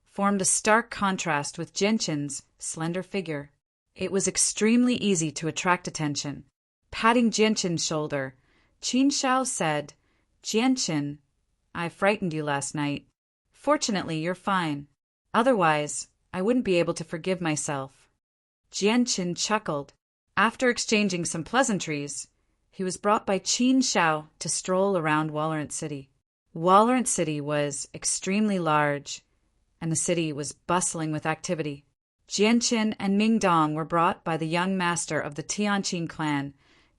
Speaker 1: formed a stark contrast with Jianchen's slender figure. It was extremely easy to attract attention. Patting Jianchen's shoulder, Qin Shao said, "Jianchen, I frightened you last night. Fortunately, you're fine. Otherwise, I wouldn't be able to forgive myself." Jianchen chuckled. After exchanging some pleasantries, he was brought by Qin Shao to stroll around Walorant City. Walorant City was extremely large, and the city was bustling with activity. Jianchen and Mingdong were brought by the young master of the Tianqing clan,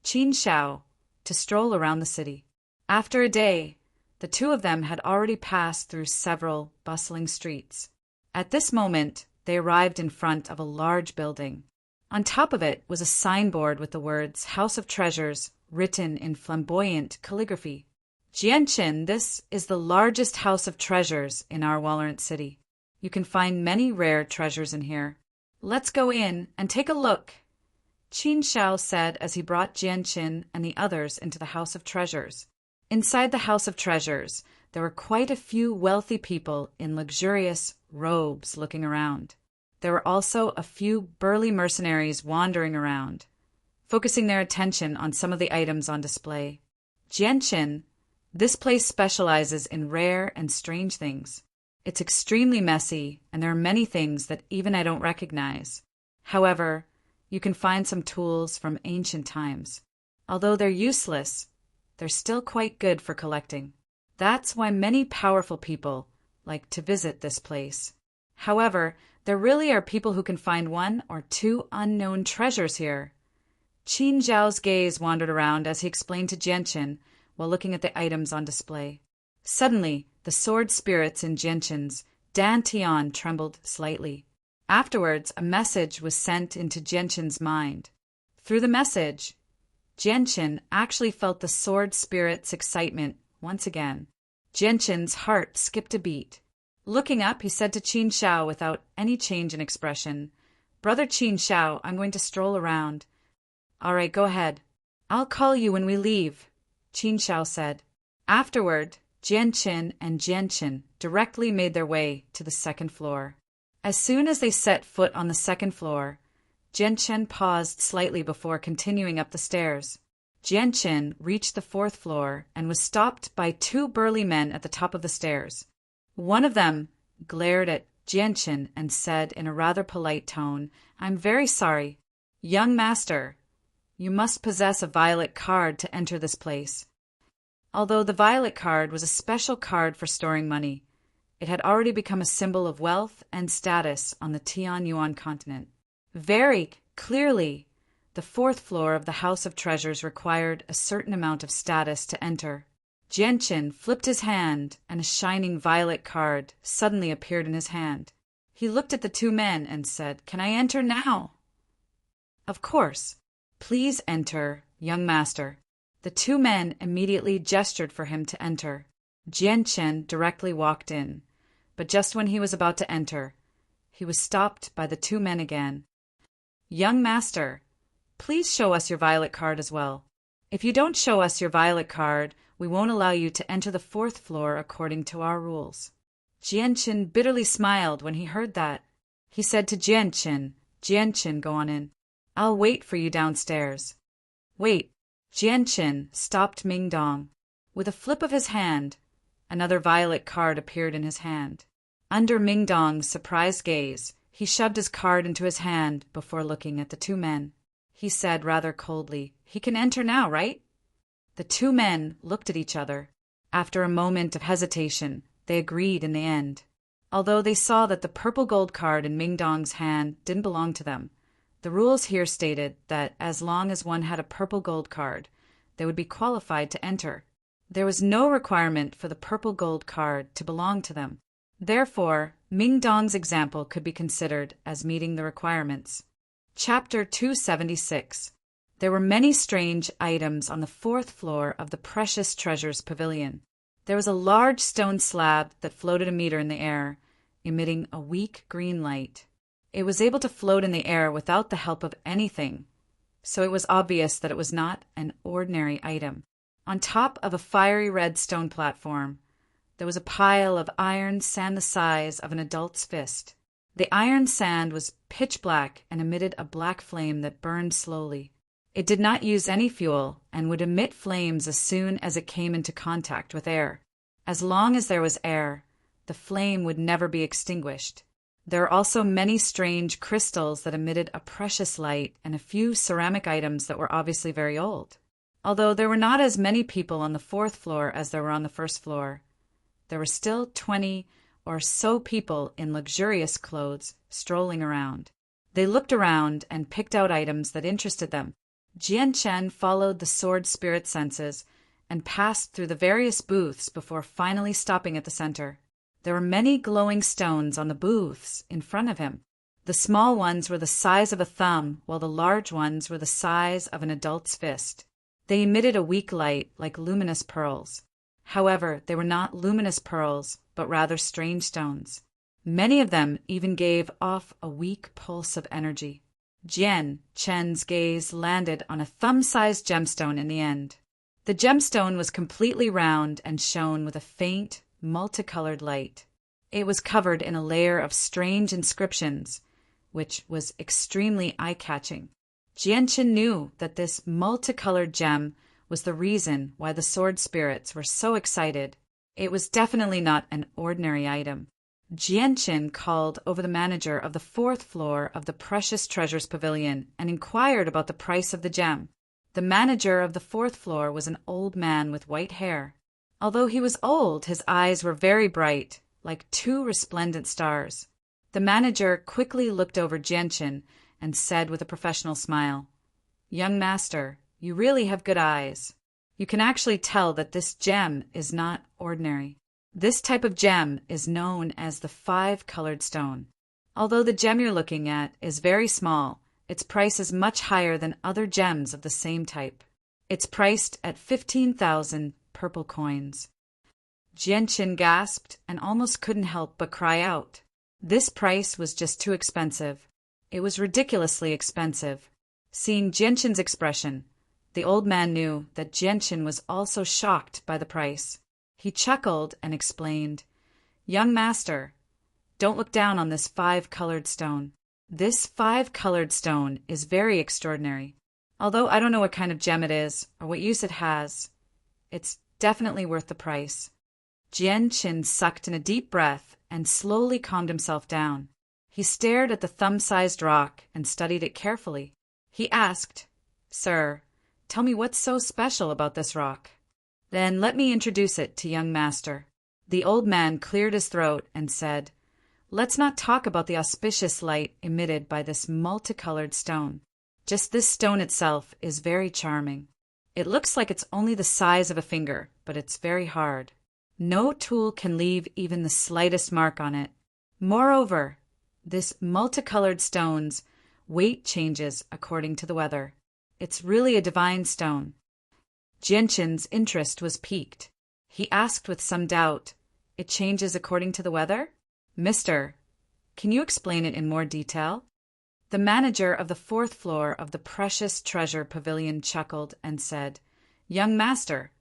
Speaker 1: Qin Shao, to stroll around the city. After a day, the two of them had already passed through several bustling streets. At this moment, they arrived in front of a large building. On top of it was a signboard with the words "House of Treasures" written in flamboyant calligraphy. "Jianchen, this is the largest house of treasures in our Walorant City. You can find many rare treasures in here. Let's go in and take a look," Qin Shao said as he brought Jianchen and the others into the House of Treasures. Inside the House of Treasures, there were quite a few wealthy people in luxurious robes looking around. There were also a few burly mercenaries wandering around, focusing their attention on some of the items on display. "Jianchen, this place specializes in rare and strange things. It's extremely messy, and there are many things that even I don't recognize. However, you can find some tools from ancient times. Although they're useless, they're still quite good for collecting. That's why many powerful people like to visit this place. However, there really are people who can find 1 or 2 unknown treasures here." Qin Zhao's gaze wandered around as he explained to Jianchen while looking at the items on display. Suddenly, the sword spirits in Jianchen's dantian trembled slightly. Afterwards, a message was sent into Jianchen's mind. Through the message, Jianchen actually felt the sword spirit's excitement once again. Jianchen's heart skipped a beat. Looking up, he said to Qin Shao without any change in expression, "Brother Qin Shao, I'm going to stroll around." "All right, go ahead. I'll call you when we leave," Qin Shao said. Afterward, Jianchen and Jianchen directly made their way to the 2nd floor. As soon as they set foot on the 2nd floor, Jianchen paused slightly before continuing up the stairs. Jianchen reached the 4th floor and was stopped by 2 burly men at the top of the stairs. One of them glared at Jianchen and said in a rather polite tone, "I'm very sorry. "Young master, you must possess a violet card to enter this place." Although the violet card was a special card for storing money, it had already become a symbol of wealth and status on the Tianyuan continent. Very clearly, the fourth floor of the House of Treasures required a certain amount of status to enter. Jianqin flipped his hand, and a shining violet card suddenly appeared in his hand. He looked at the two men and said, "Can I enter now?" "Of course. Please enter, young master." The two men immediately gestured for him to enter. Jianqin directly walked in, but just when he was about to enter, he was stopped by the two men again. "Young master, please show us your violet card as well. If you don't show us your violet card, we won't allow you to enter the fourth floor according to our rules." Jianqin bitterly smiled when he heard that. He said to Jianqin, "Jianqin, go on in. I'll wait for you downstairs." "Wait." Jianqin stopped Mingdong. With a flip of his hand, another violet card appeared in his hand. Under Mingdong's surprised gaze, he shoved his card into his hand before looking at the two men. He said rather coldly, "He can enter now, right?" The two men looked at each other. After a moment of hesitation, they agreed in the end. Although they saw that the purple gold card in Mingdong's hand didn't belong to them, the rules here stated that as long as one had a purple gold card, they would be qualified to enter. There was no requirement for the purple gold card to belong to them. Therefore, Mingdong's example could be considered as meeting the requirements. Chapter 276. There were many strange items on the fourth floor of the Precious Treasures Pavilion. There was a large stone slab that floated a meter in the air, emitting a weak green light. It was able to float in the air without the help of anything, so it was obvious that it was not an ordinary item. On top of a fiery red stone platform, there was a pile of iron sand the size of an adult's fist. The iron sand was pitch black and emitted a black flame that burned slowly. It did not use any fuel and would emit flames as soon as it came into contact with air. As long as there was air, the flame would never be extinguished. There are also many strange crystals that emitted a precious light and a few ceramic items that were obviously very old. Although there were not as many people on the fourth floor as there were on the first floor, there were still 20 or so people in luxurious clothes strolling around. They looked around and picked out items that interested them. Jianqin followed the sword spirit senses and passed through the various booths before finally stopping at the center. There were many glowing stones on the booths in front of him. The small ones were the size of a thumb, while the large ones were the size of an adult's fist. They emitted a weak light like luminous pearls. However, they were not luminous pearls, but rather strange stones. Many of them even gave off a weak pulse of energy. Jianqin's gaze landed on a thumb-sized gemstone in the end. The gemstone was completely round and shone with a faint, multicolored light. It was covered in a layer of strange inscriptions, which was extremely eye-catching. Jianqin knew that this multicolored gem was the reason why the sword spirits were so excited. It was definitely not an ordinary item. Jianqin called over the manager of the fourth floor of the Precious Treasures Pavilion and inquired about the price of the gem. The manager of the fourth floor was an old man with white hair. Although he was old, his eyes were very bright, like two resplendent stars. The manager quickly looked over Jianqin and said with a professional smile, "Young master, you really have good eyes. You can actually tell that this gem is not ordinary. This type of gem is known as the five-colored stone. Although the gem you're looking at is very small, its price is much higher than other gems of the same type. It's priced at 15,000 purple coins." Jianqin gasped and almost couldn't help but cry out. This price was just too expensive. It was ridiculously expensive. Seeing Jianqin's expression, the old man knew that Jianqin was also shocked by the price. He chuckled and explained, "Young master, don't look down on this five-colored stone. This five-colored stone is very extraordinary. Although I don't know what kind of gem it is or what use it has, it's definitely worth the price." Jianqin sucked in a deep breath and slowly calmed himself down. He stared at the thumb-sized rock and studied it carefully. He asked, "Sir, tell me what's so special about this rock?" "Then let me introduce it to young master." The old man cleared his throat and said, "Let's not talk about the auspicious light emitted by this multicolored stone. Just this stone itself is very charming. It looks like it's only the size of a finger, but it's very hard. No tool can leave even the slightest mark on it. Moreover, this multicolored stone's weight changes according to the weather. It's really a divine stone." Jianshin's interest was piqued. He asked with some doubt, "It changes according to the weather? Mister, can you explain it in more detail?" The manager of the 4th floor of the Precious Treasure Pavilion chuckled and said, "Young master,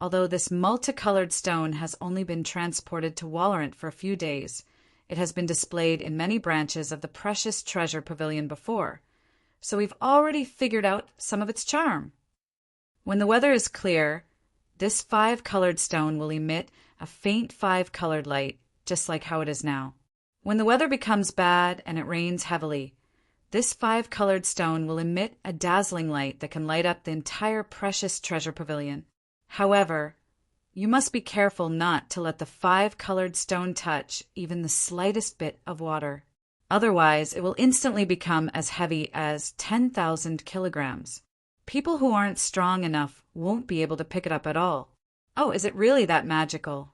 Speaker 1: although this multicolored stone has only been transported to Wallerant for a few days, it has been displayed in many branches of the Precious Treasure Pavilion before, so we've already figured out some of its charm. When the weather is clear, this 5-colored stone will emit a faint 5-colored light, just like how it is now. When the weather becomes bad and it rains heavily, this 5-colored stone will emit a dazzling light that can light up the entire Precious Treasure Pavilion. However, you must be careful not to let the 5-colored stone touch even the slightest bit of water. Otherwise, it will instantly become as heavy as 10,000 kilograms. People who aren't strong enough won't be able to pick it up at all." "Oh, is it really that magical?"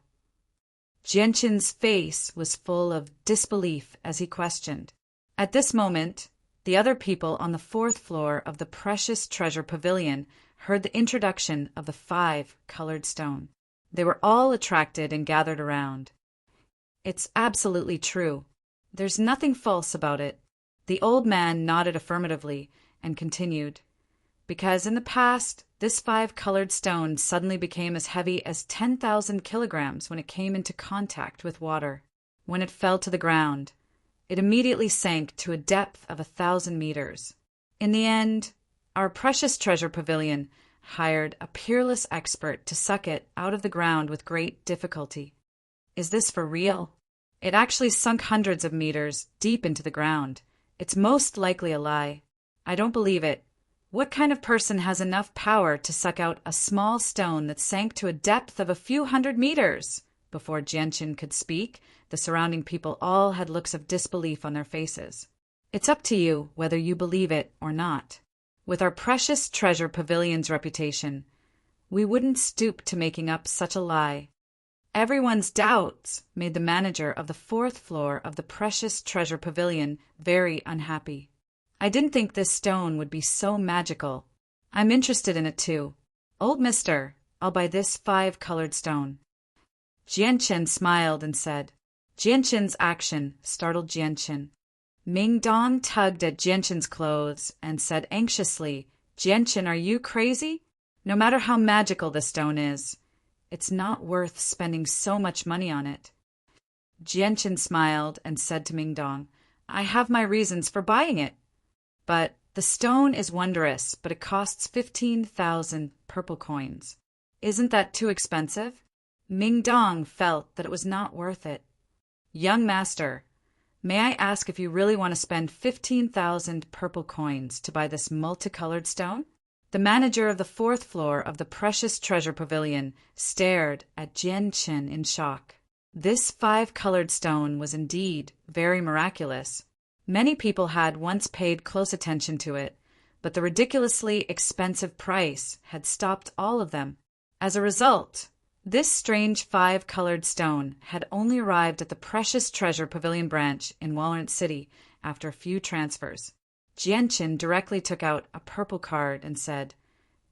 Speaker 1: Jianshin's face was full of disbelief as he questioned. At this moment, the other people on the 4th floor of the Precious Treasure Pavilion heard the introduction of the 5-colored stone. They were all attracted and gathered around. "It's absolutely true. There's nothing false about it." The old man nodded affirmatively and continued, "Because in the past, this 5-colored stone suddenly became as heavy as 10,000 kilograms when it came into contact with water. When it fell to the ground, it immediately sank to a depth of 1,000 meters. In the end, our Precious Treasure Pavilion hired a peerless expert to suck it out of the ground with great difficulty." "Is this for real?" "It actually sunk hundreds of meters deep into the ground. It's most likely a lie. I don't believe it. What kind of person has enough power to suck out a small stone that sank to a depth of a few hundred meters?" Before Jianshin could speak, the surrounding people all had looks of disbelief on their faces. "It's up to you whether you believe it or not. With our Precious Treasure Pavilion's reputation, we wouldn't stoop to making up such a lie." Everyone's doubts made the manager of the 4th floor of the Precious Treasure Pavilion very unhappy. "I didn't think this stone would be so magical. I'm interested in it too. Old mister, I'll buy this 5-colored stone." Jianshin smiled and said. Jianshin's action startled Jianshin. Ming Dong tugged at Jianshin's clothes and said anxiously, "Jianshin, are you crazy? No matter how magical the stone is, it's not worth spending so much money on it." Jianshin smiled and said to Ming Dong, "I have my reasons for buying it. But the stone is wondrous, but it costs 15,000 purple coins. Isn't that too expensive?" Ming Dong felt that it was not worth it. "Young master, may I ask if you really want to spend 15,000 purple coins to buy this multicolored stone?" The manager of the 4th floor of the Precious Treasure Pavilion stared at Jianshin in shock. This 5-colored stone was indeed very miraculous. Many people had once paid close attention to it, but the ridiculously expensive price had stopped all of them. As a result, this strange 5-colored stone had only arrived at the Precious Treasure Pavilion branch in Wallerant City after a few transfers. Jianshin directly took out a purple card and said,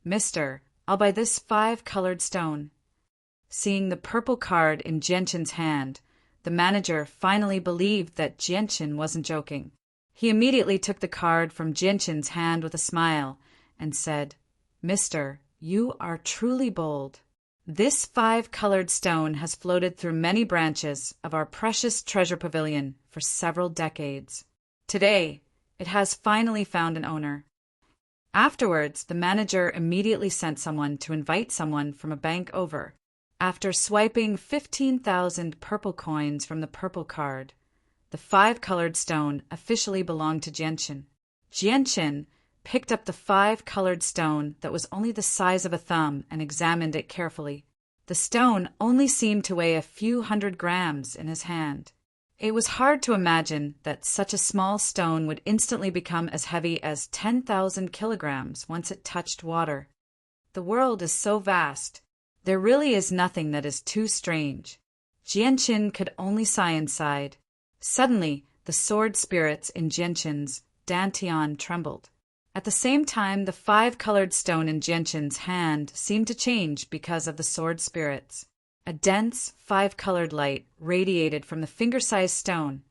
Speaker 1: "Mister, I'll buy this 5-colored stone." Seeing the purple card in Jianshin's hand, the manager finally believed that Jianshin wasn't joking. He immediately took the card from Jianshin's hand with a smile and said, "Mister, you are truly bold. This 5-colored stone has floated through many branches of our Precious Treasure Pavilion for several decades. Today, it has finally found an owner." Afterwards, the manager immediately sent someone to invite someone from a bank over. After swiping 15,000 purple coins from the purple card, the 5-colored stone officially belonged to Jianshin. Jianshin, picked up the 5-colored stone that was only the size of a thumb and examined it carefully. The stone only seemed to weigh a few 100 grams in his hand. It was hard to imagine that such a small stone would instantly become as heavy as 10,000 kilograms once it touched water. The world is so vast. There really is nothing that is too strange. Jianqin could only sigh inside. Suddenly, the sword spirits in Jianqin's dantian trembled. At the same time, the 5-colored stone in Jianqin's hand seemed to change because of the sword spirits. A dense, 5-colored light radiated from the finger-sized stone,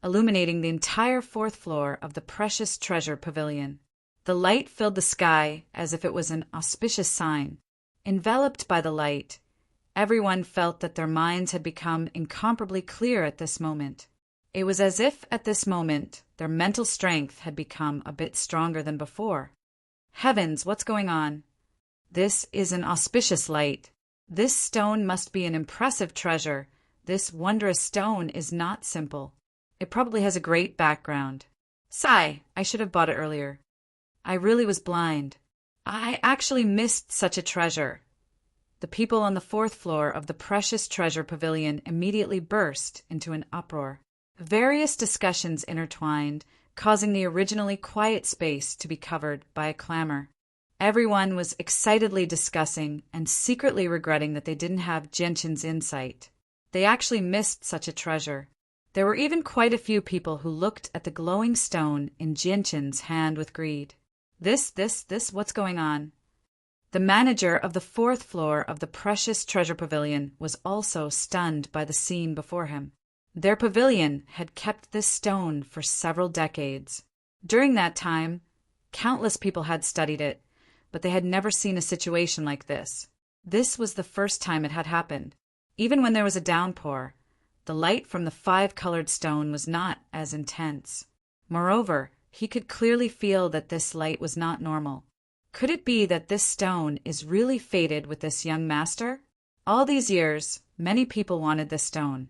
Speaker 1: illuminating the entire 4th floor of the precious treasure pavilion. The light filled the sky as if it was an auspicious sign. Enveloped by the light, everyone felt that their minds had become incomparably clear at this moment. It was as if at this moment their mental strength had become a bit stronger than before. Heavens, what's going on? This is an auspicious light. This stone must be an impressive treasure. This wondrous stone is not simple. It probably has a great background. Sigh, I should have bought it earlier. I really was blind. I actually missed such a treasure. The people on the 4th floor of the precious treasure pavilion immediately burst into an uproar. Various discussions intertwined, causing the originally quiet space to be covered by a clamor. Everyone was excitedly discussing and secretly regretting that they didn't have Jianqin's insight. They actually missed such a treasure. There were even quite a few people who looked at the glowing stone in Jianqin's hand with greed. This, what's going on? The manager of the 4th floor of the precious treasure pavilion was also stunned by the scene before him. Their pavilion had kept this stone for several decades. During that time, countless people had studied it, but they had never seen a situation like this. This was the first time it had happened. Even when there was a downpour, the light from the 5-colored stone was not as intense. Moreover, he could clearly feel that this light was not normal. Could it be that this stone is really fated with this young master? All these years, many people wanted this stone,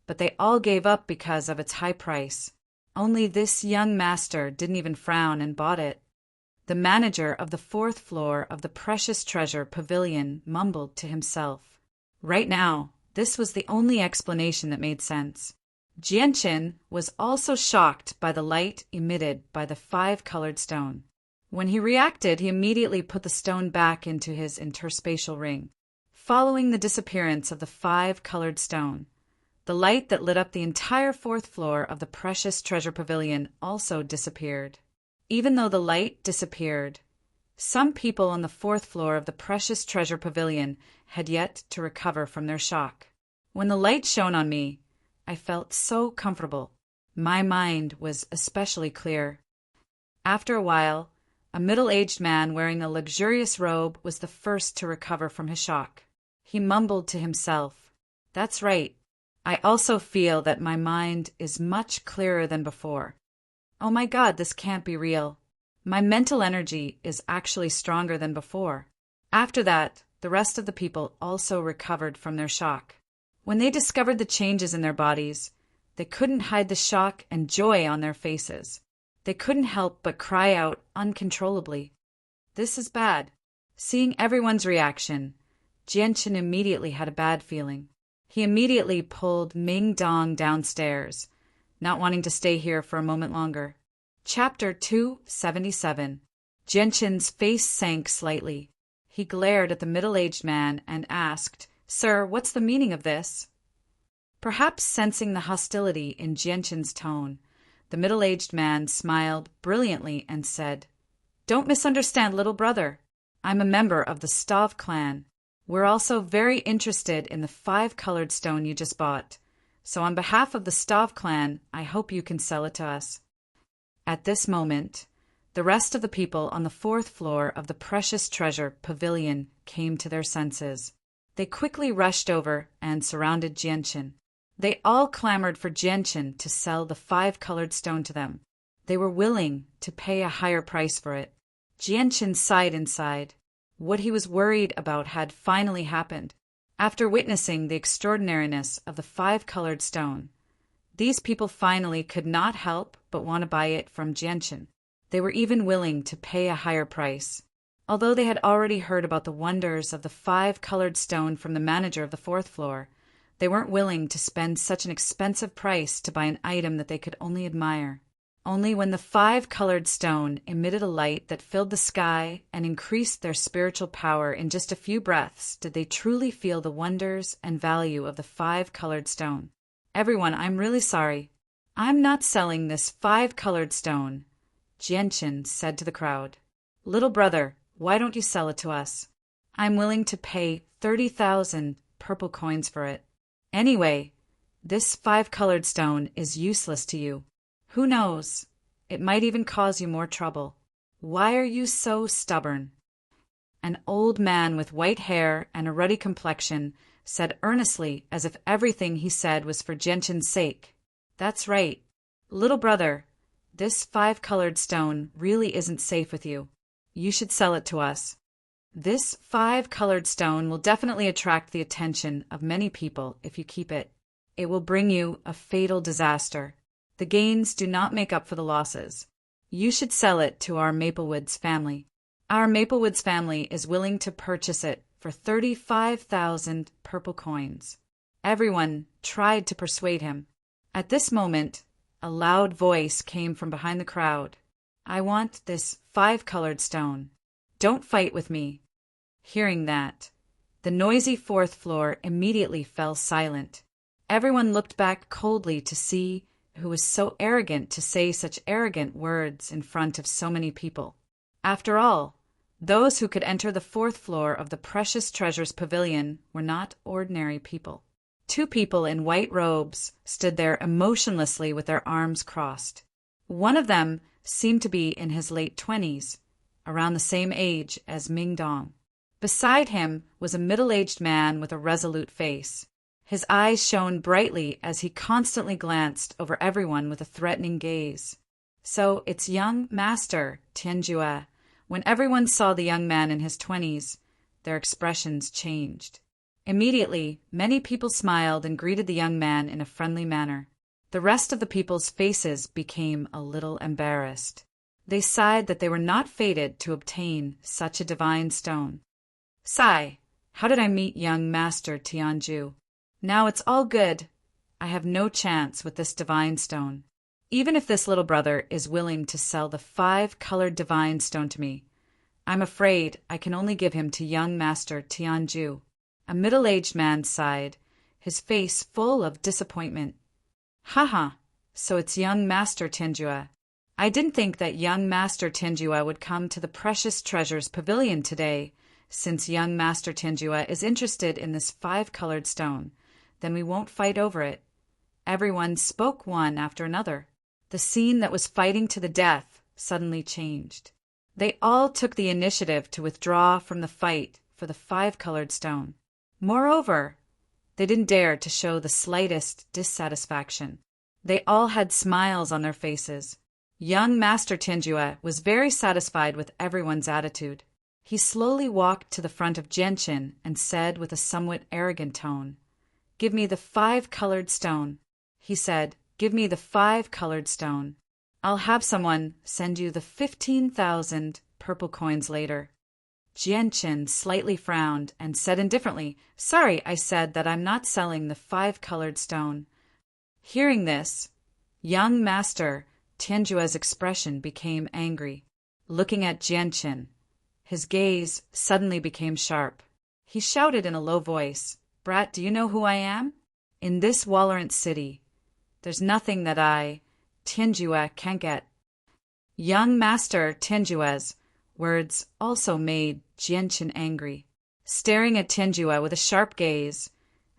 Speaker 1: but they all gave up because of its high price. Only this young master didn't even frown and bought it. The manager of the 4th floor of the precious treasure pavilion mumbled to himself. Right now, this was the only explanation that made sense. Jianqin was also shocked by the light emitted by the 5-colored stone. When he reacted, he immediately put the stone back into his interspatial ring. Following the disappearance of the 5-colored stone, the light that lit up the entire 4th floor of the precious treasure pavilion also disappeared. Even though the light disappeared, some people on the 4th floor of the precious treasure pavilion had yet to recover from their shock. When the light shone on me, I felt so comfortable. My mind was especially clear. After a while, a middle-aged man wearing a luxurious robe was the first to recover from his shock. He mumbled to himself, "That's right. I also feel that my mind is much clearer than before. Oh my God, this can't be real. My mental energy is actually stronger than before." After that, the rest of the people also recovered from their shock. When they discovered the changes in their bodies, they couldn't hide the shock and joy on their faces. They couldn't help but cry out uncontrollably. This is bad. Seeing everyone's reaction, Jianqin immediately had a bad feeling. He immediately pulled Ming Dong downstairs, not wanting to stay here for a moment longer. Chapter 277. Jianqin's face sank slightly. He glared at the middle-aged man and asked, "Sir, what's the meaning of this?" Perhaps sensing the hostility in Jianqin's tone, the middle-aged man smiled brilliantly and said, "Don't misunderstand, little brother. I'm a member of the Stav clan. We're also very interested in the 5-colored stone you just bought. So on behalf of the Stav clan, I hope you can sell it to us." At this moment, the rest of the people on the 4th floor of the precious treasure pavilion came to their senses. They quickly rushed over and surrounded Jianqin. They all clamored for Jianqin to sell the 5-colored stone to them. They were willing to pay a higher price for it. Jianqin sighed inside. What he was worried about had finally happened. After witnessing the extraordinariness of the 5-colored stone, these people finally could not help but want to buy it from Jianqin. They were even willing to pay a higher price. Although they had already heard about the wonders of the 5-colored stone from the manager of the 4th floor, they weren't willing to spend such an expensive price to buy an item that they could only admire. Only when the 5-colored stone emitted a light that filled the sky and increased their spiritual power in just a few breaths did they truly feel the wonders and value of the 5-colored stone. Everyone, I'm really sorry. I'm not selling this 5-colored stone, Jianchen said to the crowd. Little brother, why don't you sell it to us? I'm willing to pay 30,000 purple coins for it. Anyway, this 5-colored stone is useless to you. Who knows? It might even cause you more trouble. Why are you so stubborn? An old man with white hair and a ruddy complexion said earnestly, as if everything he said was for Gentian's sake. That's right. Little brother, this 5-colored stone really isn't safe with you. You should sell it to us. This 5-colored stone will definitely attract the attention of many people if you keep it. It will bring you a fatal disaster. The gains do not make up for the losses. You should sell it to our Maplewoods family. Our Maplewoods family is willing to purchase it for 35,000 purple coins. Everyone tried to persuade him. At this moment, a loud voice came from behind the crowd. I want this 5-colored stone. Don't fight with me. Hearing that, the noisy 4th floor immediately fell silent. Everyone looked back coldly to see who was so arrogant to say such arrogant words in front of so many people. After all, those who could enter the 4th floor of the Precious Treasures Pavilion were not ordinary people. 2 people in white robes stood there emotionlessly with their arms crossed. One of them seemed to be in his late 20s, around the same age as Ming Dong. Beside him was a middle-aged man with a resolute face. His eyes shone brightly as he constantly glanced over everyone with a threatening gaze. So it's young Master Tianjue. When everyone saw the young man in his 20s, their expressions changed. Immediately, many people smiled and greeted the young man in a friendly manner. The rest of the people's faces became a little embarrassed. They sighed that they were not fated to obtain such a divine stone. Sigh, how did I meet young Master Tianju? Now it's all good. I have no chance with this divine stone. Even if this little brother is willing to sell the 5-colored divine stone to me, I'm afraid I can only give him to young Master Tianju. A middle-aged man sighed, his face full of disappointment. Haha, so it's young Master Tianjue. I didn't think that young Master Tianjue would come to the Precious Treasures Pavilion today. Since young Master Tianjue is interested in this 5-colored stone, then we won't fight over it. Everyone spoke one after another. The scene that was fighting to the death suddenly changed. They all took the initiative to withdraw from the fight for the 5-colored stone. Moreover, they didn't dare to show the slightest dissatisfaction. They all had smiles on their faces. Young Master Tianjue was very satisfied with everyone's attitude. He slowly walked to the front of Jianchen and said with a somewhat arrogant tone, Give me the 5-colored stone. He said, Give me the 5-colored stone. I'll have someone send you the 15,000 purple coins later. Jianchen slightly frowned and said indifferently, Sorry, I said that I'm not selling the 5-colored stone. Hearing this, young Master Tianjue's expression became angry. Looking at Jianchen, his gaze suddenly became sharp. He shouted in a low voice, Brat, do you know who I am? In this Wallerant city, there's nothing that I, Tianjue, can't get. Young Master Tianjue's words also made Jianchen angry. Staring at Tianjue with a sharp gaze,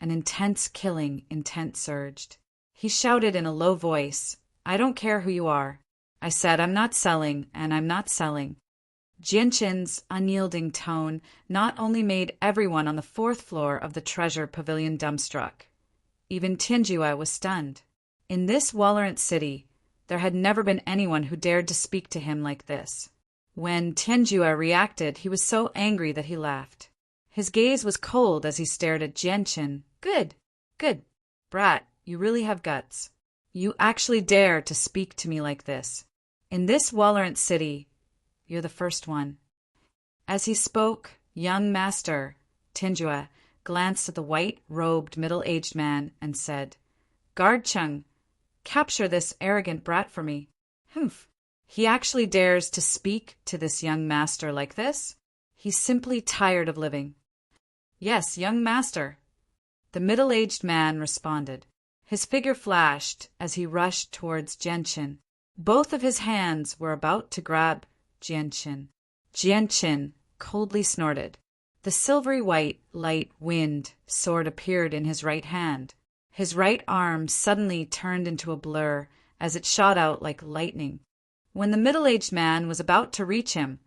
Speaker 1: an intense killing intent surged. He shouted in a low voice, I don't care who you are. I said I'm not selling, and I'm not selling. Jianchen's unyielding tone not only made everyone on the 4th floor of the treasure pavilion dumbstruck. Even Tianjue was stunned. In this Wallerant city, there had never been anyone who dared to speak to him like this. When Tianjue reacted, he was so angry that he laughed. His gaze was cold as he stared at Jianchen. Good, good. Brat, you really have guts. You actually dare to speak to me like this. In this Wallerant city, you're the first one." As he spoke, young master Tinjue glanced at the white-robed middle-aged man and said, "Guard Chung, capture this arrogant brat for me." Humph. He actually dares to speak to this young master like this? He's simply tired of living. "Yes, young master," the middle-aged man responded. His figure flashed as he rushed towards Jianqin. Both of his hands were about to grab Jianqin. Jianqin coldly snorted. The silvery white light wind sword appeared in his right hand. His right arm suddenly turned into a blur as it shot out like lightning. When the middle-aged man was about to reach him,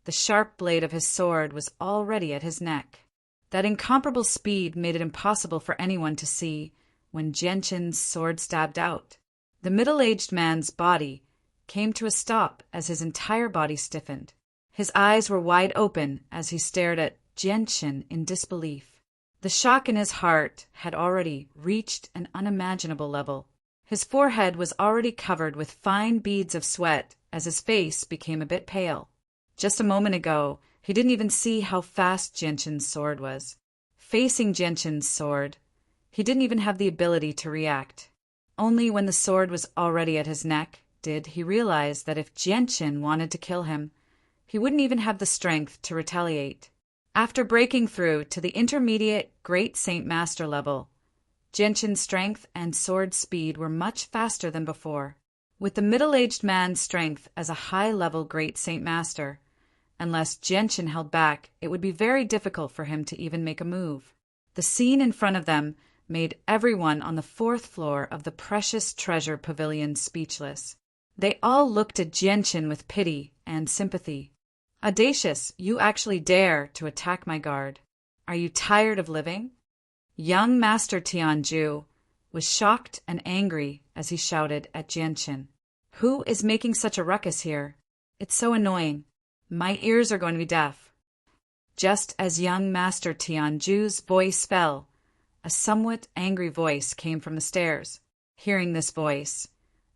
Speaker 1: the sharp blade of his sword was already at his neck. That incomparable speed made it impossible for anyone to see when Jianqin's sword stabbed out. The middle-aged man's body came to a stop as his entire body stiffened. His eyes were wide open as he stared at Jianqin in disbelief. The shock in his heart had already reached an unimaginable level. His forehead was already covered with fine beads of sweat as his face became a bit pale. Just a moment ago, he didn't even see how fast Jianqin's sword was. Facing Jianqin's sword, he didn't even have the ability to react. Only when the sword was already at his neck did he realize that if Jianqin wanted to kill him, he wouldn't even have the strength to retaliate. After breaking through to the intermediate Great Saint Master level, Jianqin's strength and sword speed were much faster than before. With the middle-aged man's strength as a high-level Great Saint Master, unless Jianqin held back, it would be very difficult for him to even make a move. The scene in front of them made everyone on the 4th floor of the Precious Treasure Pavilion speechless. They all looked at Jianqin with pity and sympathy. "Audacious, you actually dare to attack my guard. Are you tired of living?" Young Master Tianju was shocked and angry as he shouted at Jianqin. "Who is making such a ruckus here? It's so annoying. My ears are going to be deaf." Just as young Master Tianju's voice fell, a somewhat angry voice came from the stairs. Hearing this voice,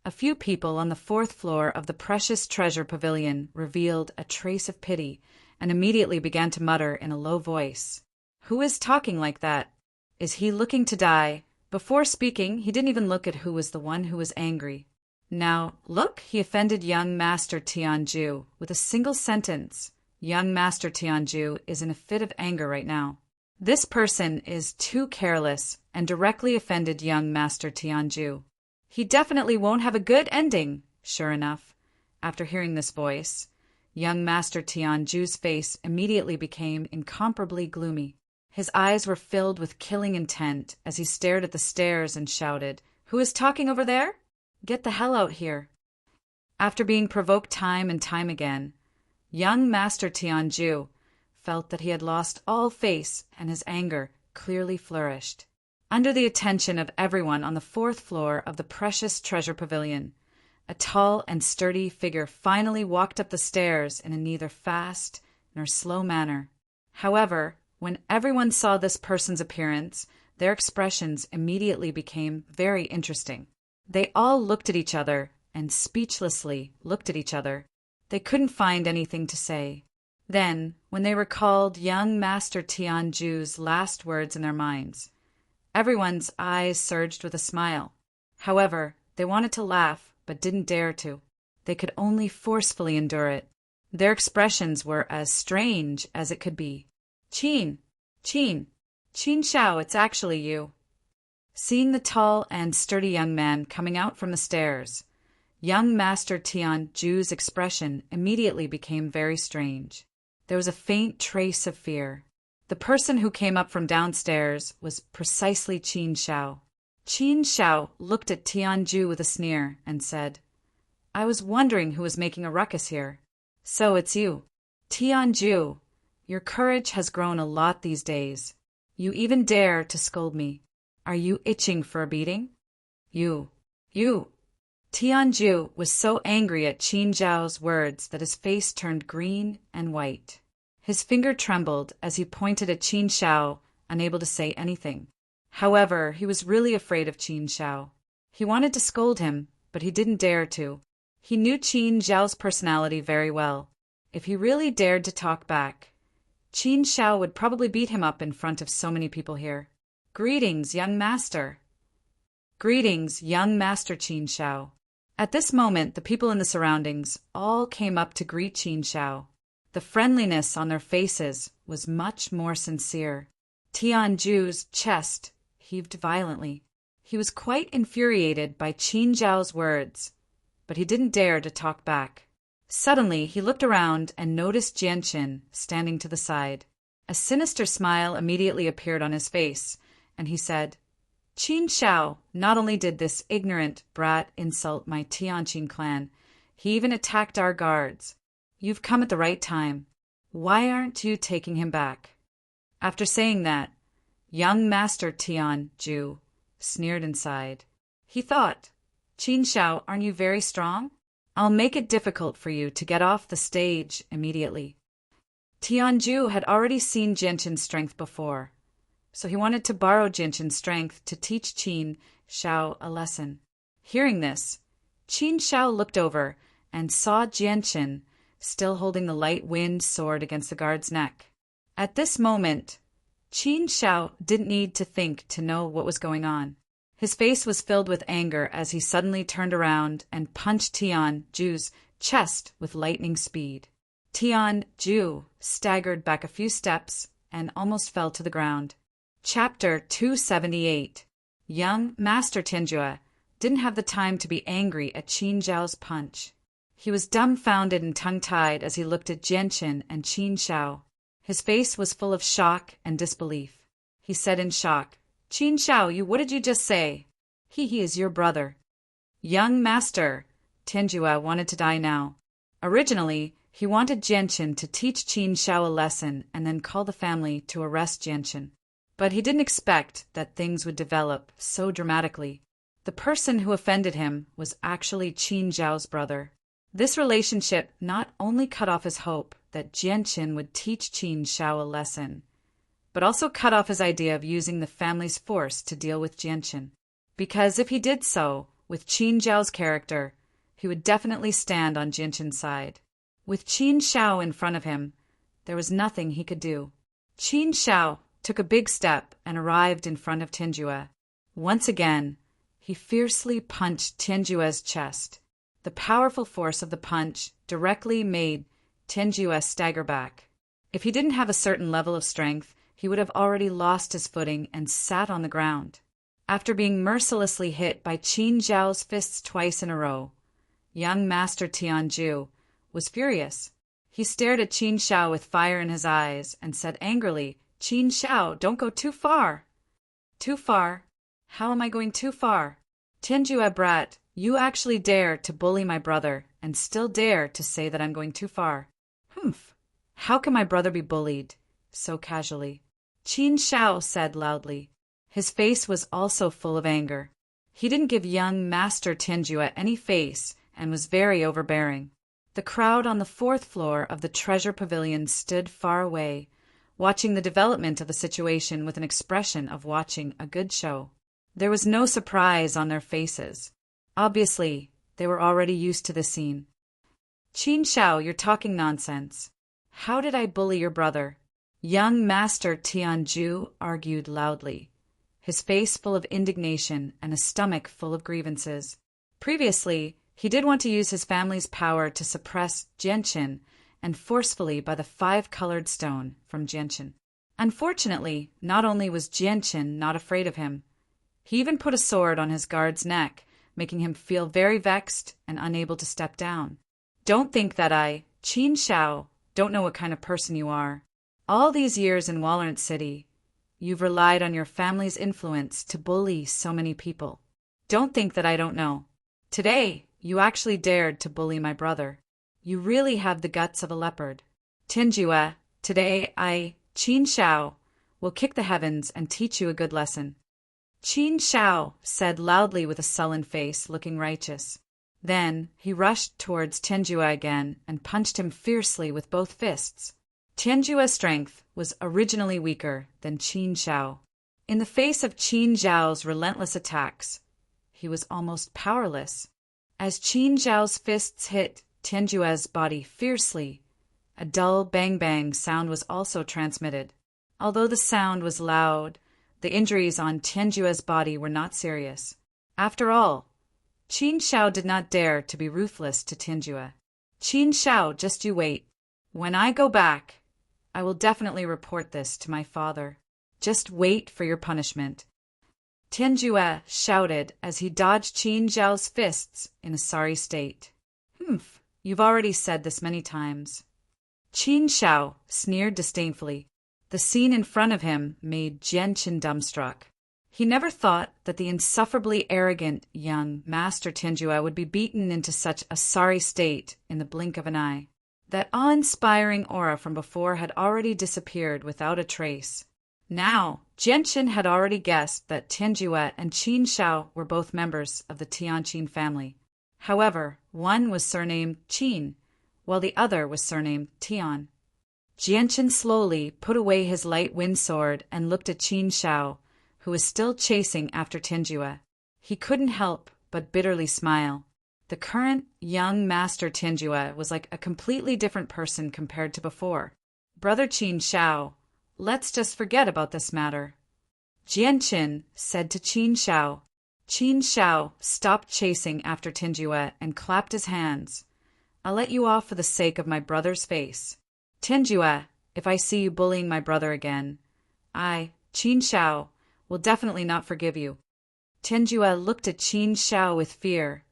Speaker 1: a few people on the 4th floor of the Precious Treasure Pavilion revealed a trace of pity and immediately began to mutter in a low voice. "Who is talking like that? Is he looking to die?" Before speaking, he didn't even look at who was the one who was angry. Now, look, he offended young Master Tianju with a single sentence. Young Master Tianju is in a fit of anger right now. This person is too careless and directly offended young Master Tianju. He definitely won't have a good ending. Sure enough, after hearing this voice, young Master Tianju's face immediately became incomparably gloomy. His eyes were filled with killing intent as he stared at the stairs and shouted, "Who is talking over there? Get the hell out here." After being provoked time and time again, young Master Tianju felt that he had lost all face and his anger clearly flourished. Under the attention of everyone on the 4th floor of the Precious Treasure Pavilion, a tall and sturdy figure finally walked up the stairs in a neither fast nor slow manner. However, when everyone saw this person's appearance, their expressions immediately became very interesting. They all looked at each other and speechlessly looked at each other. They couldn't find anything to say. Then, when they recalled young Master Tianju's last words in their minds, everyone's eyes surged with a smile. However, they wanted to laugh but didn't dare to. They could only forcefully endure it. Their expressions were as strange as it could be. Qin Shao, it's actually you." Seeing the tall and sturdy young man coming out from the stairs, young Master Tianju's expression immediately became very strange. There was a faint trace of fear. The person who came up from downstairs was precisely Qin Shao. Qin Shao looked at Tianju with a sneer and said, "I was wondering who was making a ruckus here. So it's you. Tianju, your courage has grown a lot these days. You even dare to scold me. Are you itching for a beating?" You. Tianju was so angry at Qin Zhao's words that his face turned green and white. His finger trembled as he pointed at Qin Shao, unable to say anything. However, he was really afraid of Qin Shao. He wanted to scold him, but he didn't dare to. He knew Qin Zhao's personality very well. If he really dared to talk back, Qin Zhao would probably beat him up in front of so many people here. Greetings, young master. Greetings, young master Qin Zhao. At this moment, the people in the surroundings all came up to greet Qin Zhao. The friendliness on their faces was much more sincere. Tianju's chest heaved violently. He was quite infuriated by Qin Zhao's words, but he didn't dare to talk back. Suddenly, he looked around and noticed Jianqin standing to the side. A sinister smile immediately appeared on his face, and he said, Qin Zhao, not only did this ignorant brat insult my Tianqin clan, he even attacked our guards. You've come at the right time. Why aren't you taking him back? After saying that, young master Tianju sneered inside. He thought, Qin Zhao, aren't you very strong? I'll make it difficult for you to get off the stage immediately. Tianju had already seen Jianqin's strength before, so he wanted to borrow Jianqin's strength to teach Qin Zhao a lesson. Hearing this, Qin Zhao looked over and saw Jianqin still holding the light wind sword against the guard's neck. At this moment, Qin Zhao didn't need to think to know what was going on. His face was filled with anger as he suddenly turned around and punched Tianju's chest with lightning speed. Tianju staggered back a few steps and almost fell to the ground. Chapter 278. Young Master Tianjue didn't have the time to be angry at Qin Zhao's punch. He was dumbfounded and tongue-tied as he looked at Jianqin and Qin Zhao. His face was full of shock and disbelief. He said in shock, Qin Zhao, what did you just say? He is your brother. Young Master Tianjue wanted to die now. Originally, he wanted Jianqin to teach Qin Zhao a lesson and then call the family to arrest Jianqin. But he didn't expect that things would develop so dramatically. The person who offended him was actually Qin Zhao's brother. This relationship not only cut off his hope that Jianqin would teach Qin Zhao a lesson, but also cut off his idea of using the family's force to deal with Jianqin. Because if he did so, with Qin Zhao's character, he would definitely stand on Jianqin's side. With Qin Zhao in front of him, there was nothing he could do. Qin Zhao took a big step and arrived in front of Tianjue. Once again, he fiercely punched Tianjue's chest. The powerful force of the punch directly made Tianjue stagger back. If he didn't have a certain level of strength, he would have already lost his footing and sat on the ground. After being mercilessly hit by Qin Zhao's fists twice in a row, young Master Tianju was furious. He stared at Qin Zhao with fire in his eyes and said angrily, Qin Zhao, don't go too far. Too far? How am I going too far? Tianjue brat, you actually dare to bully my brother and still dare to say that I'm going too far. Humph. How can my brother be bullied so casually? Qin Zhao said loudly. His face was also full of anger. He didn't give young Master Tianjue any face and was very overbearing. The crowd on the 4th floor of the treasure pavilion stood far away, watching the development of the situation with an expression of watching a good show. There was no surprise on their faces. Obviously, they were already used to the scene. Qin Zhao, you're talking nonsense. How did I bully your brother? Young Master Tianju argued loudly, his face full of indignation and a stomach full of grievances. Previously, he did want to use his family's power to suppress Jianqin and forcefully by the 5-colored stone from Jianqin. Unfortunately, not only was Jianqin not afraid of him, he even put a sword on his guard's neck, making him feel very vexed and unable to step down. Don't think that I, Qin Zhao, don't know what kind of person you are. All these years in Walnut City, you've relied on your family's influence to bully so many people. Don't think that I don't know. Today, you actually dared to bully my brother. You really have the guts of a leopard. Tianjue, today I, Qin Zhao, will kick the heavens and teach you a good lesson. Qin Zhao said loudly with a sullen face, looking righteous. Then he rushed towards Tianjue again and punched him fiercely with both fists. Tianjue's strength was originally weaker than Qin Zhao. In the face of Qin Zhao's relentless attacks, he was almost powerless. As Qin Zhao's fists hit Tianjue's body fiercely, a dull bang-bang sound was also transmitted. Although the sound was loud, the injuries on Tianjue's body were not serious. After all, Qin Zhao did not dare to be ruthless to Tianjue. Qin Zhao, just you wait. When I go back, I will definitely report this to my father. Just wait for your punishment. Tianjue shouted as he dodged Qin Zhao's fists in a sorry state. Humph, you've already said this many times. Qin Zhao sneered disdainfully. The scene in front of him made Jianqin dumbstruck. He never thought that the insufferably arrogant young Master Tianjue would be beaten into such a sorry state in the blink of an eye. That awe-inspiring aura from before had already disappeared without a trace. Now, Jianqin had already guessed that Tianjue and Qin Zhao were both members of the Tianqin family. However, one was surnamed Qin, while the other was surnamed Tian. Jianqin slowly put away his light wind sword and looked at Qin Zhao, who was still chasing after Tianjue. He couldn't help but bitterly smile. The current young Master Tianjue was like a completely different person compared to before. Brother Qin Zhao, let's just forget about this matter. Jianqin said to Qin Zhao. Qin Zhao stopped chasing after Tianjue and clapped his hands. I'll let you off for the sake of my brother's face. Tianjue, if I see you bullying my brother again, I, Qin Zhao, will definitely not forgive you. Tianjue looked at Qin Zhao with fear,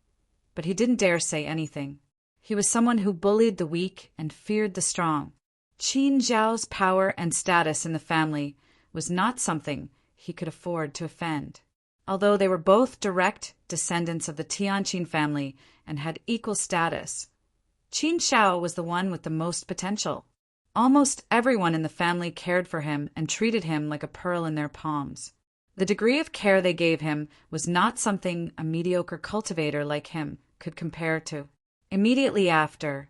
Speaker 1: but he didn't dare say anything. He was someone who bullied the weak and feared the strong. Qin Zhao's power and status in the family was not something he could afford to offend. Although they were both direct descendants of the Tianqin family and had equal status, Qin Zhao was the one with the most potential. Almost everyone in the family cared for him and treated him like a pearl in their palms. The degree of care they gave him was not something a mediocre cultivator like him could compare to. Immediately after,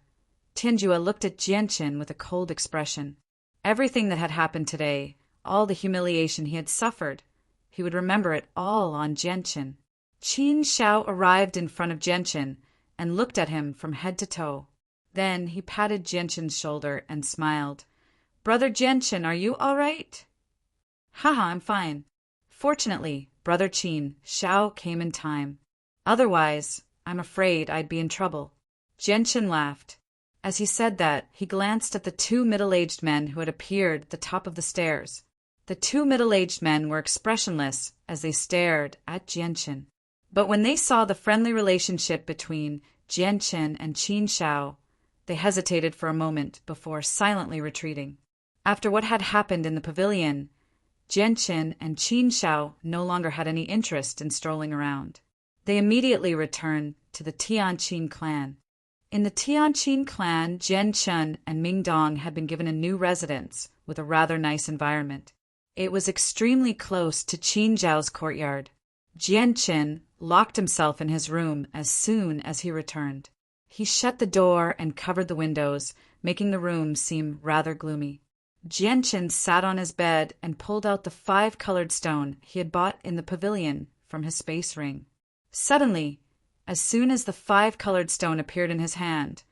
Speaker 1: Tianjue looked at Jianqin with a cold expression. Everything that had happened today, all the humiliation he had suffered, he would remember it all on Jianqin. Qin Zhao arrived in front of Jianqin and looked at him from head to toe. Then he patted Jianqin's shoulder and smiled. Brother Jianqin, are you all right? Haha, I'm fine. Fortunately, Brother Qin Zhao came in time. Otherwise, I'm afraid I'd be in trouble. Jianqin laughed. As he said that, he glanced at the two middle-aged men who had appeared at the top of the stairs. The two middle-aged men were expressionless as they stared at Jianqin. But when they saw the friendly relationship between Jianqin and Qin Zhao, they hesitated for a moment before silently retreating. After what had happened in the pavilion, Jianqin and Qin Zhao no longer had any interest in strolling around. They immediately returned to the Tianqin clan. In the Tianqin clan, Jianqin and Mingdong had been given a new residence with a rather nice environment. It was extremely close to Qin Zhao's courtyard. Jianqin locked himself in his room as soon as he returned. He shut the door and covered the windows, making the room seem rather gloomy. Jianqin sat on his bed and pulled out the 5-colored stone he had bought in the pavilion from his space ring. Suddenly, as soon as the 5-colored stone appeared in his hand,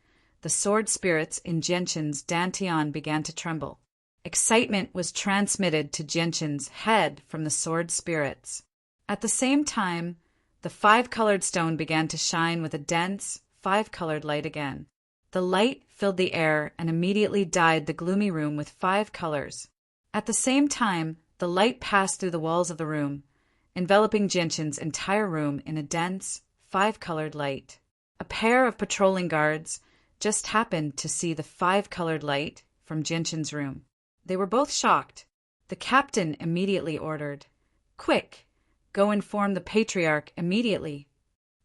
Speaker 1: the sword spirits in Jianqin's dantian began to tremble. Excitement was transmitted to Jianqin's head from the sword spirits. At the same time, the 5-colored stone began to shine with a dense, 5-colored light again. The light filled the air and immediately dyed the gloomy room with 5 colors. At the same time, the light passed through the walls of the room, enveloping Jianqin's entire room in a dense, 5-colored light. A pair of patrolling guards just happened to see the 5-colored light from Jianqin's room. They were both shocked. The captain immediately ordered, "Quick, go inform the patriarch immediately."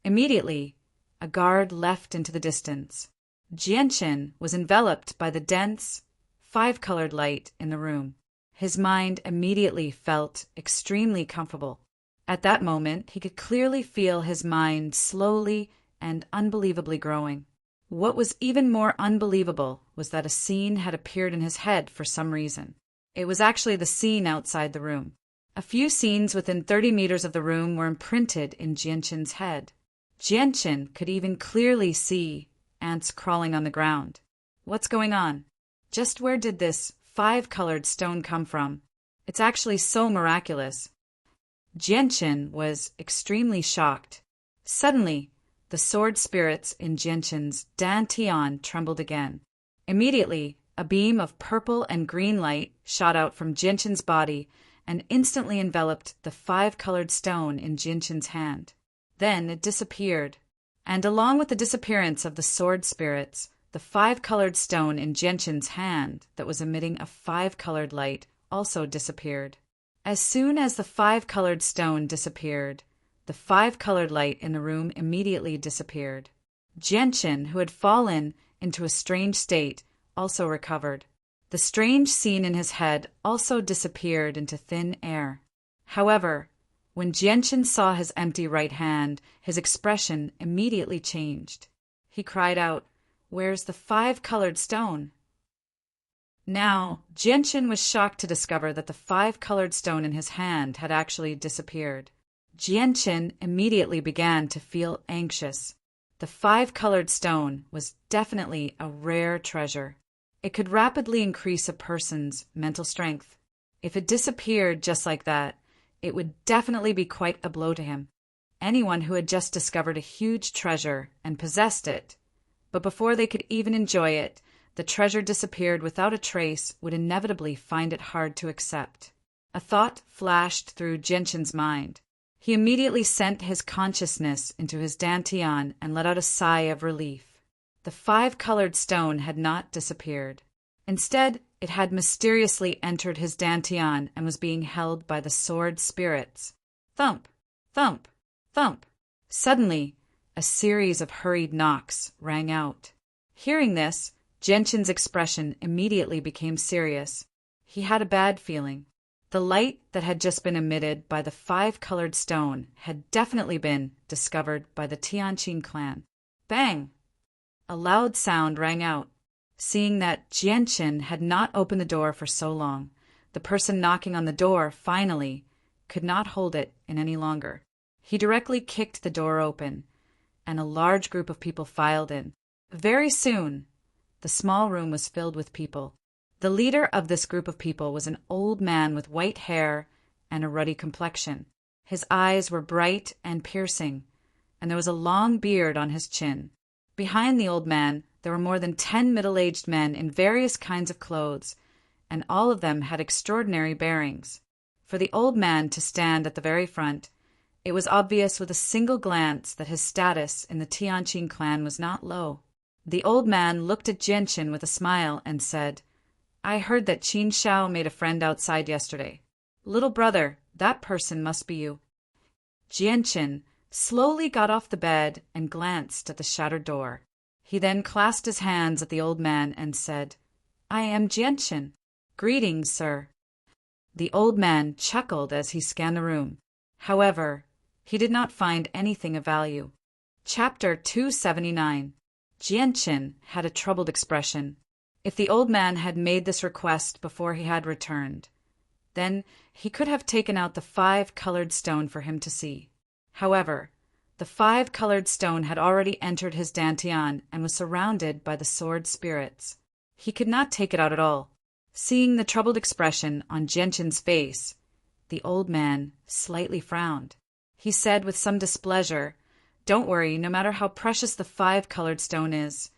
Speaker 1: Immediately, a guard leapt into the distance. Jianqin was enveloped by the dense, 5-colored light in the room. His mind immediately felt extremely comfortable. At that moment, he could clearly feel his mind slowly and unbelievably growing. What was even more unbelievable was that a scene had appeared in his head for some reason. It was actually the scene outside the room. A few scenes within 30 meters of the room were imprinted in Jianqin's head. Jianchen could even clearly see ants crawling on the ground. What's going on? Just where did this 5-colored stone come from? It's actually so miraculous. Jianchen was extremely shocked. Suddenly, the sword spirits in Jianchen's dantian trembled again. Immediately, a beam of purple and green light shot out from Jianchen's body and instantly enveloped the 5-colored stone in Jianchen's hand. Then it disappeared, and along with the disappearance of the sword spirits, the 5-colored stone in Jianchen's hand that was emitting a 5-colored light also disappeared. As soon as the 5-colored stone disappeared, the 5-colored light in the room immediately disappeared. Jianchen, who had fallen into a strange state, also recovered. The strange scene in his head also disappeared into thin air. However, when Jianchen saw his empty right hand, his expression immediately changed. He cried out, "Where's the 5-colored stone?" Now, Jianchen was shocked to discover that the 5-colored stone in his hand had actually disappeared. Jianchen immediately began to feel anxious. The 5-colored stone was definitely a rare treasure. It could rapidly increase a person's mental strength. If it disappeared just like that, it would definitely be quite a blow to him. Anyone who had just discovered a huge treasure and possessed it, but before they could even enjoy it, the treasure disappeared without a trace, would inevitably find it hard to accept. A thought flashed through Jianchen's mind. He immediately sent his consciousness into his dantian and let out a sigh of relief. The 5-colored stone had not disappeared. Instead, it had mysteriously entered his dantian and was being held by the sword spirits. Thump, thump, thump. Suddenly, a series of hurried knocks rang out. Hearing this, Jianchen's expression immediately became serious. He had a bad feeling. The light that had just been emitted by the 5-colored stone had definitely been discovered by the Tianqing clan. Bang! A loud sound rang out. Seeing that Jianchen had not opened the door for so long, the person knocking on the door finally could not hold it in any longer. He directly kicked the door open, and a large group of people filed in. Very soon, the small room was filled with people. The leader of this group of people was an old man with white hair and a ruddy complexion. His eyes were bright and piercing, and there was a long beard on his chin. Behind the old man, there were more than 10 middle-aged men in various kinds of clothes, and all of them had extraordinary bearings. For the old man to stand at the very front, it was obvious with a single glance that his status in the Tianqing clan was not low. The old man looked at Jianchen with a smile and said, "I heard that Qin Shao made a friend outside yesterday. Little brother, that person must be you." Jianchen slowly got off the bed and glanced at the shattered door. He then clasped his hands at the old man and said, "I am Jianchen. Greetings, sir." The old man chuckled as he scanned the room. However, he did not find anything of value. Chapter 279. Jianchen had a troubled expression. If the old man had made this request before he had returned, then he could have taken out the 5-colored stone for him to see. However, the 5-colored stone had already entered his dantian and was surrounded by the sword spirits. He could not take it out at all. Seeing the troubled expression on Jianchen's face, the old man slightly frowned. He said with some displeasure, "Don't worry, no matter how precious the 5-colored stone is,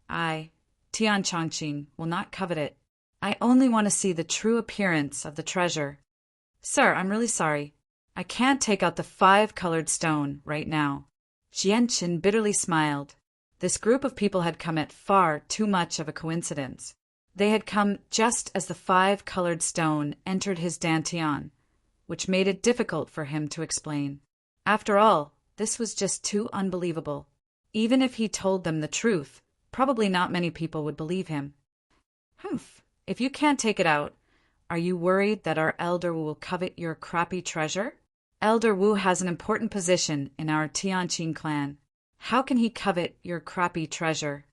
Speaker 1: I, Tian Chongqing, will not covet it. I only want to see the true appearance of the treasure. Sir, I'm really sorry. I can't take out the 5-colored stone right now." Jianchen bitterly smiled. This group of people had come at far too much of a coincidence. They had come just as the 5-colored stone entered his dantian, which made it difficult for him to explain. After all, this was just too unbelievable. Even if he told them the truth, probably not many people would believe him. "Humph, if you can't take it out, are you worried that our elder will covet your crappy treasure? Elder Wu has an important position in our Tianqing clan. How can he covet your crappy treasure?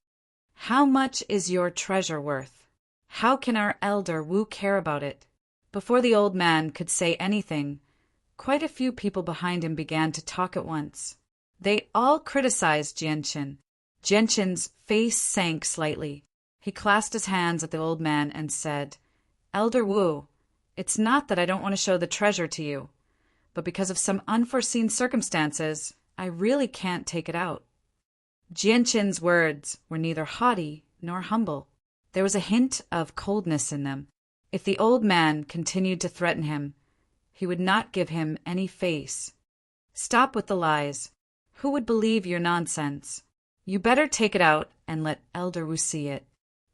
Speaker 1: How much is your treasure worth? How can our elder Wu care about it?" Before the old man could say anything, quite a few people behind him began to talk at once. They all criticized Jianqin. Jianqin's face sank slightly. He clasped his hands at the old man and said, "Elder Wu, it's not that I don't want to show the treasure to you, but because of some unforeseen circumstances, I really can't take it out." Jianqin's words were neither haughty nor humble. There was a hint of coldness in them. If the old man continued to threaten him, he would not give him any face. "Stop with the lies. Who would believe your nonsense? You better take it out and let Elder Wu see it.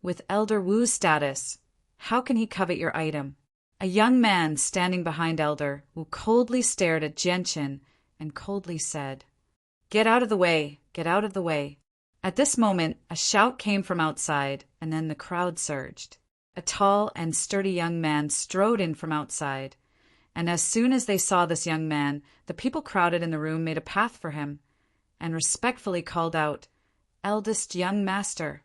Speaker 1: With Elder Wu's status, how can he covet your item?" A young man standing behind Elder Wu coldly stared at Jianqin and coldly said, "Get out of the way, get out of the way." At this moment, a shout came from outside, and then the crowd surged. A tall and sturdy young man strode in from outside, and as soon as they saw this young man, the people crowded in the room made a path for him, and respectfully called out, "Eldest young master."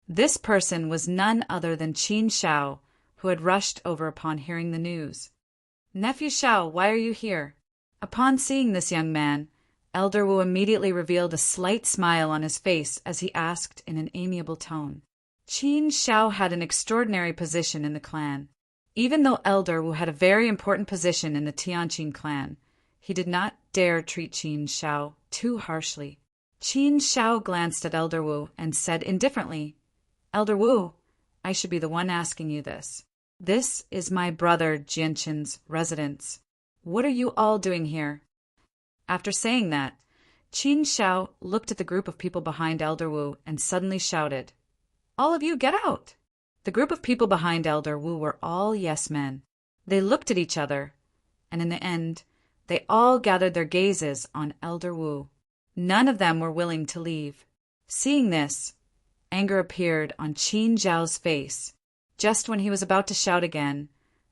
Speaker 1: This person was none other than Qin Shao, who had rushed over upon hearing the news. "Nephew Shao, why are you here?" Upon seeing this young man, Elder Wu immediately revealed a slight smile on his face as he asked in an amiable tone. Qin Shao had an extraordinary position in the clan. Even though Elder Wu had a very important position in the Tianqin clan, he did not dare treat Qin Shao too harshly. Qin Shao glanced at Elder Wu and said indifferently, "Elder Wu, I should be the one asking you this. This is my brother Jianqin's residence. What are you all doing here?" After saying that, Qin Shao looked at the group of people behind Elder Wu and suddenly shouted, "All of you get out!" The group of people behind Elder Wu were all yes men. They looked at each other, and in the end, they all gathered their gazes on Elder Wu. None of them were willing to leave. Seeing this, anger appeared on Qin Zhao's face. Just when he was about to shout again,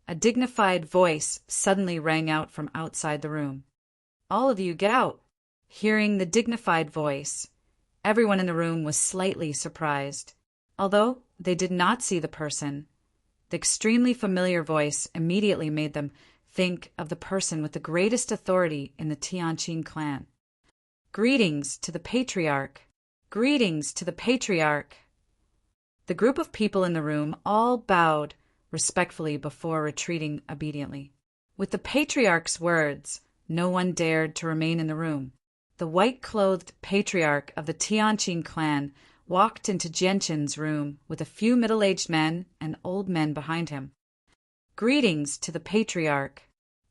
Speaker 1: a dignified voice suddenly rang out from outside the room. "All of you get out!" Hearing the dignified voice, everyone in the room was slightly surprised. Although they did not see the person, the extremely familiar voice immediately made them think of the person with the greatest authority in the Tianqin clan. "Greetings to the patriarch! Greetings to the patriarch!" The group of people in the room all bowed respectfully before retreating obediently. With the patriarch's words, no one dared to remain in the room. The white-clothed patriarch of the Tianqin clan walked into Jianqin's room with a few middle-aged men and old men behind him. "Greetings to the patriarch."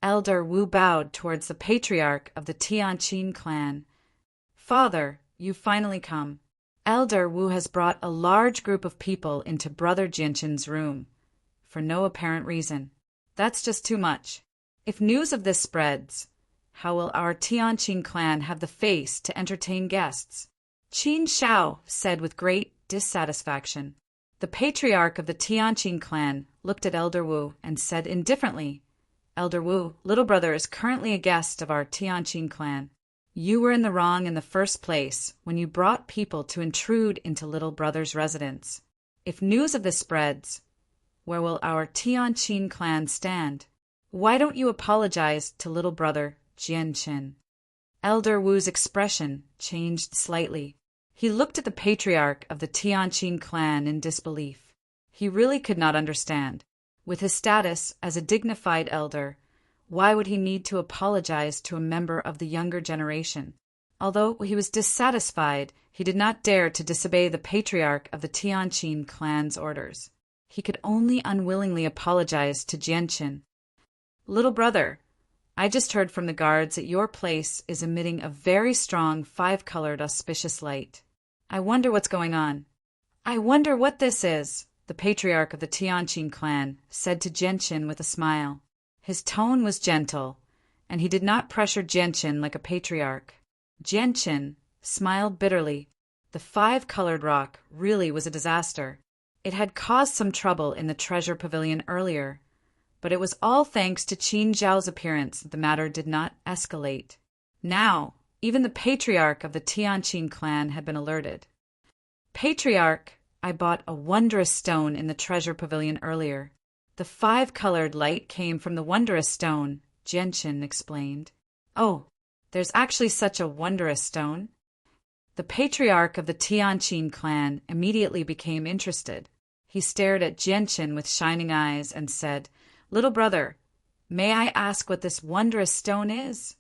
Speaker 1: Elder Wu bowed towards the patriarch of the Tianqin clan. "Father, you've finally come." Elder Wu has brought a large group of people into Brother Jianqin's room, for no apparent reason. That's just too much. If news of this spreads, how will our Tianqin clan have the face to entertain guests? Qin Shao said with great dissatisfaction. The patriarch of the Tianqin clan looked at Elder Wu and said indifferently, "Elder Wu, little brother is currently a guest of our Tianqin clan. You were in the wrong in the first place when you brought people to intrude into little brother's residence. If news of this spreads, where will our Tianqin clan stand? Why don't you apologize to little brother Jianqin?" Elder Wu's expression changed slightly. He looked at the patriarch of the Tianqin clan in disbelief. He really could not understand. With his status as a dignified elder, why would he need to apologize to a member of the younger generation? Although he was dissatisfied, he did not dare to disobey the patriarch of the Tianqin clan's orders. He could only unwillingly apologize to Jianqin. "Little brother, I just heard from the guards that your place is emitting a very strong 5-colored auspicious light. I wonder what's going on." "I wonder what this is," the patriarch of the Tianqin clan said to Jianqin with a smile. His tone was gentle, and he did not pressure Jianqin like a patriarch. Jianqin smiled bitterly. The 5-colored rock really was a disaster. It had caused some trouble in the treasure pavilion earlier, but it was all thanks to Qin Zhao's appearance that the matter did not escalate. Now, even the patriarch of the Tianqin clan had been alerted. "Patriarch, I bought a wondrous stone in the treasure pavilion earlier. The 5-colored light came from the wondrous stone," Jianqin explained. "Oh, There's actually such a wondrous stone. The patriarch of the Tianqin clan immediately became interested. He stared at Jianqin with shining eyes and said, "Little brother, may I ask what this wondrous stone is?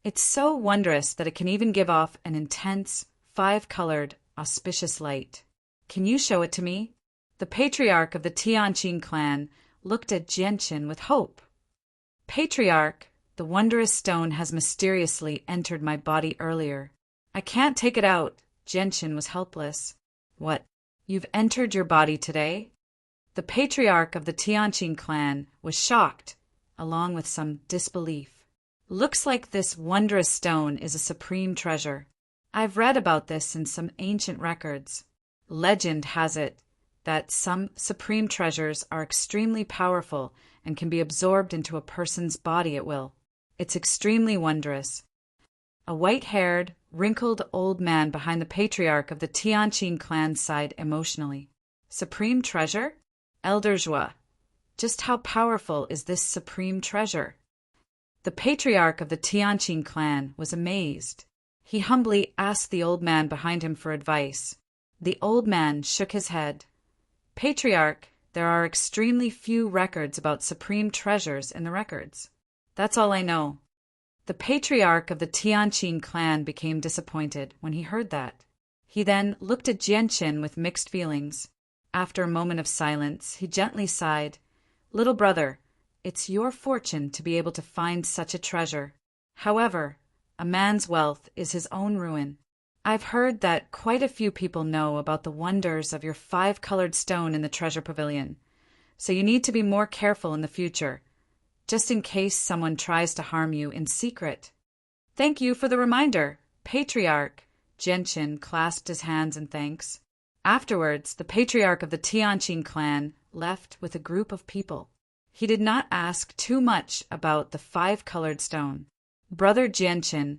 Speaker 1: It's so wondrous that it can even give off an intense, five-colored, auspicious light. Can you show it to me?" The patriarch of the Tianqin clan looked at Jianqin with hope. "Patriarch, the wondrous stone has mysteriously entered my body earlier. I can't take it out." Jianqin was helpless. "What? You've entered your body today?" The patriarch of the Tianqin clan was shocked, along with some disbelief. "Looks like this wondrous stone is a supreme treasure. I've read about this in some ancient records. Legend has it that some supreme treasures are extremely powerful and can be absorbed into a person's body at will. It's extremely wondrous." A white-haired, wrinkled old man behind the patriarch of the Tianqin clan sighed emotionally. "Supreme treasure? Elder Zhua, just how powerful is this supreme treasure?" The patriarch of the Tianqin clan was amazed. He humbly asked the old man behind him for advice. The old man shook his head. "Patriarch, there are extremely few records about supreme treasures in the records. That's all I know." The patriarch of the Tianqin clan became disappointed when he heard that. He then looked at Jianqin with mixed feelings. After a moment of silence, he gently sighed, "Little brother, it's your fortune to be able to find such a treasure. However, a man's wealth is his own ruin. I've heard that quite a few people know about the wonders of your five-colored stone in the treasure pavilion, so you need to be more careful in the future, just in case someone tries to harm you in secret." "Thank you for the reminder, Patriarch." Jianqin clasped his hands in thanks. Afterwards, the patriarch of the Tianqin clan left with a group of people. He did not ask too much about the five-colored stone. "Brother Jianqin,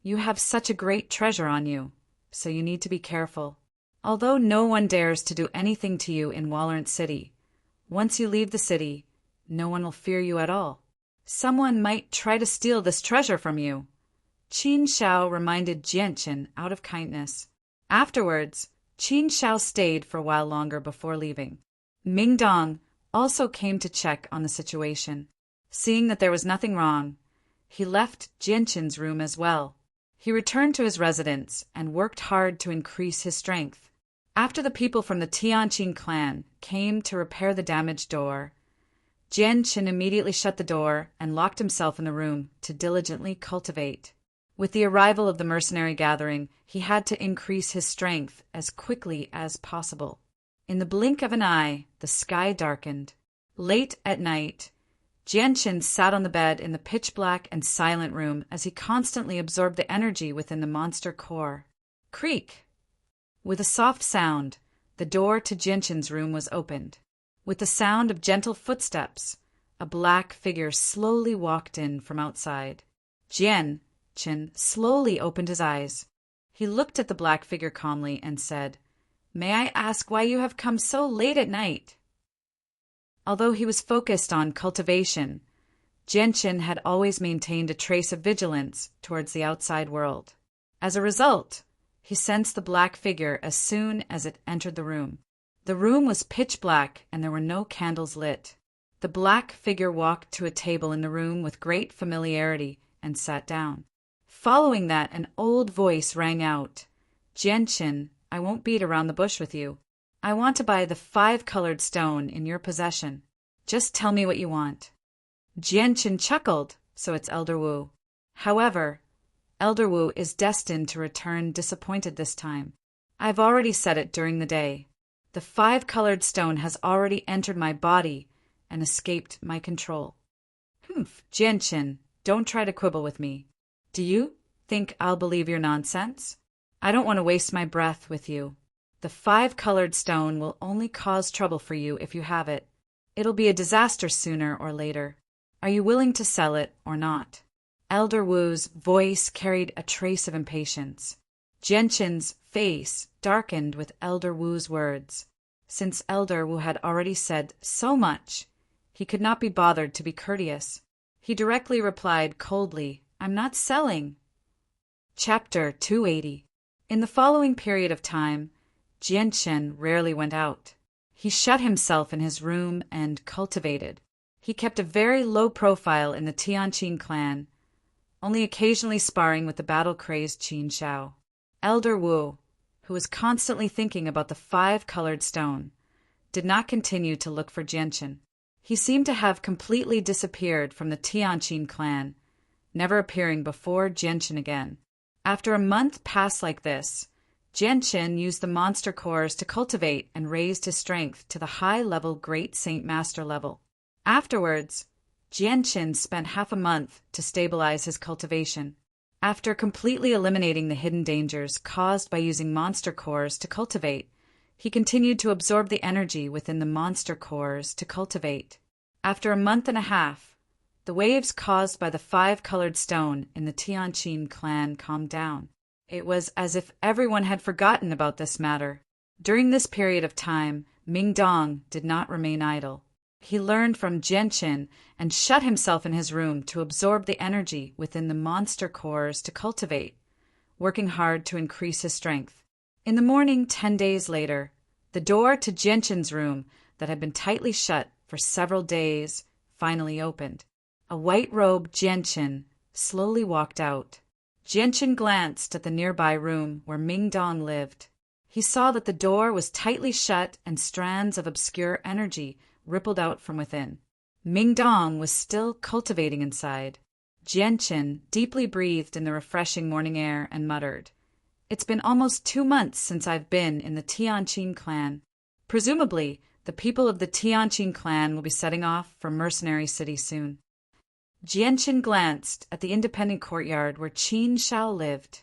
Speaker 1: you have such a great treasure on you, so you need to be careful. Although no one dares to do anything to you in Walrant City, once you leave the city, no one will fear you at all. Someone might try to steal this treasure from you." Qin Shao reminded Jianqin out of kindness. Afterwards, Qin Shao stayed for a while longer before leaving. Ming Dong also came to check on the situation. Seeing that there was nothing wrong, he left Jianqin's room as well. He returned to his residence and worked hard to increase his strength. After the people from the Tianqin clan came to repair the damaged door, Jianqin immediately shut the door and locked himself in the room to diligently cultivate. With the arrival of the mercenary gathering, he had to increase his strength as quickly as possible. In the blink of an eye, the sky darkened. Late at night, Jianqin sat on the bed in the pitch-black and silent room as he constantly absorbed the energy within the monster core. Creak! With a soft sound, the door to Jianqin's room was opened. With the sound of gentle footsteps, a black figure slowly walked in from outside. Jianqin slowly opened his eyes. He looked at the black figure calmly and said, "May I ask why you have come so late at night?" Although he was focused on cultivation, Jianqin had always maintained a trace of vigilance towards the outside world. As a result, he sensed the black figure as soon as it entered the room. The room was pitch black and there were no candles lit. The black figure walked to a table in the room with great familiarity and sat down. Following that, an old voice rang out, "Jianqin, I won't beat around the bush with you. I want to buy the five-colored stone in your possession. Just tell me what you want." Jianqin chuckled, "So it's Elder Wu. However, Elder Wu is destined to return disappointed this time. I've already said it during the day. The five-colored stone has already entered my body and escaped my control." "Humph, Jianqin, don't try to quibble with me. Do you think I'll believe your nonsense? I don't want to waste my breath with you. The five-colored stone will only cause trouble for you if you have it. It'll be a disaster sooner or later. Are you willing to sell it or not?" Elder Wu's voice carried a trace of impatience. Jianqin's face darkened with Elder Wu's words. Since Elder Wu had already said so much, he could not be bothered to be courteous. He directly replied coldly, "I'm not selling." Chapter 280. In the following period of time, Jianchen rarely went out. He shut himself in his room and cultivated. He kept a very low profile in the Tianqin clan, only occasionally sparring with the battle-crazed Qin Shao. Elder Wu, who was constantly thinking about the 5-colored stone, did not continue to look for Jianchen. He seemed to have completely disappeared from the Tianqin clan, never appearing before Jianchen again. After a month passed like this, Jianchen used the monster cores to cultivate and raised his strength to the high-level Great Saint Master level. Afterwards, Jianchen spent half a month to stabilize his cultivation. After completely eliminating the hidden dangers caused by using monster cores to cultivate, he continued to absorb the energy within the monster cores to cultivate. After a month and a half, the waves caused by the 5-colored stone in the Tianqin clan calmed down. It was as if everyone had forgotten about this matter. During this period of time, Ming Dong did not remain idle. He learned from Jianchen and shut himself in his room to absorb the energy within the monster cores to cultivate, working hard to increase his strength. In the morning 10 days later, the door to Jianchen's room that had been tightly shut for several days finally opened. A white-robed Jianchen slowly walked out. Jianchen glanced at the nearby room where Ming Dong lived. He saw that the door was tightly shut and strands of obscure energy rippled out from within. Ming Dong was still cultivating inside. Jianchen deeply breathed in the refreshing morning air and muttered, "It's been almost 2 months since I've been in the Tianqin clan. Presumably, the people of the Tianqin clan will be setting off for Mercenary City soon." Jianchen glanced at the independent courtyard where Qin Shao lived.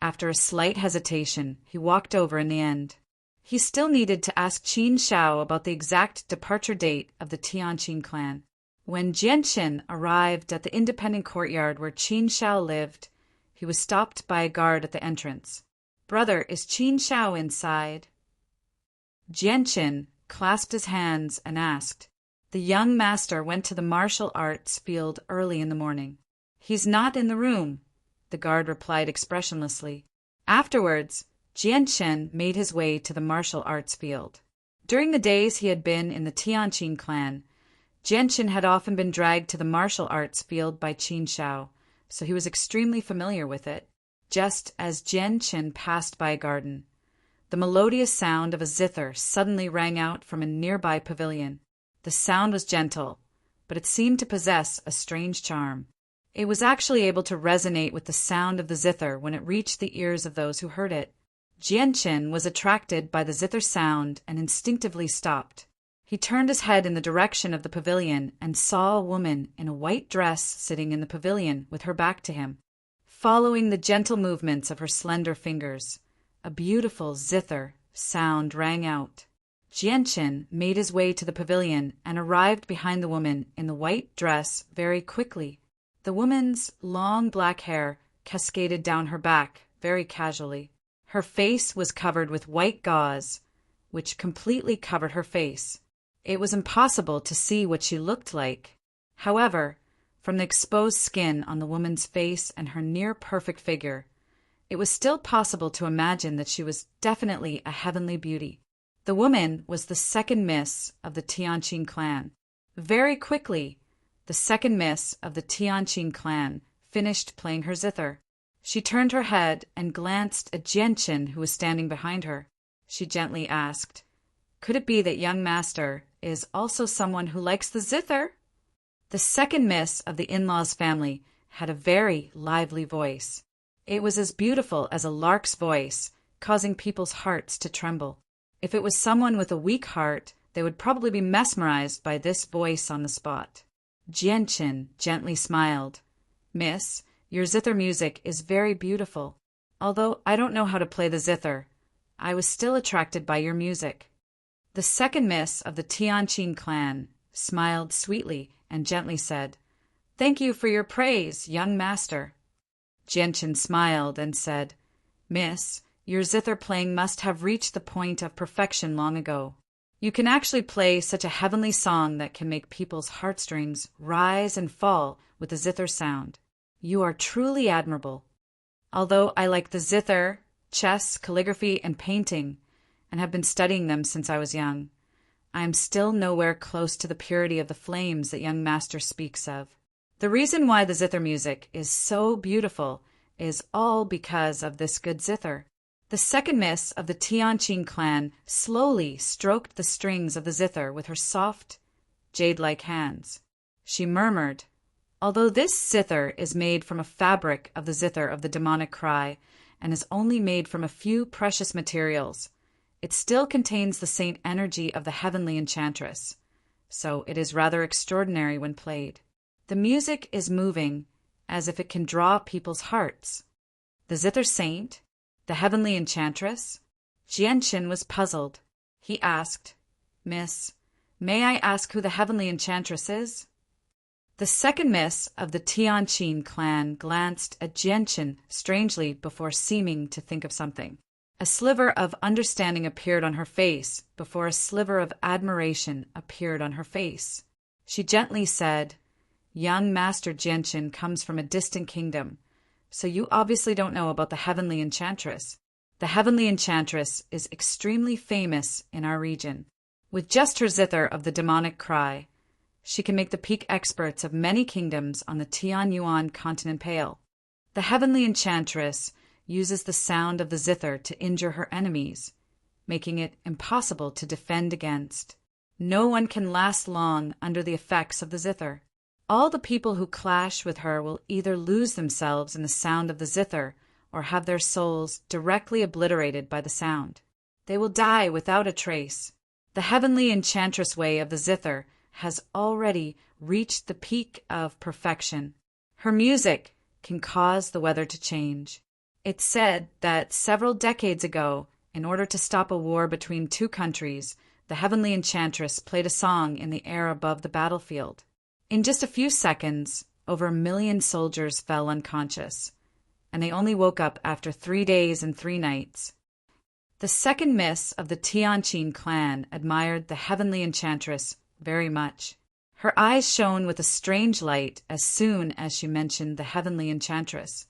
Speaker 1: After a slight hesitation, he walked over in the end. He still needed to ask Qin Shao about the exact departure date of the Tianqin clan. When Jianchen arrived at the independent courtyard where Qin Shao lived, he was stopped by a guard at the entrance. "Brother, is Qin Shao inside?" Jianchen clasped his hands and asked. "The young master went to the martial arts field early in the morning." "He's not in the room," the guard replied expressionlessly. Afterwards, Jianchen made his way to the martial arts field. During the days he had been in the Tianqin clan, Jianchen had often been dragged to the martial arts field by Qin Shao, so he was extremely familiar with it. Just as Jianchen passed by a garden, the melodious sound of a zither suddenly rang out from a nearby pavilion. The sound was gentle, but it seemed to possess a strange charm. It was actually able to resonate with the sound of the zither when it reached the ears of those who heard it. Jianchen was attracted by the zither sound and instinctively stopped. He turned his head in the direction of the pavilion and saw a woman in a white dress sitting in the pavilion with her back to him. Following the gentle movements of her slender fingers, a beautiful zither sound rang out. Jianchen made his way to the pavilion and arrived behind the woman in the white dress very quickly. The woman's long black hair cascaded down her back very casually. Her face was covered with white gauze, which completely covered her face. It was impossible to see what she looked like. However, from the exposed skin on the woman's face and her near-perfect figure, it was still possible to imagine that she was definitely a heavenly beauty. The woman was the second miss of the Tianqin clan. Very quickly, the second miss of the Tianqin clan finished playing her zither. She turned her head and glanced at Jianchen, who was standing behind her. She gently asked, "Could it be that young master is also someone who likes the zither?" The second miss of the in-laws family had a very lively voice. It was as beautiful as a lark's voice, causing people's hearts to tremble. If it was someone with a weak heart, they would probably be mesmerized by this voice on the spot. Jianchen gently smiled. "Miss, your zither music is very beautiful. Although I don't know how to play the zither, I was still attracted by your music." The second miss of the Tianqin clan smiled sweetly and gently said, "Thank you for your praise, young master." Jianchen smiled and said, "Miss, your zither playing must have reached the point of perfection long ago. You can actually play such a heavenly song that can make people's heartstrings rise and fall with the zither sound. You are truly admirable." Although I like the zither, chess, calligraphy, and painting, and have been studying them since I was young, I am still nowhere close to the purity of the flames that young master speaks of. The reason why the zither music is so beautiful is all because of this good zither. The second miss of the Tianqin clan slowly stroked the strings of the zither with her soft, jade-like hands. She murmured, "Although this zither is made from a fabric of the zither of the demonic cry and is only made from a few precious materials, it still contains the saint energy of the heavenly enchantress, so it is rather extraordinary when played. The music is moving, as if it can draw people's hearts." The zither saint? The heavenly enchantress? Jianqin was puzzled. He asked, "Miss, may I ask who the heavenly enchantress is?" The second miss of the Tianqin clan glanced at Jianqin strangely before seeming to think of something. A sliver of understanding appeared on her face before a sliver of admiration appeared on her face. She gently said, "Young Master Jianqin comes from a distant kingdom, so you obviously don't know about the heavenly enchantress. The heavenly enchantress is extremely famous in our region. With just her zither of the demonic cry, she can make the peak experts of many kingdoms on the Tianyuan continent pale. The heavenly enchantress uses the sound of the zither to injure her enemies, making it impossible to defend against. No one can last long under the effects of the zither. All the people who clash with her will either lose themselves in the sound of the zither or have their souls directly obliterated by the sound. They will die without a trace. The heavenly enchantress way of the zither has already reached the peak of perfection. Her music can cause the weather to change. It's said that several decades ago, in order to stop a war between two countries, the heavenly enchantress played a song in the air above the battlefield. In just a few seconds, over 1 million soldiers fell unconscious, and they only woke up after 3 days and 3 nights. The second miss of the Tianqin clan admired the heavenly enchantress very much. Her eyes shone with a strange light as soon as she mentioned the heavenly enchantress.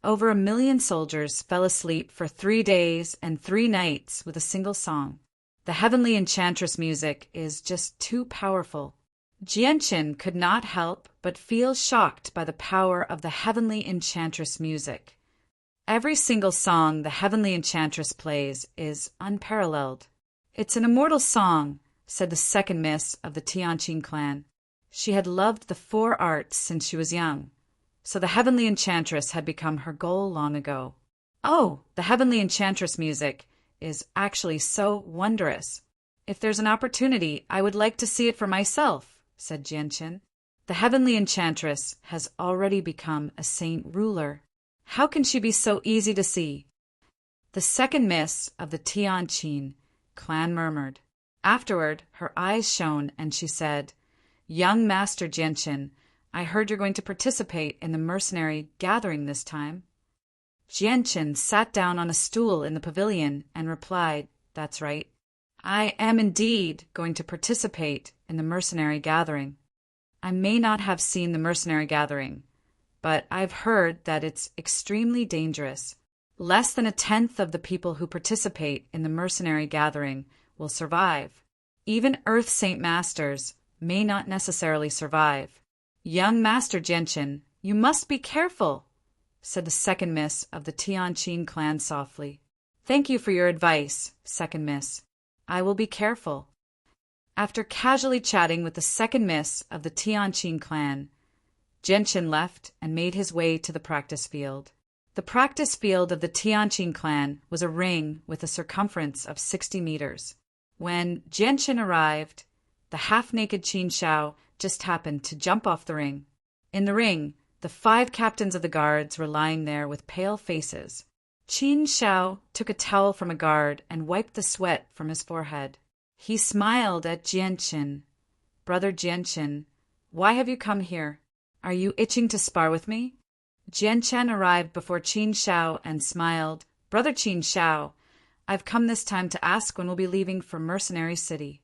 Speaker 1: Over 1 million soldiers fell asleep for 3 days and 3 nights with a single song. The heavenly enchantress music is just too powerful. Jianqin could not help but feel shocked by the power of the heavenly enchantress music. Every single song the heavenly enchantress plays is unparalleled. "It's an immortal song," said the second miss of the Tianqin clan. She had loved the 4 arts since she was young, so the heavenly enchantress had become her goal long ago. "Oh, the heavenly enchantress music is actually so wondrous. If there's an opportunity, I would like to see it for myself," said Jianqin. "The heavenly enchantress has already become a saint ruler. How can she be so easy to see?" The second miss of the Tianqin clan murmured. Afterward, her eyes shone and she said, "Young Master Jianqin, I heard you're going to participate in the mercenary gathering this time." Jianqin sat down on a stool in the pavilion and replied, "That's right. I am indeed going to participate in the mercenary gathering. I may not have seen the mercenary gathering, but I've heard that it's extremely dangerous. Less than 1/10 of the people who participate in the mercenary gathering will survive. Even Earth Saint Masters may not necessarily survive. Young Master Jianqin, you must be careful," said the second miss of the Tianqin clan softly. "Thank you for your advice, second miss. I will be careful." After casually chatting with the second miss of the Tianqin clan, Jianqin left and made his way to the practice field. The practice field of the Tianqin clan was a ring with a circumference of 60 meters. When Jianqin arrived, the half-naked Qin Shao just happened to jump off the ring. In the ring, the 5 captains of the guards were lying there with pale faces. Qin Shao took a towel from a guard and wiped the sweat from his forehead. He smiled at Jianqin. "Brother Jianqin, why have you come here? Are you itching to spar with me?" Jianqin arrived before Qin Shao and smiled. "Brother Qin Shao, I've come this time to ask when we'll be leaving for Mercenary City."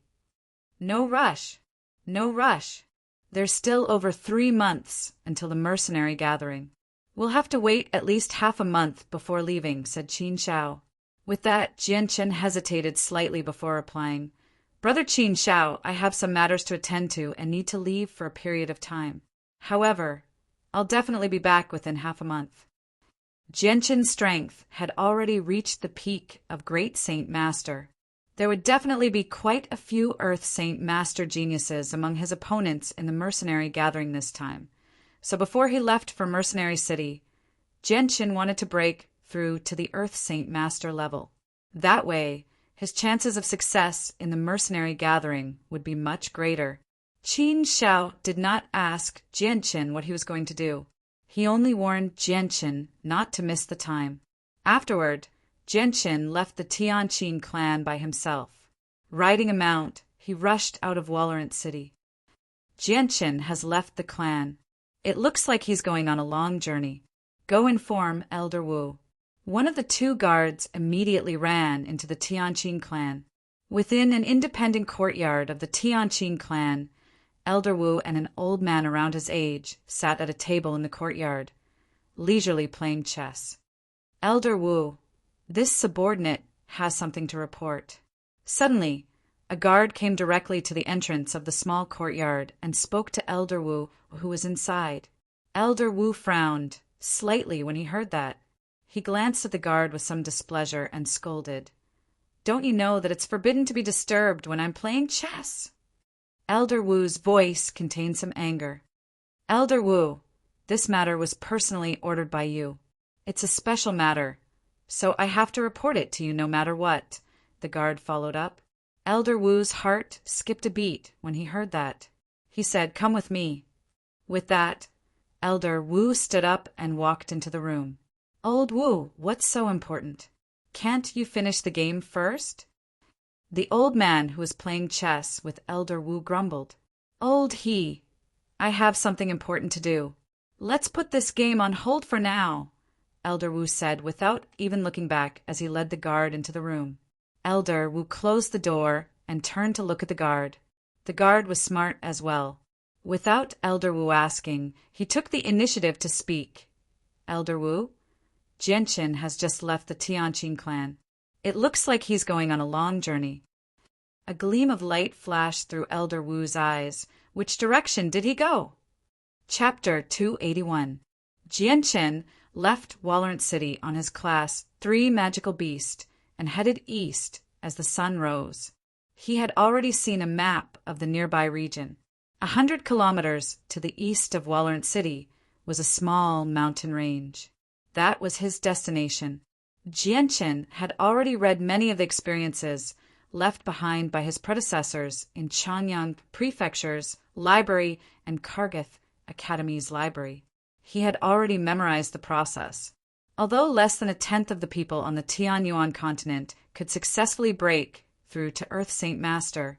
Speaker 1: "No rush, no rush. There's still over 3 months until the mercenary gathering. We'll have to wait at least half a month before leaving, said Qin Shao. With that, Jianchen hesitated slightly before replying. Brother Qin Shao, I have some matters to attend to and need to leave for a period of time. However, I'll definitely be back within half a month. Jianchen's strength had already reached the peak of Great Saint Master. There would definitely be quite a few Earth Saint Master geniuses among his opponents in the mercenary gathering this time. So before he left for Mercenary City, Jianchen wanted to break through to the Earth Saint Master level. That way, his chances of success in the mercenary gathering would be much greater. Qin Shao did not ask Jianchen what he was going to do. He only warned Jianchen not to miss the time. Afterward, Jianchen left the Tianqin clan by himself. Riding a mount, he rushed out of Walorant City. Jianchen has left the clan. It looks like he's going on a long journey. Go inform Elder Wu. One of the two guards immediately ran into the Tianqin clan. Within an independent courtyard of the Tianqin clan, Elder Wu and an old man around his age sat at a table in the courtyard, leisurely playing chess. Elder Wu, this subordinate has something to report. Suddenly, a guard came directly to the entrance of the small courtyard and spoke to Elder Wu, who was inside. Elder Wu frowned slightly when he heard that. He glanced at the guard with some displeasure and scolded. Don't you know that it's forbidden to be disturbed when I'm playing chess? Elder Wu's voice contained some anger. Elder Wu, this matter was personally ordered by you. It's a special matter, so I have to report it to you no matter what, the guard followed up. Elder Wu's heart skipped a beat when he heard that. He said, Come with me. With that, Elder Wu stood up and walked into the room. Old Wu, what's so important? Can't you finish the game first? The old man who was playing chess with Elder Wu grumbled. Old he, I have something important to do. Let's put this game on hold for now, Elder Wu said without even looking back as he led the guard into the room. Elder Wu closed the door and turned to look at the guard. The guard was smart as well. Without Elder Wu asking, he took the initiative to speak. Elder Wu, Jianchen has just left the Tianqin clan. It looks like he's going on a long journey. A gleam of light flashed through Elder Wu's eyes. Which direction did he go? Chapter 281. Jianchen left Walorant City on his Class 3 magical beast and headed east as the sun rose. He had already seen a map of the nearby region. 100 kilometers to the east of Walorant City was a small mountain range. That was his destination. Jianchen had already read many of the experiences left behind by his predecessors in Chanyang Prefecture's library and Kargath Academy's library. He had already memorized the process. Although less than a tenth of the people on the Tianyuan continent could successfully break through to Earth Saint Master,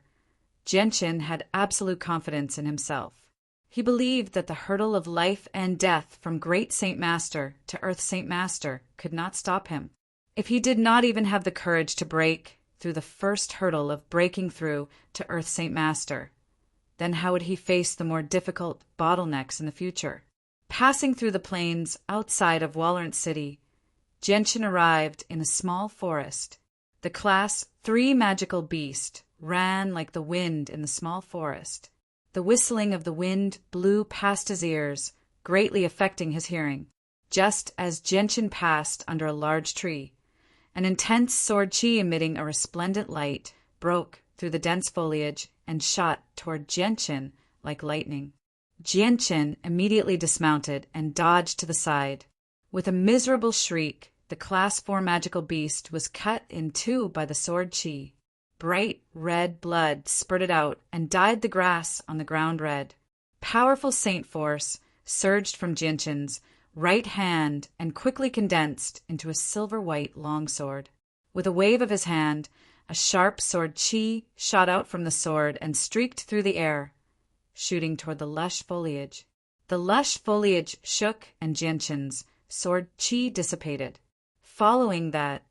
Speaker 1: Jianchen had absolute confidence in himself. He believed that the hurdle of life and death from Great Saint Master to Earth Saint Master could not stop him. If he did not even have the courage to break through the first hurdle of breaking through to Earth Saint Master, then how would he face the more difficult bottlenecks in the future? Passing through the plains outside of Walorant City, Jianchen arrived in a small forest. The Class 3 magical beast ran like the wind in the small forest. The whistling of the wind blew past his ears, greatly affecting his hearing. Just as Jianchen passed under a large tree, an intense sword chi emitting a resplendent light broke through the dense foliage and shot toward Jianchen like lightning. Jianchen immediately dismounted and dodged to the side. With a miserable shriek, the Class 4 magical beast was cut in two by the sword chi. Bright red blood spurted out and dyed the grass on the ground red. Powerful saint force surged from Jianchen's right hand and quickly condensed into a silver-white longsword. With a wave of his hand, a sharp sword chi shot out from the sword and streaked through the air, shooting toward the lush foliage. The lush foliage shook and Jianchen's sword chi dissipated. Following that,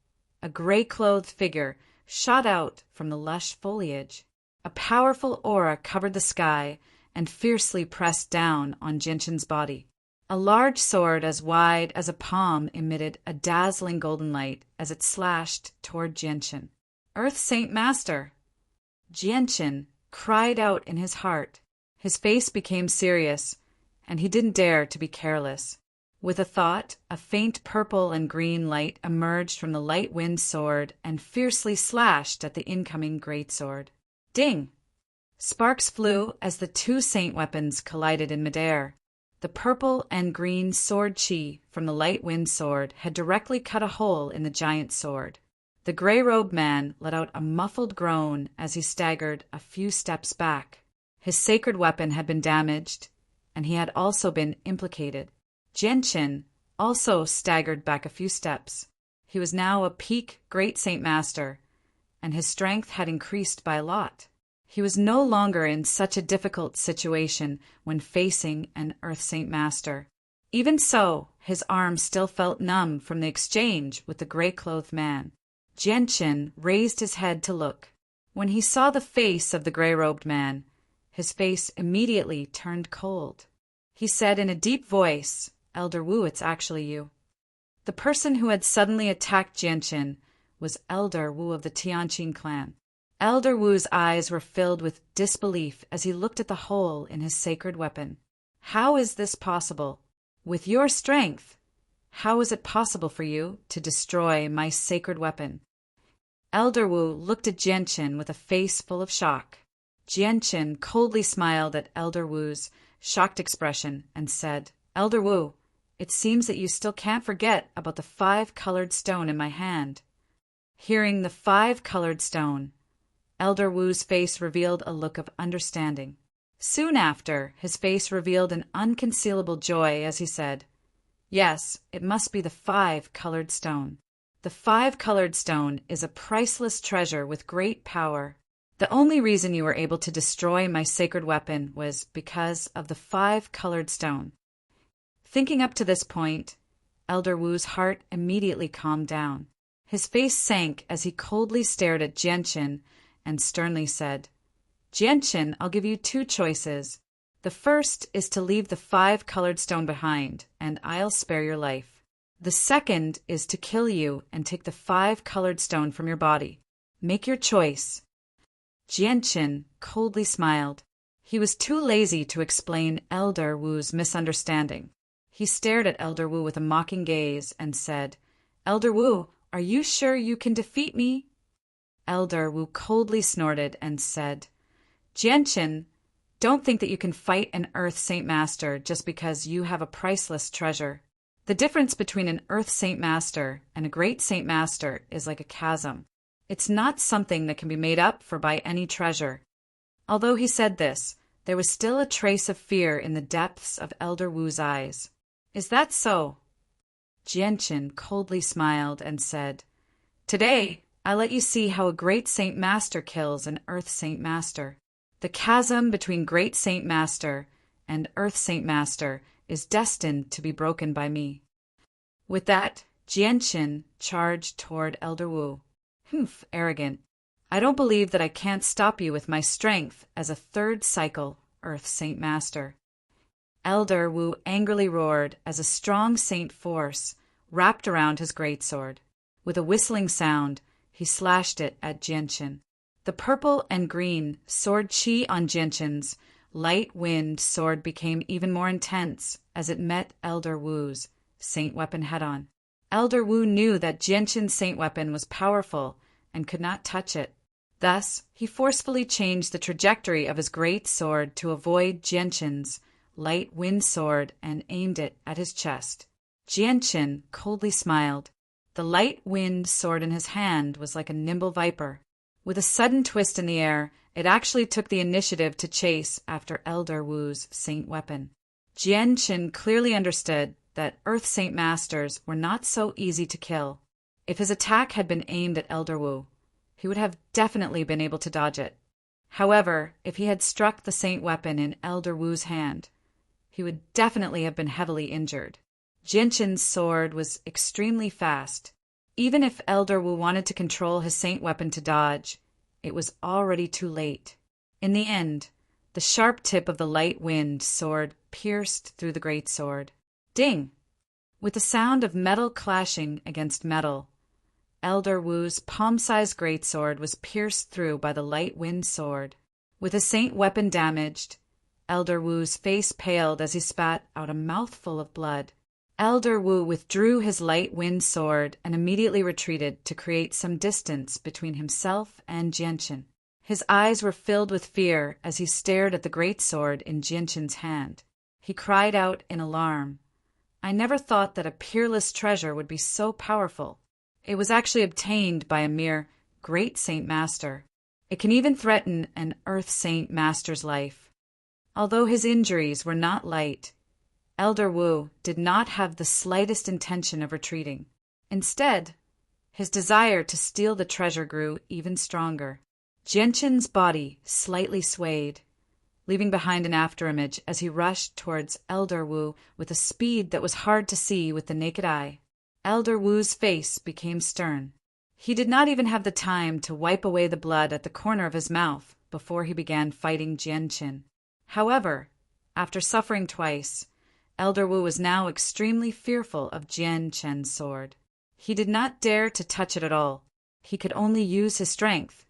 Speaker 1: a gray-clothed figure shot out from the lush foliage. A powerful aura covered the sky and fiercely pressed down on Jianchen's body. A large sword as wide as a palm emitted a dazzling golden light as it slashed toward Jianchen. Earth Saint Master! Jianchen cried out in his heart. His face became serious, and he didn't dare to be careless. With a thought, a faint purple and green light emerged from the light-wind sword and fiercely slashed at the incoming greatsword. Ding! Sparks flew as the two saint weapons collided in midair. The purple and green sword chi from the light-wind sword had directly cut a hole in the giant sword. The gray-robed man let out a muffled groan as he staggered a few steps back. His sacred weapon had been damaged, and he had also been implicated. Jianchen also staggered back a few steps. He was now a peak great Saint Master, and his strength had increased by a lot. He was no longer in such a difficult situation when facing an Earth Saint Master. Even so, his arm still felt numb from the exchange with the gray-clothed man. Jianchen raised his head to look. When he saw the face of the gray-robed man, his face immediately turned cold. He said in a deep voice, "Elder Wu, it's actually you." The person who had suddenly attacked Jianchen was Elder Wu of the Tianqin clan. Elder Wu's eyes were filled with disbelief as he looked at the hole in his sacred weapon. How is this possible? With your strength, how is it possible for you to destroy my sacred weapon? Elder Wu looked at Jianchen with a face full of shock. Jianchen coldly smiled at Elder Wu's shocked expression and said, "Elder Wu, it seems that you still can't forget about the 5-colored stone in my hand." Hearing the 5-colored stone, Elder Wu's face revealed a look of understanding. Soon after, his face revealed an unconcealable joy as he said, "Yes, it must be the 5-colored stone. The 5-colored stone is a priceless treasure with great power. The only reason you were able to destroy my sacred weapon was because of the 5-colored stone." Thinking up to this point, Elder Wu's heart immediately calmed down. His face sank as he coldly stared at Jianchen and sternly said, "Jianchen, I'll give you 2 choices. The first is to leave the 5-colored stone behind, and I'll spare your life. The second is to kill you and take the 5-colored stone from your body. Make your choice." Jianchen coldly smiled. He was too lazy to explain Elder Wu's misunderstanding. He stared at Elder Wu with a mocking gaze and said, "Elder Wu, are you sure you can defeat me?" Elder Wu coldly snorted and said, "Jianchen, don't think that you can fight an Earth Saint Master just because you have a priceless treasure. The difference between an Earth Saint Master and a Great Saint Master is like a chasm. It's not something that can be made up for by any treasure." Although he said this, there was still a trace of fear in the depths of Elder Wu's eyes. "Is that so?" Jianchen coldly smiled and said, "Today, I'll let you see how a Great Saint Master kills an Earth Saint Master. The chasm between Great Saint Master and Earth Saint Master is destined to be broken by me." With that, Jianchen charged toward Elder Wu. "Humph, arrogant. I don't believe that I can't stop you with my strength as a 3rd cycle Earth Saint Master." Elder Wu angrily roared as a strong saint force wrapped around his greatsword. With a whistling sound, he slashed it at Jianchen. The purple and green sword chi on Jianchen's light-wind sword became even more intense as it met Elder Wu's saint weapon head-on. Elder Wu knew that Jianchen's saint weapon was powerful and could not touch it. Thus, he forcefully changed the trajectory of his great sword to avoid Jianchen's light wind sword and aimed it at his chest. Jianchen coldly smiled. The light wind sword in his hand was like a nimble viper. With a sudden twist in the air, it actually took the initiative to chase after Elder Wu's saint weapon. Jianchen clearly understood that Earth Saint Masters were not so easy to kill. If his attack had been aimed at Elder Wu, he would have definitely been able to dodge it. However, if he had struck the saint weapon in Elder Wu's hand, he would definitely have been heavily injured. Jianchen's sword was extremely fast. Even if Elder Wu wanted to control his saint weapon to dodge, it was already too late. In the end, the sharp tip of the light wind sword pierced through the great sword. Ding! With the sound of metal clashing against metal, Elder Wu's palm-sized greatsword was pierced through by the light wind sword. With his saint weapon damaged, Elder Wu's face paled as he spat out a mouthful of blood. Elder Wu withdrew his light wind sword and immediately retreated to create some distance between himself and Jianchen. His eyes were filled with fear as he stared at the great sword in Jianchen's hand. He cried out in alarm, "I never thought that a peerless treasure would be so powerful. It was actually obtained by a mere great Saint Master. It can even threaten an Earth Saint Master's life." Although his injuries were not light, Elder Wu did not have the slightest intention of retreating. Instead, his desire to steal the treasure grew even stronger. Jianchen's body slightly swayed, leaving behind an afterimage as he rushed towards Elder Wu with a speed that was hard to see with the naked eye. Elder Wu's face became stern. He did not even have the time to wipe away the blood at the corner of his mouth before he began fighting Jianchen. However, after suffering twice, Elder Wu was now extremely fearful of Jianchen's sword. He did not dare to touch it at all. He could only use his strength,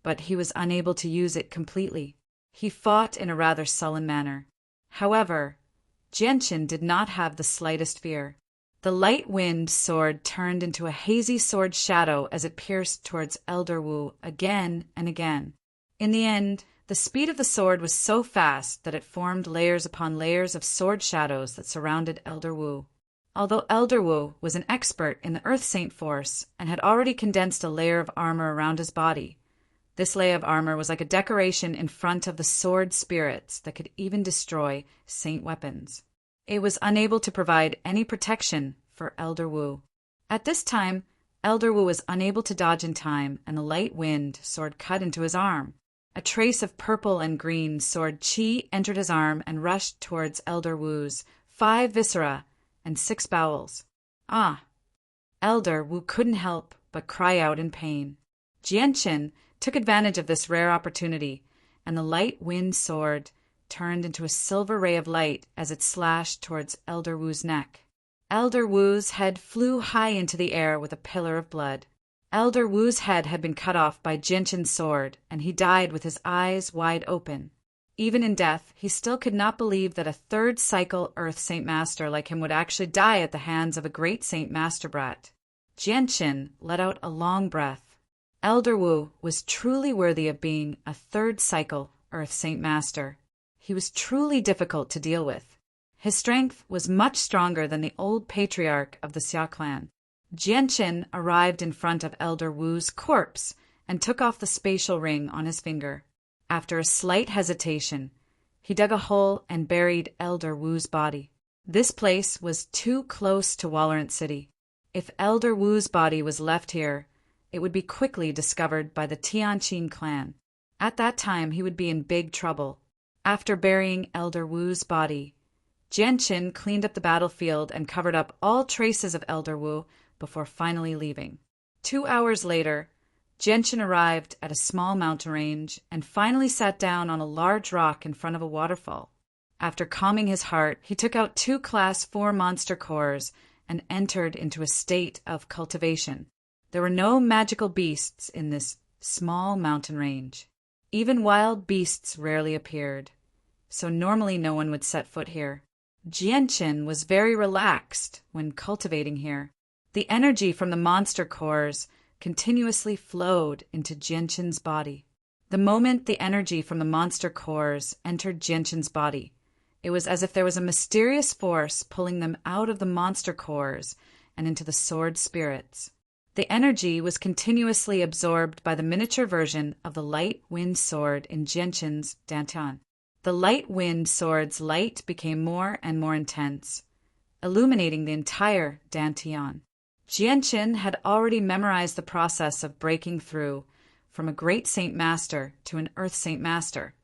Speaker 1: but he was unable to use it completely. He fought in a rather sullen manner. However, Jianchen did not have the slightest fear. The light wind sword turned into a hazy sword shadow as it pierced towards Elder Wu again and again. In the end, the speed of the sword was so fast that it formed layers upon layers of sword shadows that surrounded Elder Wu. Although Elder Wu was an expert in the Earth Saint force and had already condensed a layer of armor around his body, this layer of armor was like a decoration in front of the sword spirits that could even destroy saint weapons. It was unable to provide any protection for Elder Wu. At this time, Elder Wu was unable to dodge in time, and the light wind sword cut into his arm. A trace of purple and green sword chi entered his arm and rushed towards Elder Wu's 5 viscera and 6 bowels. Ah! Elder Wu couldn't help but cry out in pain. Jianchen took advantage of this rare opportunity, and the light wind sword turned into a silver ray of light as it slashed towards Elder Wu's neck. Elder Wu's head flew high into the air with a pillar of blood. Elder Wu's head had been cut off by Jianchen's sword, and he died with his eyes wide open. Even in death, he still could not believe that a third cycle Earth Saint Master like him would actually die at the hands of a great Saint Master brat. Jianchen let out a long breath. Elder Wu was truly worthy of being a third cycle Earth Saint Master. He was truly difficult to deal with. His strength was much stronger than the old patriarch of the Xia clan. Jianchen arrived in front of Elder Wu's corpse and took off the spatial ring on his finger. After a slight hesitation, he dug a hole and buried Elder Wu's body. This place was too close to Walorant City. If Elder Wu's body was left here, it would be quickly discovered by the Tianqin clan. At that time, he would be in big trouble. After burying Elder Wu's body, Jianchen cleaned up the battlefield and covered up all traces of Elder Wu before finally leaving. 2 hours later, Jianchen arrived at a small mountain range and finally sat down on a large rock in front of a waterfall. After calming his heart, he took out 2 Class 4 monster cores and entered into a state of cultivation. There were no magical beasts in this small mountain range. Even wild beasts rarely appeared, so normally no one would set foot here. Jianchen was very relaxed when cultivating here. The energy from the monster cores continuously flowed into Jianchen's body. The moment the energy from the monster cores entered Jianchen's body, it was as if there was a mysterious force pulling them out of the monster cores and into the sword spirits. The energy was continuously absorbed by the miniature version of the light wind sword in Jianchen's dantian. The light wind sword's light became more and more intense, illuminating the entire dantian. Jianchen had already memorized the process of breaking through from a great Saint Master to an Earth Saint Master,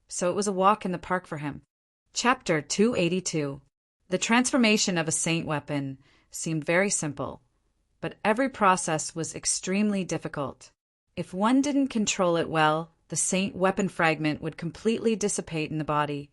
Speaker 1: so it was a walk in the park for him. Chapter 282. The transformation of a saint weapon seemed very simple, but every process was extremely difficult. If one didn't control it well, the saint weapon fragment would completely dissipate in the body,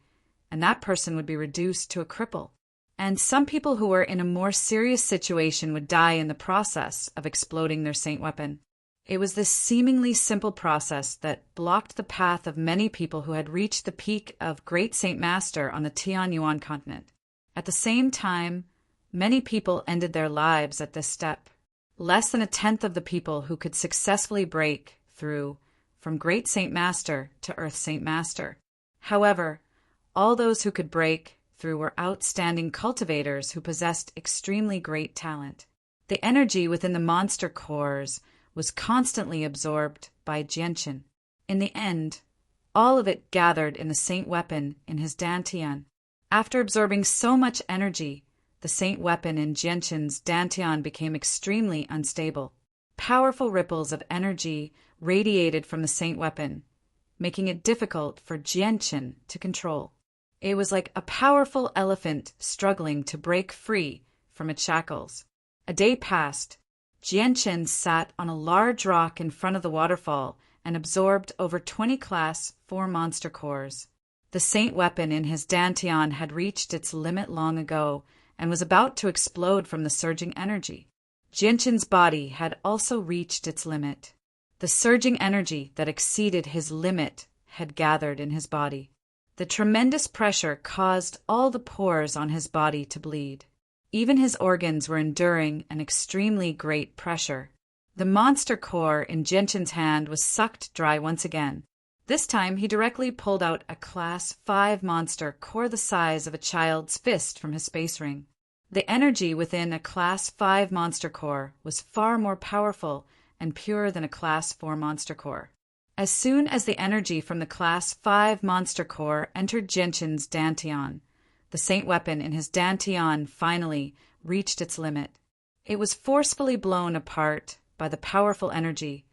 Speaker 1: and that person would be reduced to a cripple. and some people who were in a more serious situation would die in the process of exploding their saint weapon. It was this seemingly simple process that blocked the path of many people who had reached the peak of Great Saint Master on the Tianyuan continent. At the same time, many people ended their lives at this step. Less than a tenth of the people who could successfully break through from Great Saint Master to Earth Saint Master. However, all those who could break through were outstanding cultivators who possessed extremely great talent. The energy within the monster cores was constantly absorbed by Jianqin. In the end, all of it gathered in the saint weapon in his dantian. After absorbing so much energy, the saint weapon in Jianqin's dantian became extremely unstable. Powerful ripples of energy radiated from the saint weapon, making it difficult for Jianqin to control. It was like a powerful elephant struggling to break free from its shackles. A day passed. Jianqin sat on a large rock in front of the waterfall and absorbed over 20 Class 4 monster cores. The saint weapon in his dantian had reached its limit long ago and was about to explode from the surging energy. Jianqin's body had also reached its limit. The surging energy that exceeded his limit had gathered in his body. The tremendous pressure caused all the pores on his body to bleed. Even his organs were enduring an extremely great pressure. The monster core in Jianqin's hand was sucked dry once again. This time he directly pulled out a Class 5 monster core the size of a child's fist from his space ring. The energy within a Class 5 monster core was far more powerful and pure than a Class 4 monster core. As soon as the energy from the Class 5 monster core entered Jianqin's dantian, the saint weapon in his dantian finally reached its limit. It was forcefully blown apart by the powerful energy,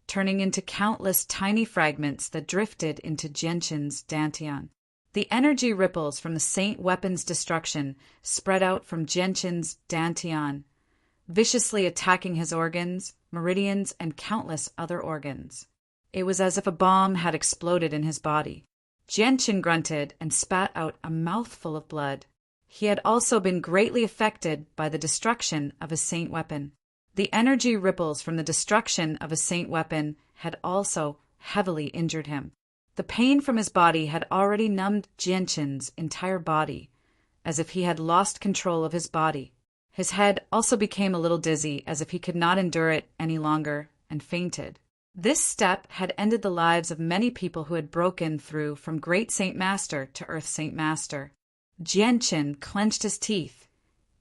Speaker 1: turning into countless tiny fragments that drifted into Jianqin's dantian. The energy ripples from the saint weapon's destruction spread out from Jianqin's dantian, viciously attacking his organs, meridians, and countless other organs. It was as if a bomb had exploded in his body. Jianqin grunted and spat out a mouthful of blood. He had also been greatly affected by the destruction of his saint weapon. The energy ripples from the destruction of his saint weapon had also heavily injured him. The pain from his body had already numbed Jianqin's entire body, as if he had lost control of his body. His head also became a little dizzy, as if he could not endure it any longer, and fainted. This step had ended the lives of many people who had broken through from Great Saint Master to Earth Saint Master. Jianqin clenched his teeth,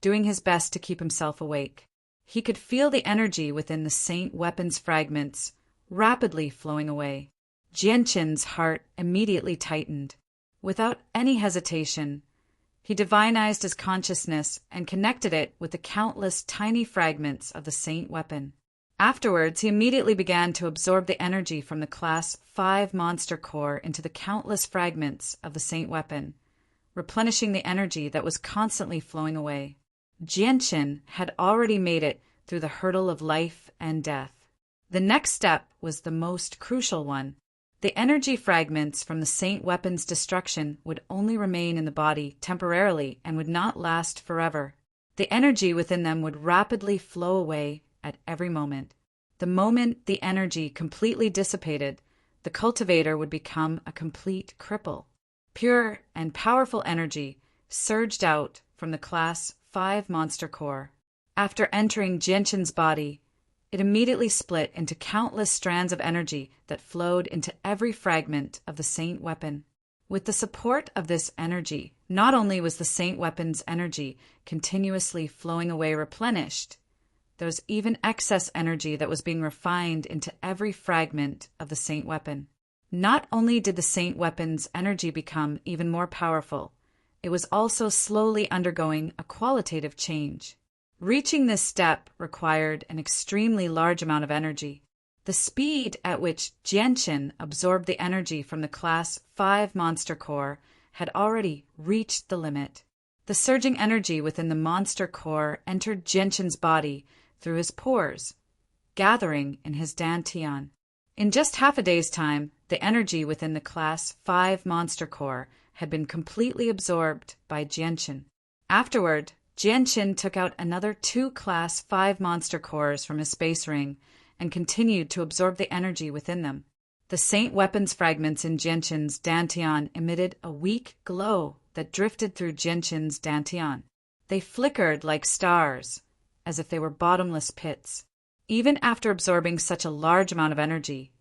Speaker 1: doing his best to keep himself awake. He could feel the energy within the saint weapon's fragments rapidly flowing away. Jianqin's heart immediately tightened. Without any hesitation, he divinized his consciousness and connected it with the countless tiny fragments of the saint weapon. Afterwards, he immediately began to absorb the energy from the Class 5 monster core into the countless fragments of the saint weapon, replenishing the energy that was constantly flowing away. Jianqin had already made it through the hurdle of life and death. The next step was the most crucial one. The energy fragments from the saint weapon's destruction would only remain in the body temporarily and would not last forever. The energy within them would rapidly flow away at every moment. The moment the energy completely dissipated, the cultivator would become a complete cripple. Pure and powerful energy surged out from the Class 5 monster core. After entering Jianqin's body, it immediately split into countless strands of energy that flowed into every fragment of the saint weapon. With the support of this energy, not only was the saint weapon's energy continuously flowing away replenished, there was even excess energy that was being refined into every fragment of the saint weapon. Not only did the saint weapon's energy become even more powerful, it was also slowly undergoing a qualitative change. Reaching this step required an extremely large amount of energy. The speed at which Jianqin absorbed the energy from the Class 5 monster core had already reached the limit. The surging energy within the monster core entered Jianqin's body through his pores, gathering in his dantian. In just half a day's time, the energy within the Class 5 monster core had been completely absorbed by Jianqin. Afterward, Jianqin took out another 2 Class 5 monster cores from his space ring and continued to absorb the energy within them. The saint weapons fragments in Jianqin's dantian emitted a weak glow that drifted through Jianqin's dantian. They flickered like stars, as if they were bottomless pits. Even after absorbing such a large amount of energy,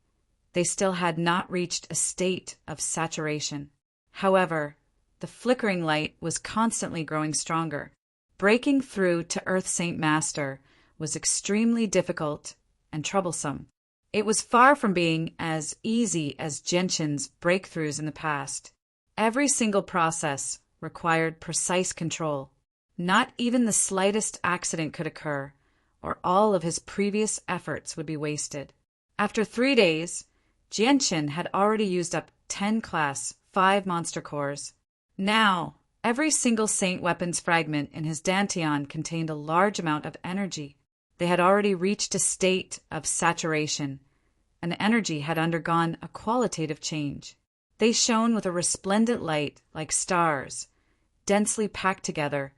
Speaker 1: they still had not reached a state of saturation. However, the flickering light was constantly growing stronger. Breaking through to Earth Saint Master was extremely difficult and troublesome. It was far from being as easy as Jianqin's breakthroughs in the past. Every single process required precise control. Not even the slightest accident could occur, or all of his previous efforts would be wasted. After 3 days, Jianqin had already used up 10 Class 5 monster cores. Now, every single saint weapons fragment in his dantian contained a large amount of energy. They had already reached a state of saturation, and the energy had undergone a qualitative change. They shone with a resplendent light like stars, densely packed together,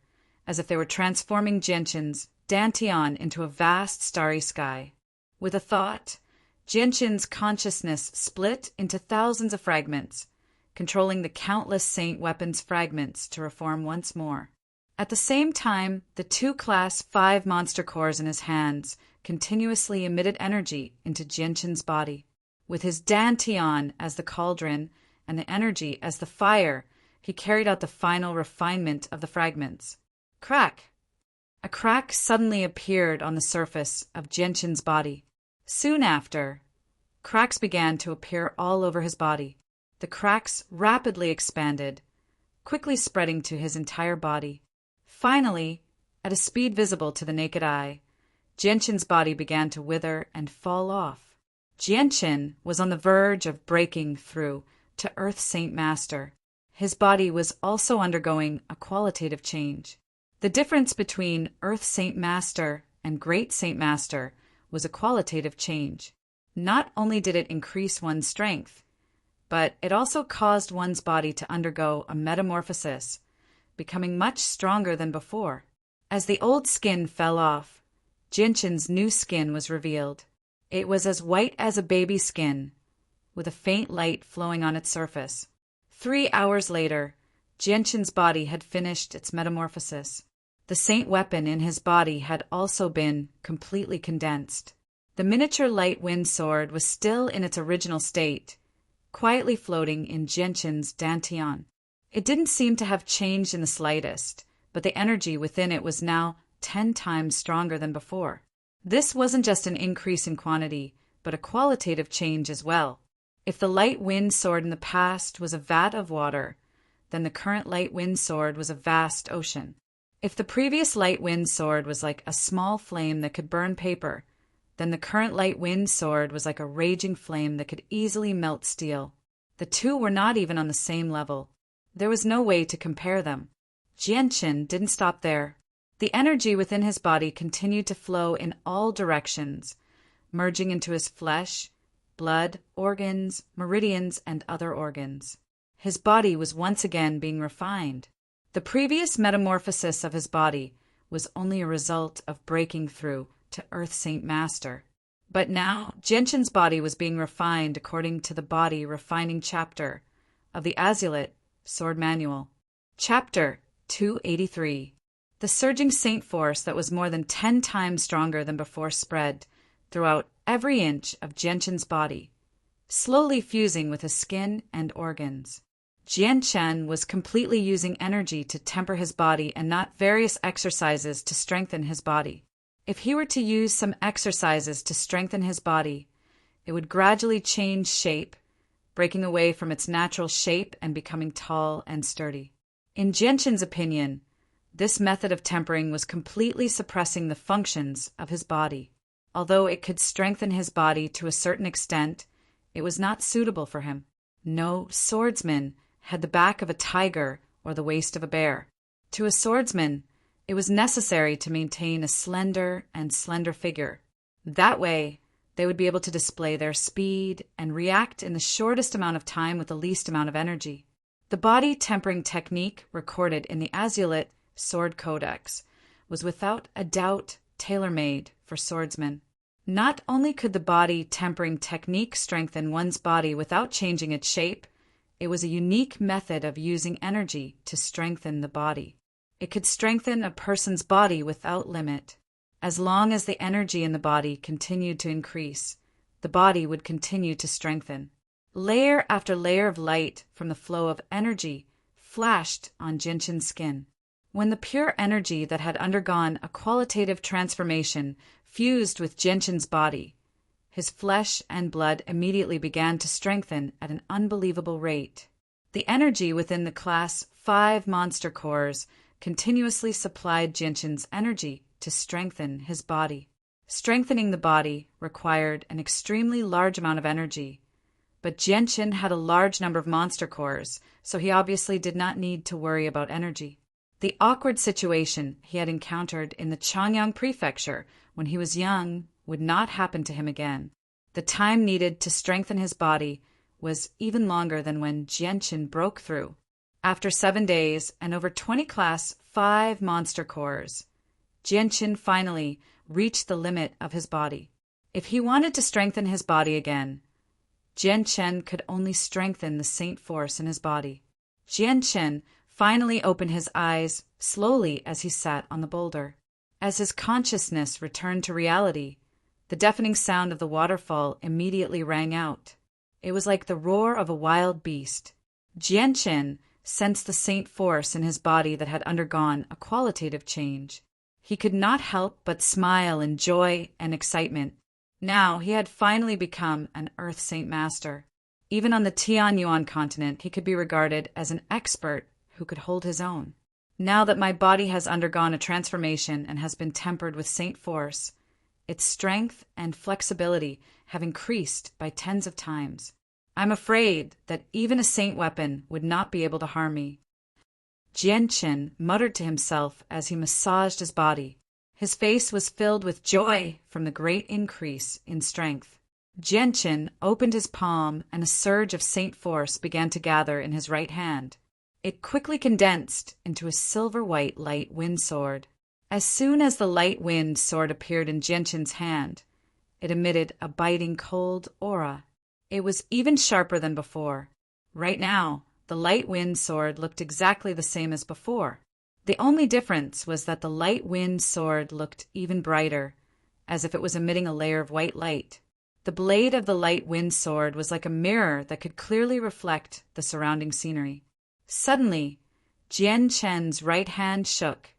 Speaker 1: as if they were transforming Jianqin's dantian into a vast starry sky. With a thought, Jianqin's consciousness split into thousands of fragments, controlling the countless saint weapons fragments to reform once more. At the same time, the 2 Class 5 monster cores in his hands continuously emitted energy into Jianqin's body. With his dantian as the cauldron and the energy as the fire, he carried out the final refinement of the fragments. Crack! A crack suddenly appeared on the surface of Jianqin's body. Soon after, cracks began to appear all over his body. The cracks rapidly expanded, quickly spreading to his entire body. Finally, at a speed visible to the naked eye, Jianqin's body began to wither and fall off. Jianqin was on the verge of breaking through to Earth Saint Master. His body was also undergoing a qualitative change. The difference between Earth Saint Master and Great Saint Master was a qualitative change. Not only did it increase one's strength, but it also caused one's body to undergo a metamorphosis, becoming much stronger than before. As the old skin fell off, Jianqin's new skin was revealed. It was as white as a baby's skin, with a faint light flowing on its surface. 3 hours later, Jianqin's body had finished its metamorphosis. The saint weapon in his body had also been completely condensed. The miniature light wind sword was still in its original state, quietly floating in Jianqin's dantian. It didn't seem to have changed in the slightest, but the energy within it was now 10 times stronger than before. This wasn't just an increase in quantity, but a qualitative change as well. If the light wind sword in the past was a vat of water, then the current light wind sword was a vast ocean. If the previous light wind sword was like a small flame that could burn paper, then the current light wind sword was like a raging flame that could easily melt steel. The two were not even on the same level. There was no way to compare them. Jianqin didn't stop there. The energy within his body continued to flow in all directions, merging into his flesh, blood, organs, meridians, and other organs. His body was once again being refined. The previous metamorphosis of his body was only a result of breaking through to Earth Saint Master. But now Jianqin's body was being refined according to the body refining chapter of the Azilet Sword Manual. Chapter 283. The surging saint force that was more than 10 times stronger than before spread throughout every inch of Jianqin's body, slowly fusing with his skin and organs. Jianqin was completely using energy to temper his body and not various exercises to strengthen his body. If he were to use some exercises to strengthen his body, it would gradually change shape, breaking away from its natural shape and becoming tall and sturdy. In Jianqin's opinion, this method of tempering was completely suppressing the functions of his body. Although it could strengthen his body to a certain extent, it was not suitable for him. No swordsman had the back of a tiger or the waist of a bear. To a swordsman, it was necessary to maintain a slender figure. That way, they would be able to display their speed and react in the shortest amount of time with the least amount of energy. The body tempering technique recorded in the Azilet sword codex was without a doubt tailor-made for swordsmen. Not only could the body-tempering technique strengthen one's body without changing its shape, it was a unique method of using energy to strengthen the body. It could strengthen a person's body without limit. As long as the energy in the body continued to increase, the body would continue to strengthen. Layer after layer of light from the flow of energy flashed on Jinshin's skin. When the pure energy that had undergone a qualitative transformation fused with Jinshin's body, his flesh and blood immediately began to strengthen at an unbelievable rate. The energy within the Class 5 monster cores continuously supplied Jinshin's energy to strengthen his body. Strengthening the body required an extremely large amount of energy, but Jinshin had a large number of monster cores, so he obviously did not need to worry about energy. The awkward situation he had encountered in the Changyang Prefecture when he was young would not happen to him again. The time needed to strengthen his body was even longer than when Jinshin broke through. After 7 days and over 20 Class 5 monster cores, Jinshin finally reached the limit of his body. If he wanted to strengthen his body again, Jinshin could only strengthen the Saint Force in his body. Jinshin finally opened his eyes slowly as he sat on the boulder. As his consciousness returned to reality, the deafening sound of the waterfall immediately rang out. It was like the roar of a wild beast. Jinshin sensed the Saint Force in his body that had undergone a qualitative change. He could not help but smile in joy and excitement. Now he had finally become an Earth Saint Master. Even on the Tianyuan continent, he could be regarded as an expert who could hold his own. Now that my body has undergone a transformation and has been tempered with Saint Force, its strength and flexibility have increased by tens of times. I'm afraid that even a Saint weapon would not be able to harm me. Jinshin muttered to himself as he massaged his body. His face was filled with joy from the great increase in strength. Jinshin opened his palm and a surge of Saint Force began to gather in his right hand. It quickly condensed into a silver-white light wind sword. As soon as the light wind sword appeared in Jinshin's hand, it emitted a biting cold aura. It was even sharper than before. Right now, the light wind sword looked exactly the same as before. The only difference was that the light wind sword looked even brighter, as if it was emitting a layer of white light. The blade of the light wind sword was like a mirror that could clearly reflect the surrounding scenery. Suddenly, Jinshin's right hand shook,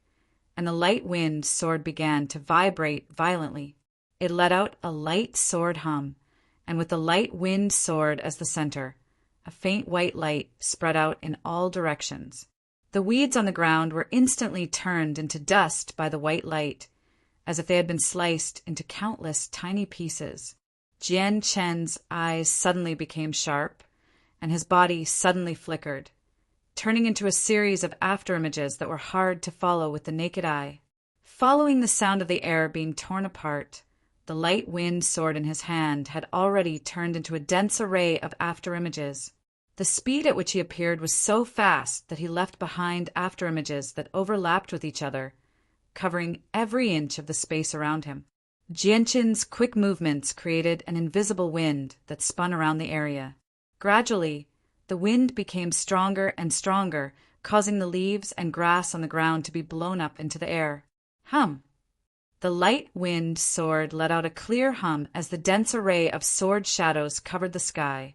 Speaker 1: and the light wind sword began to vibrate violently. It let out a light sword hum, and with the light wind sword as the center, a faint white light spread out in all directions. The weeds on the ground were instantly turned into dust by the white light, as if they had been sliced into countless tiny pieces. Jinshin's eyes suddenly became sharp, and his body suddenly flickered, turning into a series of afterimages that were hard to follow with the naked eye. Following the sound of the air being torn apart, the light wind sword in his hand had already turned into a dense array of afterimages. The speed at which he appeared was so fast that he left behind afterimages that overlapped with each other, covering every inch of the space around him. Jinshin's quick movements created an invisible wind that spun around the area. Gradually, the wind became stronger and stronger, causing the leaves and grass on the ground to be blown up into the air. Hum! The light wind sword let out a clear hum as the dense array of sword shadows covered the sky,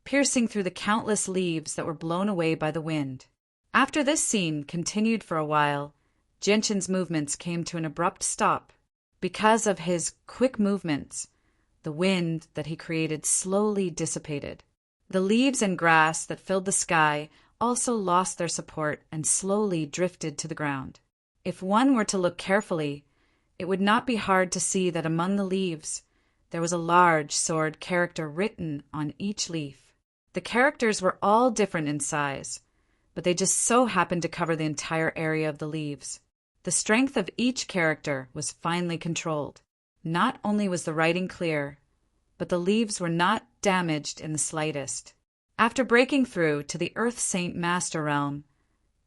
Speaker 1: piercing through the countless leaves that were blown away by the wind. After this scene continued for a while, Jinshin's movements came to an abrupt stop. Because of his quick movements, the wind that he created slowly dissipated. The leaves and grass that filled the sky also lost their support and slowly drifted to the ground. If one were to look carefully, it would not be hard to see that among the leaves there was a large sword character written on each leaf. The characters were all different in size, but they just so happened to cover the entire area of the leaves. The strength of each character was finely controlled. Not only was the writing clear, but the leaves were not damaged in the slightest. After breaking through to the Earth Saint Master Realm,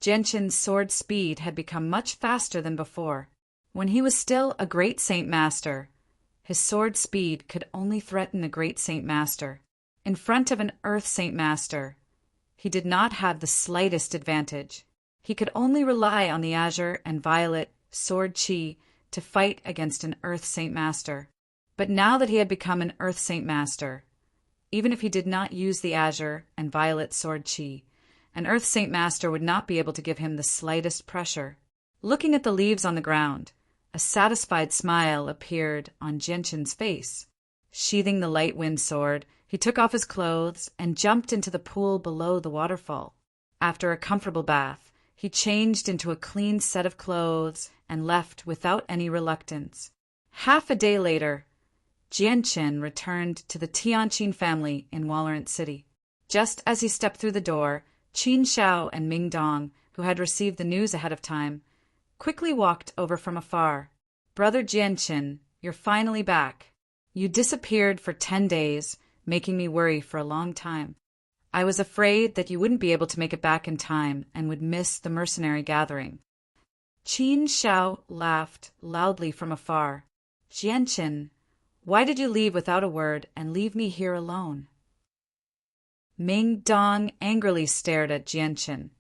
Speaker 1: Gentian's sword speed had become much faster than before. When he was still a great Saint Master, his sword speed could only threaten a great Saint Master. In front of an Earth Saint Master, he did not have the slightest advantage. He could only rely on the azure and violet sword chi to fight against an Earth Saint Master. But now that he had become an Earth Saint Master, even if he did not use the azure and violet sword chi, an Earth Saint Master would not be able to give him the slightest pressure. Looking at the leaves on the ground, a satisfied smile appeared on Gentian's face. Sheathing the light wind sword, he took off his clothes and jumped into the pool below the waterfall. After a comfortable bath, he changed into a clean set of clothes and left without any reluctance. Half a day later, Jianchen returned to the Tianqin family in Walorant City. Just as he stepped through the door, Qin Xiao and Ming Dong, who had received the news ahead of time, quickly walked over from afar. "Brother Jianchen, you're finally back. You disappeared for 10 days, making me worry for a long time. I was afraid that you wouldn't be able to make it back in time and would miss the mercenary gathering." Qin Xiao laughed loudly from afar. "Jianchen, why did you leave without a word and leave me here alone?" Ming Dong angrily stared at Jianchen,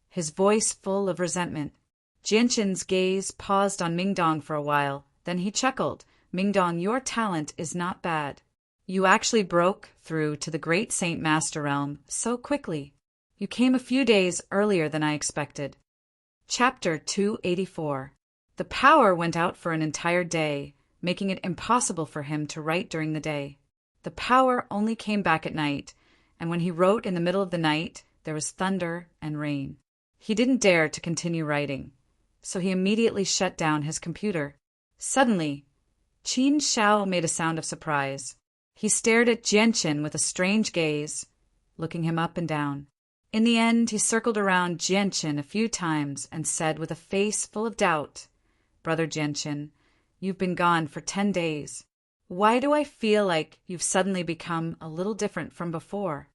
Speaker 1: his voice full of resentment. Jianchen's gaze paused on Ming Dong for a while, then he chuckled. "Ming Dong, your talent is not bad. You actually broke through to the Great Saint Master Realm so quickly. You came a few days earlier than I expected." Chapter 284. The power went out for an entire day, making it impossible for him to write during the day. The power only came back at night, and when he wrote in the middle of the night, there was thunder and rain. He didn't dare to continue writing, so he immediately shut down his computer. Suddenly, Qin Xiao made a sound of surprise. He stared at Jianchen with a strange gaze, looking him up and down. In the end, he circled around Jianchen a few times and said with a face full of doubt, "Brother Jianchen, you've been gone for 10 days. Why do I feel like you've suddenly become a little different from before?"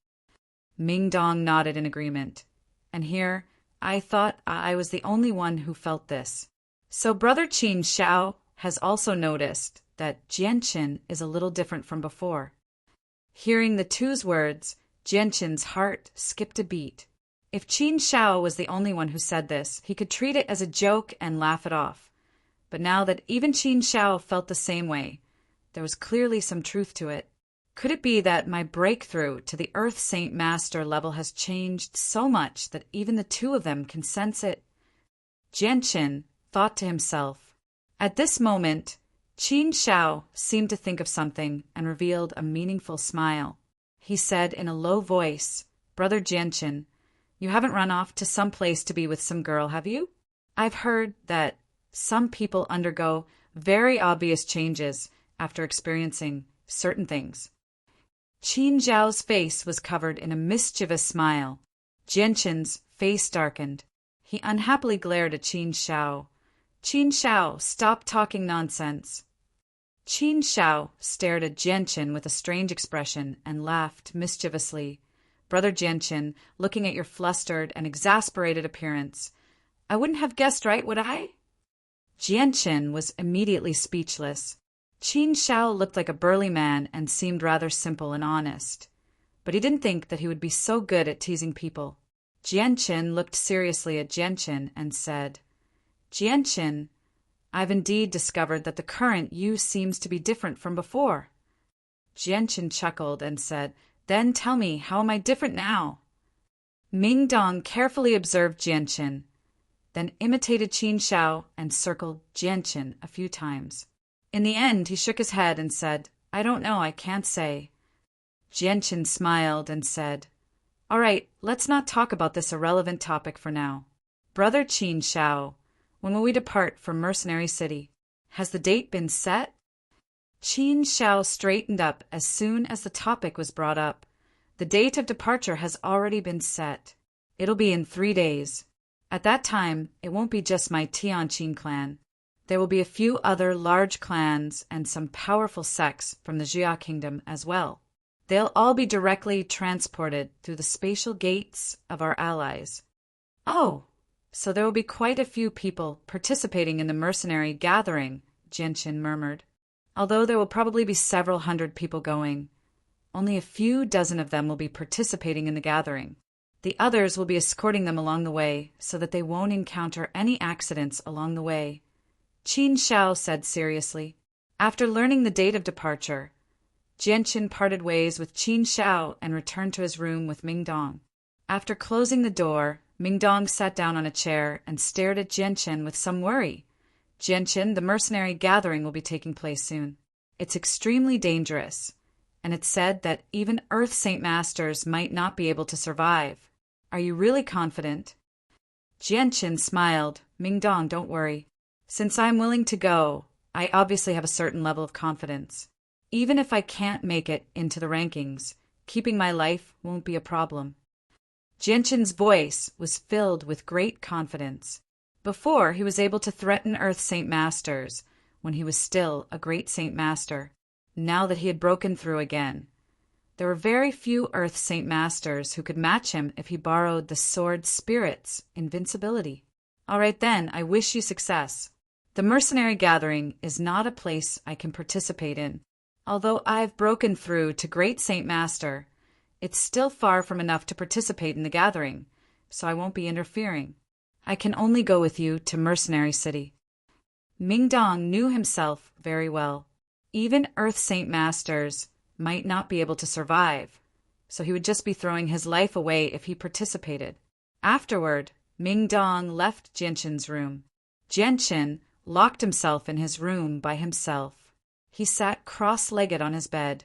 Speaker 1: Ming Dong nodded in agreement. And here, I thought I was the only one who felt this. So Brother Qin Xiao has also noticed that Jianchen is a little different from before. Hearing the two's words, Jianchen's heart skipped a beat. If Qin Xiao was the only one who said this, he could treat it as a joke and laugh it off. But now that even Qin Xiao felt the same way, there was clearly some truth to it. Could it be that my breakthrough to the Earth Saint Master level has changed so much that even the two of them can sense it? Jianchen thought to himself. At this moment, Qin Xiao seemed to think of something and revealed a meaningful smile. He said in a low voice, "Brother Jianchen, you haven't run off to some place to be with some girl, have you? I've heard that some people undergo very obvious changes after experiencing certain things." Qin Xiao's face was covered in a mischievous smile. Jianchen's face darkened. He unhappily glared at Qin Xiao. "Qin Xiao, stop talking nonsense." Qin Xiao stared at Jianchen with a strange expression and laughed mischievously. "Brother Jianchen, looking at your flustered and exasperated appearance, I wouldn't have guessed right, would I?" Jianchen was immediately speechless. Qin Xiao looked like a burly man and seemed rather simple and honest, but he didn't think that he would be so good at teasing people. Jianchen looked seriously at Jianchen and said, "Jianchen, I've indeed discovered that the current you seems to be different from before." Jianchen chuckled and said, "Then tell me, how am I different now?" Ming Dong carefully observed Jianchen, then imitated Qin Xiao and circled Jianchen a few times. In the end, he shook his head and said, "I don't know, I can't say." Jianchen smiled and said, "All right, let's not talk about this irrelevant topic for now. Brother Qin Xiao, when will we depart for Mercenary City? Has the date been set?" Qin Xiao straightened up as soon as the topic was brought up. "The date of departure has already been set. It'll be in 3 days. At that time, it won't be just my Tianqin clan. There will be a few other large clans and some powerful sects from the Jia Kingdom as well. They'll all be directly transported through the spatial gates of our allies." "Oh, So there will be quite a few people participating in the mercenary gathering, Jianqin murmured. Although there will probably be several hundred people going, only a few dozen of them will be participating in the gathering. The others will be escorting them along the way so that they won't encounter any accidents along the way, Qin Shao said seriously. After learning the date of departure, Jianqin parted ways with Qin Shao and returned to his room with Mingdong. After closing the door, Mingdong sat down on a chair and stared at Jianqin with some worry. Jianqin, the mercenary gathering will be taking place soon. It's extremely dangerous, and it's said that even Earth Saint Masters might not be able to survive. Are you really confident? Jianqin smiled. Mingdong, don't worry. Since I'm willing to go, I obviously have a certain level of confidence. Even if I can't make it into the rankings, keeping my life won't be a problem. Jianqin's voice was filled with great confidence. Before, he was able to threaten Earth Saint Masters when he was still a great Saint Master. Now that he had broken through again, there were very few Earth Saint Masters who could match him if he borrowed the Sword Spirit's invincibility. All right then, I wish you success. The mercenary gathering is not a place I can participate in. Although I've broken through to Great Saint Master, it's still far from enough to participate in the gathering, so I won't be interfering. I can only go with you to Mercenary City. Mingdong knew himself very well. Even Earth Saint Masters might not be able to survive, so he would just be throwing his life away if he participated. Afterward, Mingdong left Jianqin's room. Jianqin locked himself in his room by himself. He sat cross-legged on his bed,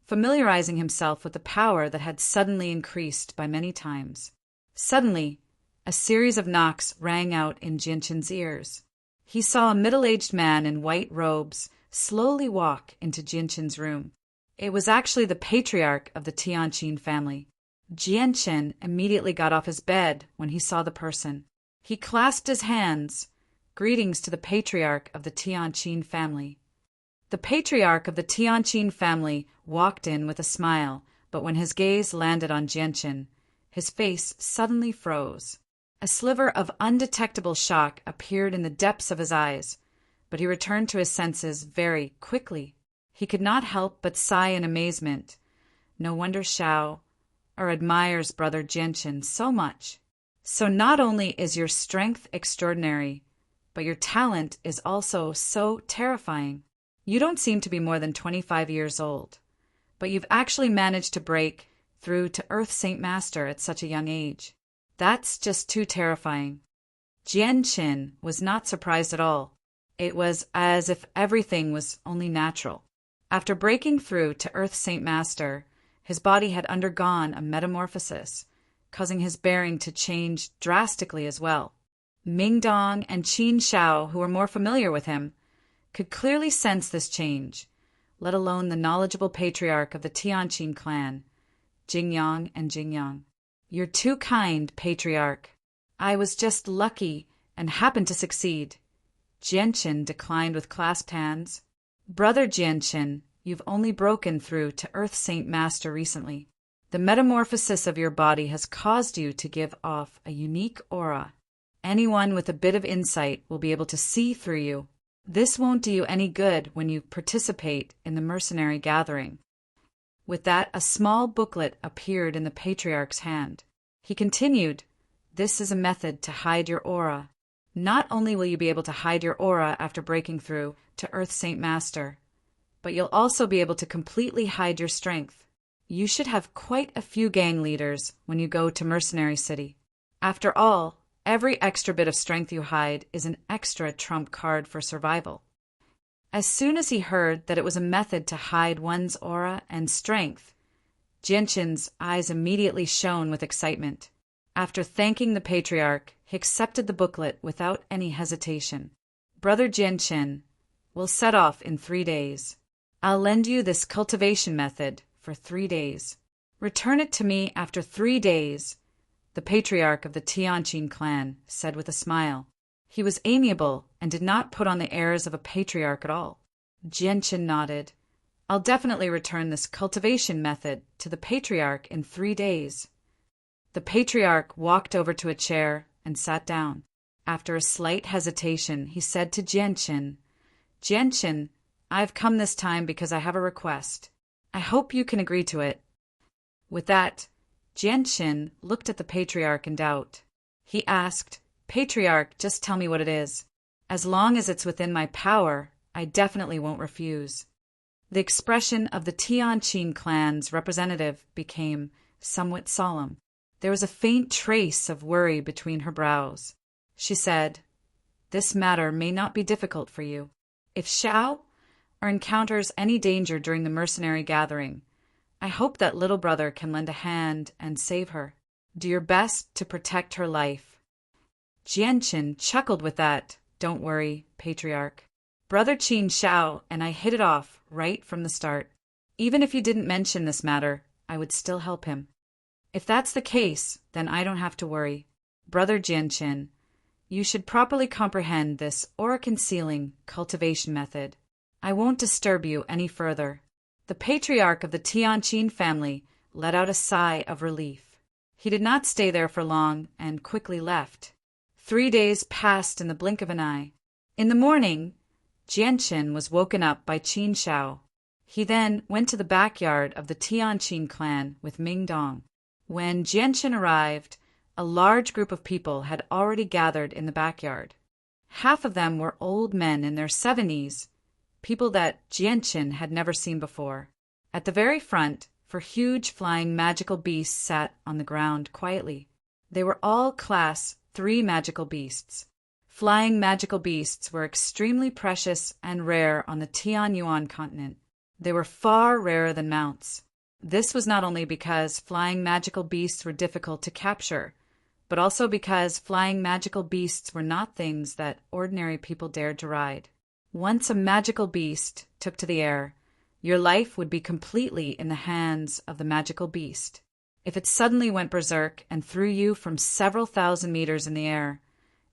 Speaker 1: familiarizing himself with the power that had suddenly increased by many times. Suddenly, a series of knocks rang out in Jianqin's ears. He saw a middle-aged man in white robes slowly walk into Jianqin's room. It was actually the patriarch of the Tianqin family. Jianqin immediately got off his bed when he saw the person. He clasped his hands. Greetings to the patriarch of the Tianqin family. The patriarch of the Tianqin family walked in with a smile, but when his gaze landed on Jianqin, his face suddenly froze. A sliver of undetectable shock appeared in the depths of his eyes, but he returned to his senses very quickly. He could not help but sigh in amazement. No wonder Shao admires brother Jianqin so much. So not only is your strength extraordinary, but your talent is also so terrifying. You don't seem to be more than 25 years old, but you've actually managed to break through to Earth Saint Master at such a young age. That's just too terrifying. Jianqin was not surprised at all. It was as if everything was only natural. After breaking through to Earth Saint Master, his body had undergone a metamorphosis, causing his bearing to change drastically as well. Mingdong and Qin Shao, who were more familiar with him, could clearly sense this change, let alone the knowledgeable patriarch of the Tianqin clan, Jingyang and Jingyang. You're too kind, patriarch. I was just lucky and happened to succeed. Jianqin declined with clasped hands. Brother Jianqin, you've only broken through to Earth Saint Master recently. The metamorphosis of your body has caused you to give off a unique aura. Anyone with a bit of insight will be able to see through you. This won't do you any good when you participate in the mercenary gathering. With that, a small booklet appeared in the patriarch's hand. He continued, This is a method to hide your aura. Not only will you be able to hide your aura after breaking through to Earth Saint Master, but you'll also be able to completely hide your strength. You should have quite a few gang leaders when you go to Mercenary City. After all, every extra bit of strength you hide is an extra trump card for survival. As soon as he heard that it was a method to hide one's aura and strength, Jianqin's eyes immediately shone with excitement. After thanking the patriarch, he accepted the booklet without any hesitation. Brother Jianqin, we'll set off in 3 days. I'll lend you this cultivation method for 3 days. Return it to me after 3 days, the patriarch of the Tianqin clan said with a smile. He was amiable and did not put on the airs of a patriarch at all. Jianqin nodded. I'll definitely return this cultivation method to the patriarch in 3 days. The patriarch walked over to a chair and sat down. After a slight hesitation, he said to Jianqin, "Jianqin, I've come this time because I have a request. I hope you can agree to it." With that, Jianqin looked at the patriarch in doubt. He asked, "Patriarch, just tell me what it is. As long as it's within my power, I definitely won't refuse." The expression of the Tianqin clan's representative became somewhat solemn. There was a faint trace of worry between her brows. She said, "This matter may not be difficult for you. If Xiao encounters any danger during the mercenary gathering, I hope that little brother can lend a hand and save her. Do your best to protect her life." Jianqin chuckled with that. "Don't worry, Patriarch. Brother Qin Xiao and I hit it off right from the start. Even if you didn't mention this matter, I would still help him. If that's the case, then I don't have to worry. Brother Jianqin, you should properly comprehend this aura-concealing cultivation method. I won't disturb you any further." The patriarch of the Tianqin family let out a sigh of relief. He did not stay there for long and quickly left. 3 days passed in the blink of an eye. In the morning, Jianqin was woken up by Qin Xiao. He then went to the backyard of the Tianqin clan with Ming Dong. When Jianqin arrived, a large group of people had already gathered in the backyard. Half of them were old men in their 70s, people that Jianqin had never seen before. At the very front, 4 huge flying magical beasts sat on the ground quietly. They were all Class 3 magical beasts. Flying magical beasts were extremely precious and rare on the Tianyuan continent. They were far rarer than mounts. This was not only because flying magical beasts were difficult to capture, but also because flying magical beasts were not things that ordinary people dared to ride. Once a magical beast took to the air, your life would be completely in the hands of the magical beast. If it suddenly went berserk and threw you from several thousand meters in the air,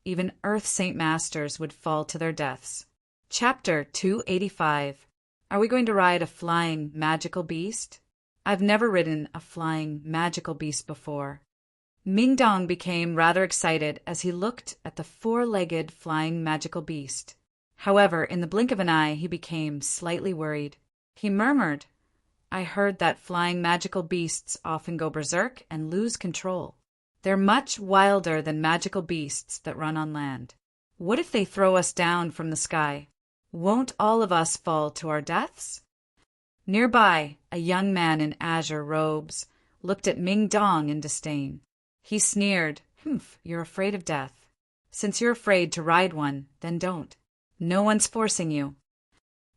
Speaker 1: even Earth Saint Masters would fall to their deaths. Chapter 285. Are we going to ride a flying magical beast? I've never ridden a flying magical beast before. Ming Dong became rather excited as he looked at the 4-legged flying magical beast. However, in the blink of an eye, he became slightly worried. He murmured, "I heard that flying magical beasts often go berserk and lose control. They're much wilder than magical beasts that run on land. What if they throw us down from the sky? Won't all of us fall to our deaths?" Nearby, a young man in azure robes looked at Ming Dong in disdain. He sneered, "Humph, you're afraid of death. Since you're afraid to ride one, then don't. No one's forcing you."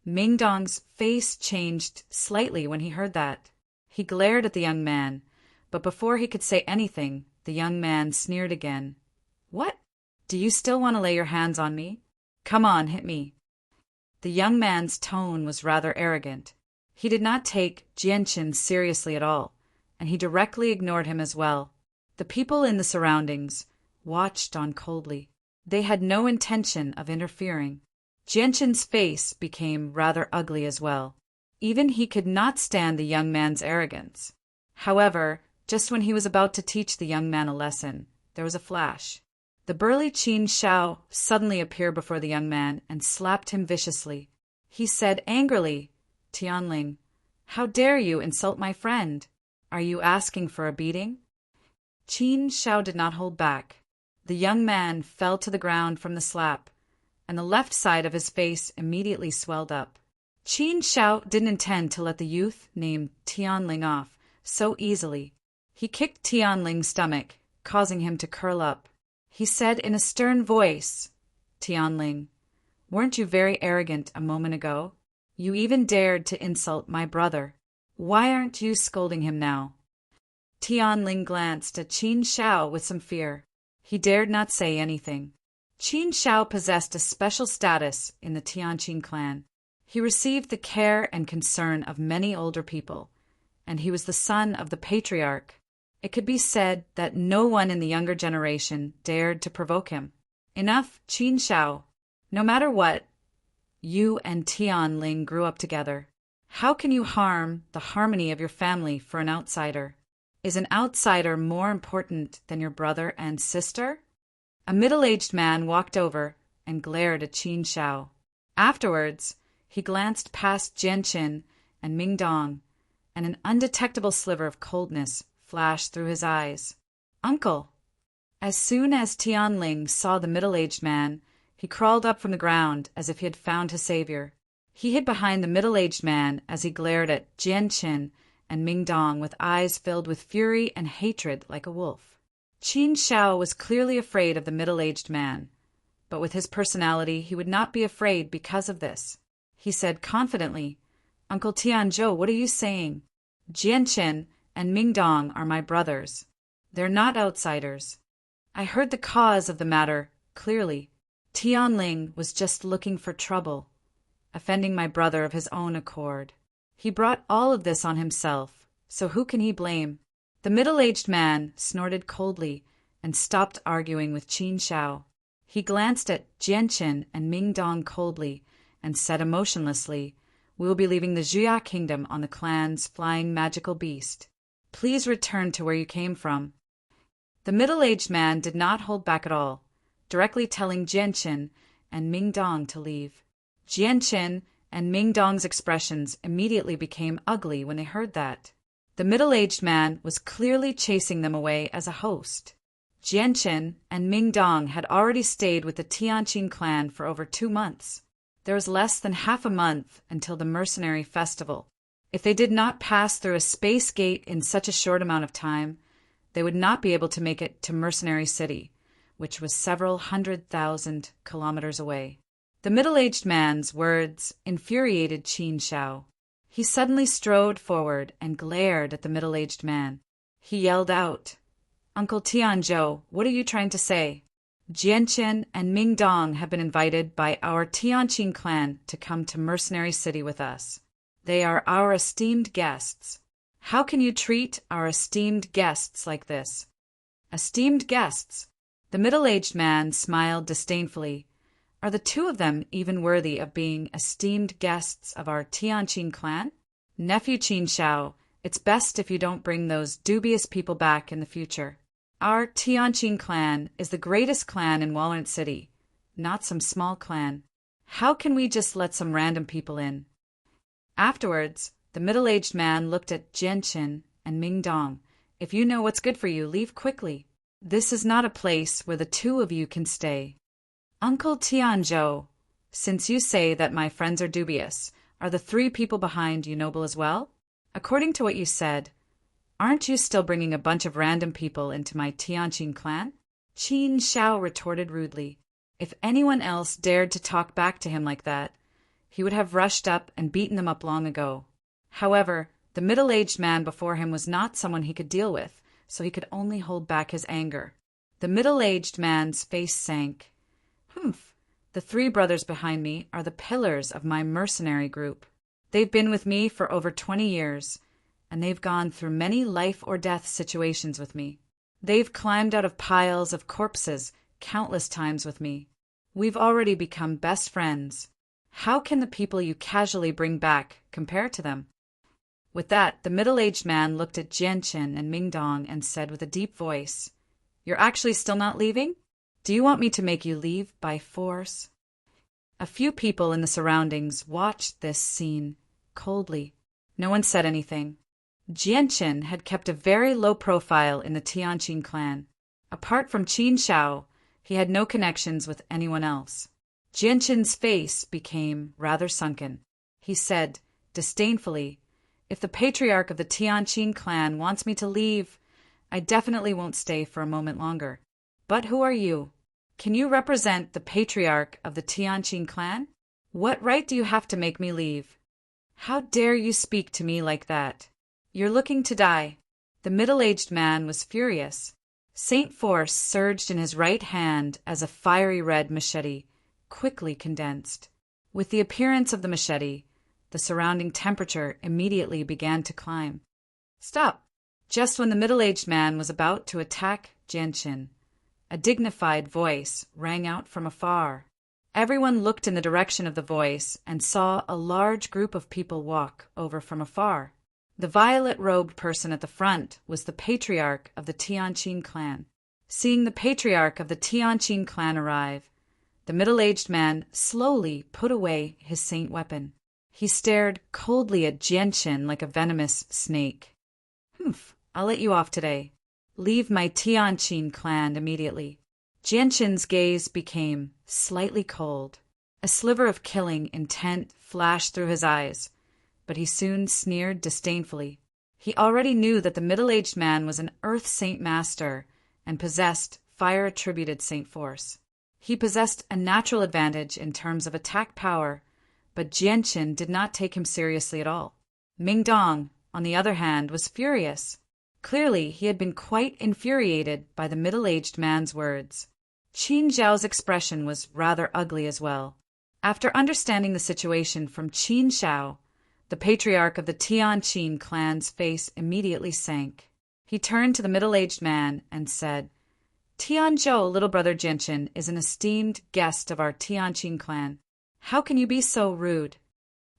Speaker 1: Ming Dong's face changed slightly when he heard that. He glared at the young man, but before he could say anything, the young man sneered again. "What? Do you still want to lay your hands on me? Come on, hit me." The young man's tone was rather arrogant. He did not take Jianqin seriously at all, and he directly ignored him as well. The people in the surroundings watched on coldly. They had no intention of interfering. Jianqin's face became rather ugly as well. Even he could not stand the young man's arrogance. However, just when he was about to teach the young man a lesson, there was a flash. The burly Qin Xiao suddenly appeared before the young man and slapped him viciously. He said angrily, "Tianling, how dare you insult my friend? Are you asking for a beating?" Qin Xiao did not hold back. The young man fell to the ground from the slap, and the left side of his face immediately swelled up. Qin Xiao didn't intend to let the youth named Tianling off so easily. He kicked Tianling's stomach, causing him to curl up. He said in a stern voice, "Tianling, weren't you very arrogant a moment ago? You even dared to insult my brother. Why aren't you scolding him now?" Tianling glanced at Qin Xiao with some fear. He dared not say anything. Qin Xiao possessed a special status in the Tianqin clan. He received the care and concern of many older people, and he was the son of the patriarch. It could be said that no one in the younger generation dared to provoke him. "Enough, Qin Xiao. No matter what, you and Tianling grew up together. How can you harm the harmony of your family for an outsider? Is an outsider more important than your brother and sister?" A middle-aged man walked over and glared at Qin Shao. Afterwards, he glanced past Jianqin and Ming Dong, and an undetectable sliver of coldness flashed through his eyes. "Uncle!" As soon as Tianling saw the middle-aged man, he crawled up from the ground as if he had found his savior. He hid behind the middle-aged man as he glared at Jianqin and Ming Dong with eyes filled with fury and hatred like a wolf. Qin Shao was clearly afraid of the middle-aged man, but with his personality he would not be afraid because of this. He said confidently, "Uncle Tianzhou, what are you saying? Jianqin and Ming Dong are my brothers. They're not outsiders. I heard the cause of the matter clearly. Tianling was just looking for trouble, offending my brother of his own accord. He brought all of this on himself, so who can he blame?" The middle-aged man snorted coldly and stopped arguing with Qin Shao. He glanced at Jianqin and Ming Dong coldly and said emotionlessly, "We will be leaving the Zhuya kingdom on the clan's flying magical beast. Please return to where you came from." The middle-aged man did not hold back at all, directly telling Jianqin and Ming Dong to leave. Jianqin and Ming Dong's expressions immediately became ugly when they heard that. The middle-aged man was clearly chasing them away as a host. Jianqin and Ming Dong had already stayed with the Tianqin clan for over 2 months. There was less than half a month until the mercenary festival. If they did not pass through a space gate in such a short amount of time, they would not be able to make it to Mercenary City, which was several 100,000 kilometers away. The middle-aged man's words infuriated Qin Shao. He suddenly strode forward and glared at the middle-aged man. He yelled out, "Uncle Tianzhou, what are you trying to say? Jianqin and Ming Dong have been invited by our Tianqin clan to come to Mercenary City with us. They are our esteemed guests. How can you treat our esteemed guests like this?" "Esteemed guests?" The middle-aged man smiled disdainfully. "Are the two of them even worthy of being esteemed guests of our Tianqin clan? Nephew Qin Shao, it's best if you don't bring those dubious people back in the future. Our Tianqin clan is the greatest clan in Walnut City, not some small clan. How can we just let some random people in?" Afterwards, the middle-aged man looked at Jianqin and Ming Dong. "If you know what's good for you, leave quickly. This is not a place where the two of you can stay." "Uncle Tianzhou, since you say that my friends are dubious, are the 3 people behind you noble as well? According to what you said, aren't you still bringing a bunch of random people into my Tianqin clan?" Qin Shao retorted rudely. If anyone else dared to talk back to him like that, he would have rushed up and beaten them up long ago. However, the middle-aged man before him was not someone he could deal with, so he could only hold back his anger. The middle-aged man's face sank. "Humph, the 3 brothers behind me are the pillars of my mercenary group. They've been with me for over 20 years, and they've gone through many life-or-death situations with me. They've climbed out of piles of corpses countless times with me. We've already become best friends. How can the people you casually bring back compare to them?" With that, the middle-aged man looked at Jianqin and Ming Dong and said with a deep voice, "You're actually still not leaving? Do you want me to make you leave by force?" A few people in the surroundings watched this scene coldly. No one said anything. Jianqin had kept a very low profile in the Tianqin clan. Apart from Qin Shao, he had no connections with anyone else. Jianqin's face became rather sunken. He said, disdainfully, "If the patriarch of the Tianqin clan wants me to leave, I definitely won't stay for a moment longer. But who are you? Can you represent the patriarch of the Tianqin clan? What right do you have to make me leave? How dare you speak to me like that? You're looking to die." The middle-aged man was furious. Saint Force surged in his right hand as a fiery red machete quickly condensed. With the appearance of the machete, the surrounding temperature immediately began to climb. "Stop!" Just when the middle-aged man was about to attack Jianqin, a dignified voice rang out from afar. Everyone looked in the direction of the voice and saw a large group of people walk over from afar. The violet-robed person at the front was the patriarch of the Tianqin clan. Seeing the patriarch of the Tianqin clan arrive, the middle-aged man slowly put away his saint weapon. He stared coldly at Jianqin like a venomous snake. "Humph, I'll let you off today. Leave my Tianqin clan immediately." Jianqin's gaze became slightly cold. A sliver of killing intent flashed through his eyes, but he soon sneered disdainfully. He already knew that the middle-aged man was an Earth Saint Master and possessed fire-attributed saint force. He possessed a natural advantage in terms of attack power, but Jianqin did not take him seriously at all. Mingdong, on the other hand, was furious. Clearly, he had been quite infuriated by the middle-aged man's words. Qin Zhao's expression was rather ugly as well. After understanding the situation from Qin Zhao, the patriarch of the Tianqin clan's face immediately sank. He turned to the middle-aged man and said, "Tianzhou, little brother Jianqin, is an esteemed guest of our Tianqin clan. How can you be so rude?"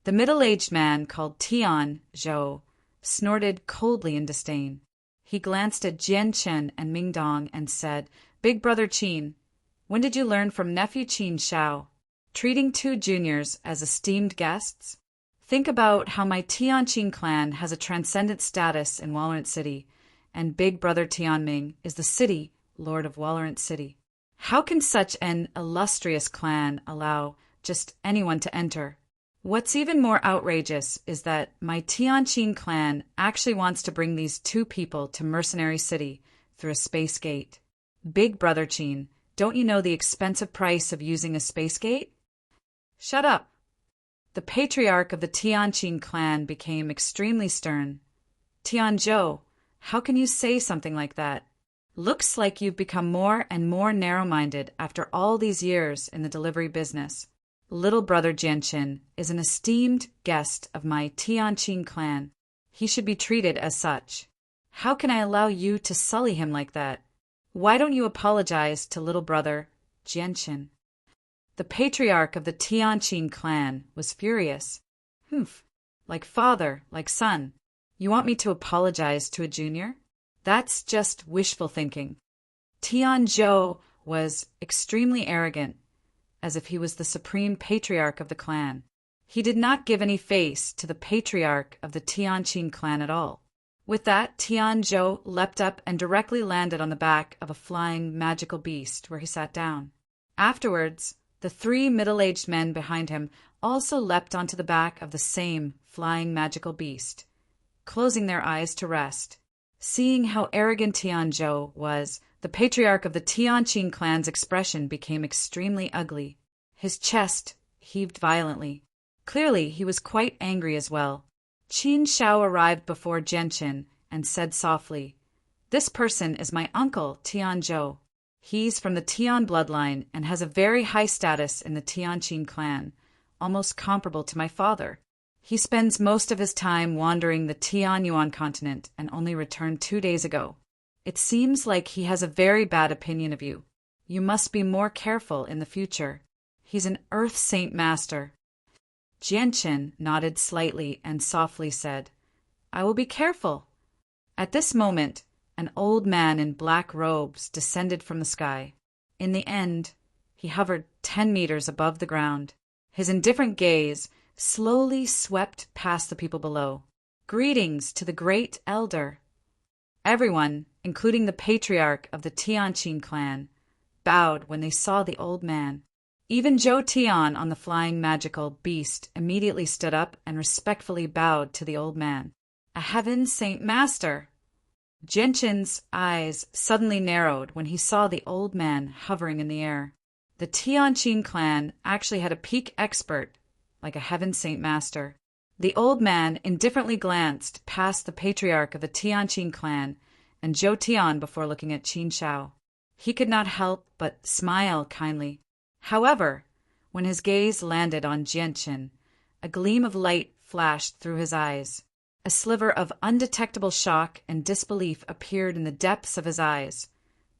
Speaker 1: The middle-aged man, called Tianzhou, snorted coldly in disdain. He glanced at Jianqin and Mingdong and said, "Big brother Qin, when did you learn from nephew Qin Zhao? Treating two juniors as esteemed guests? Think about how my Tianqin clan has a transcendent status in Walorant City, and big brother Tianming is the city lord of Walorant City. How can such an illustrious clan allow just anyone to enter? What's even more outrageous is that my Tianqin clan actually wants to bring these two people to Mercenary City through a space gate. Big brother Qin, don't you know the expensive price of using a space gate?" "Shut up." The patriarch of the Tianqin clan became extremely stern. "Tianzhou, how can you say something like that? Looks like you've become more and more narrow-minded after all these years in the delivery business. Little brother Jianqin is an esteemed guest of my Tianqin clan. He should be treated as such. How can I allow you to sully him like that? Why don't you apologize to little brother Jianqin?" The patriarch of the Tianqin clan was furious. "Humph, like father, like son. You want me to apologize to a junior? That's just wishful thinking." Tianzhou was extremely arrogant, as if he was the supreme patriarch of the clan. He did not give any face to the patriarch of the Tianqin clan at all. With that, Tianzhou leapt up and directly landed on the back of a flying magical beast, where he sat down. Afterwards, the three middle-aged men behind him also leapt onto the back of the same flying magical beast, closing their eyes to rest. Seeing how arrogant Tianzhou was, the patriarch of the Tianqin clan's expression became extremely ugly. His chest heaved violently. Clearly, he was quite angry as well. Qin Zhao arrived before Jianqin and said softly, "This person is my uncle, Tianzhou. He's from the Tian bloodline and has a very high status in the Tianqin clan, almost comparable to my father. He spends most of his time wandering the Tianyuan continent and only returned 2 days ago. It seems like he has a very bad opinion of you. You must be more careful in the future. He's an Earth Saint Master." Jianqin nodded slightly and softly said, "I will be careful." At this moment, an old man in black robes descended from the sky. In the end, he hovered 10 meters above the ground. His indifferent gaze slowly swept past the people below. "Greetings to the great elder." Everyone, including the patriarch of the Tianqin clan, bowed when they saw the old man. Even Zhou Tian on the flying magical beast immediately stood up and respectfully bowed to the old man. "A heaven saint master!" Jianqin's eyes suddenly narrowed when he saw the old man hovering in the air. The Tianqin clan actually had a peak expert like a heaven saint master. The old man indifferently glanced past the patriarch of the Tianqin clan and Zhou Tian before looking at Qin Zhao. He could not help but smile kindly. However, when his gaze landed on Jianqin, a gleam of light flashed through his eyes. A sliver of undetectable shock and disbelief appeared in the depths of his eyes,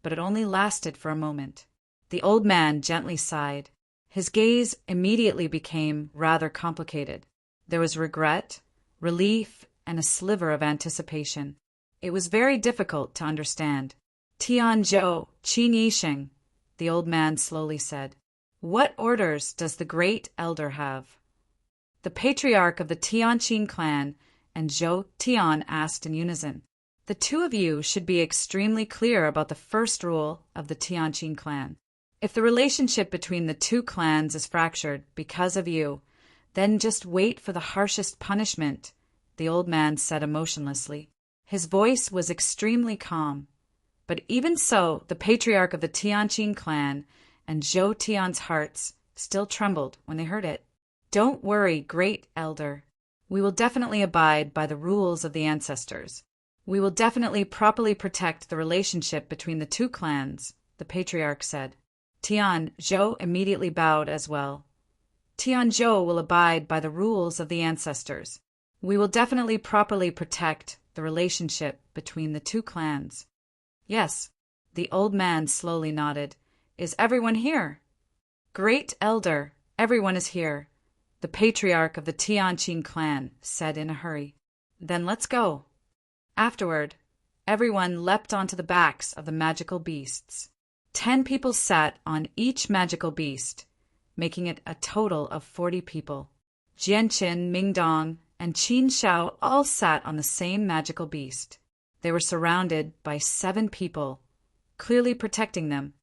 Speaker 1: but it only lasted for a moment. The old man gently sighed. His gaze immediately became rather complicated. There was regret, relief, and a sliver of anticipation. It was very difficult to understand. Tianzhou, Qin Yisheng, the old man slowly said. What orders does the great elder have? The patriarch of the Tianqin clan and Zhou Tian asked in unison. The two of you should be extremely clear about the first rule of the Tianqin clan. If the relationship between the two clans is fractured because of you, then just wait for the harshest punishment, the old man said emotionlessly. His voice was extremely calm. But even so, the patriarch of the Tianqin clan and Zhou Tian's hearts still trembled when they heard it. Don't worry, great elder. We will definitely abide by the rules of the ancestors. We will definitely properly protect the relationship between the two clans, the patriarch said. Tianzhou immediately bowed as well. Tianzhou will abide by the rules of the ancestors. We will definitely properly protect the relationship between the two clans. Yes, the old man slowly nodded. Is everyone here? Great elder, everyone is here, the patriarch of the Tianqin clan said in a hurry. Then let's go. Afterward, everyone leapt onto the backs of the magical beasts. 10 people sat on each magical beast, making it a total of 40 people. Jianqin, Mingdong, and Qin Shao all sat on the same magical beast. They were surrounded by 7 people, clearly protecting them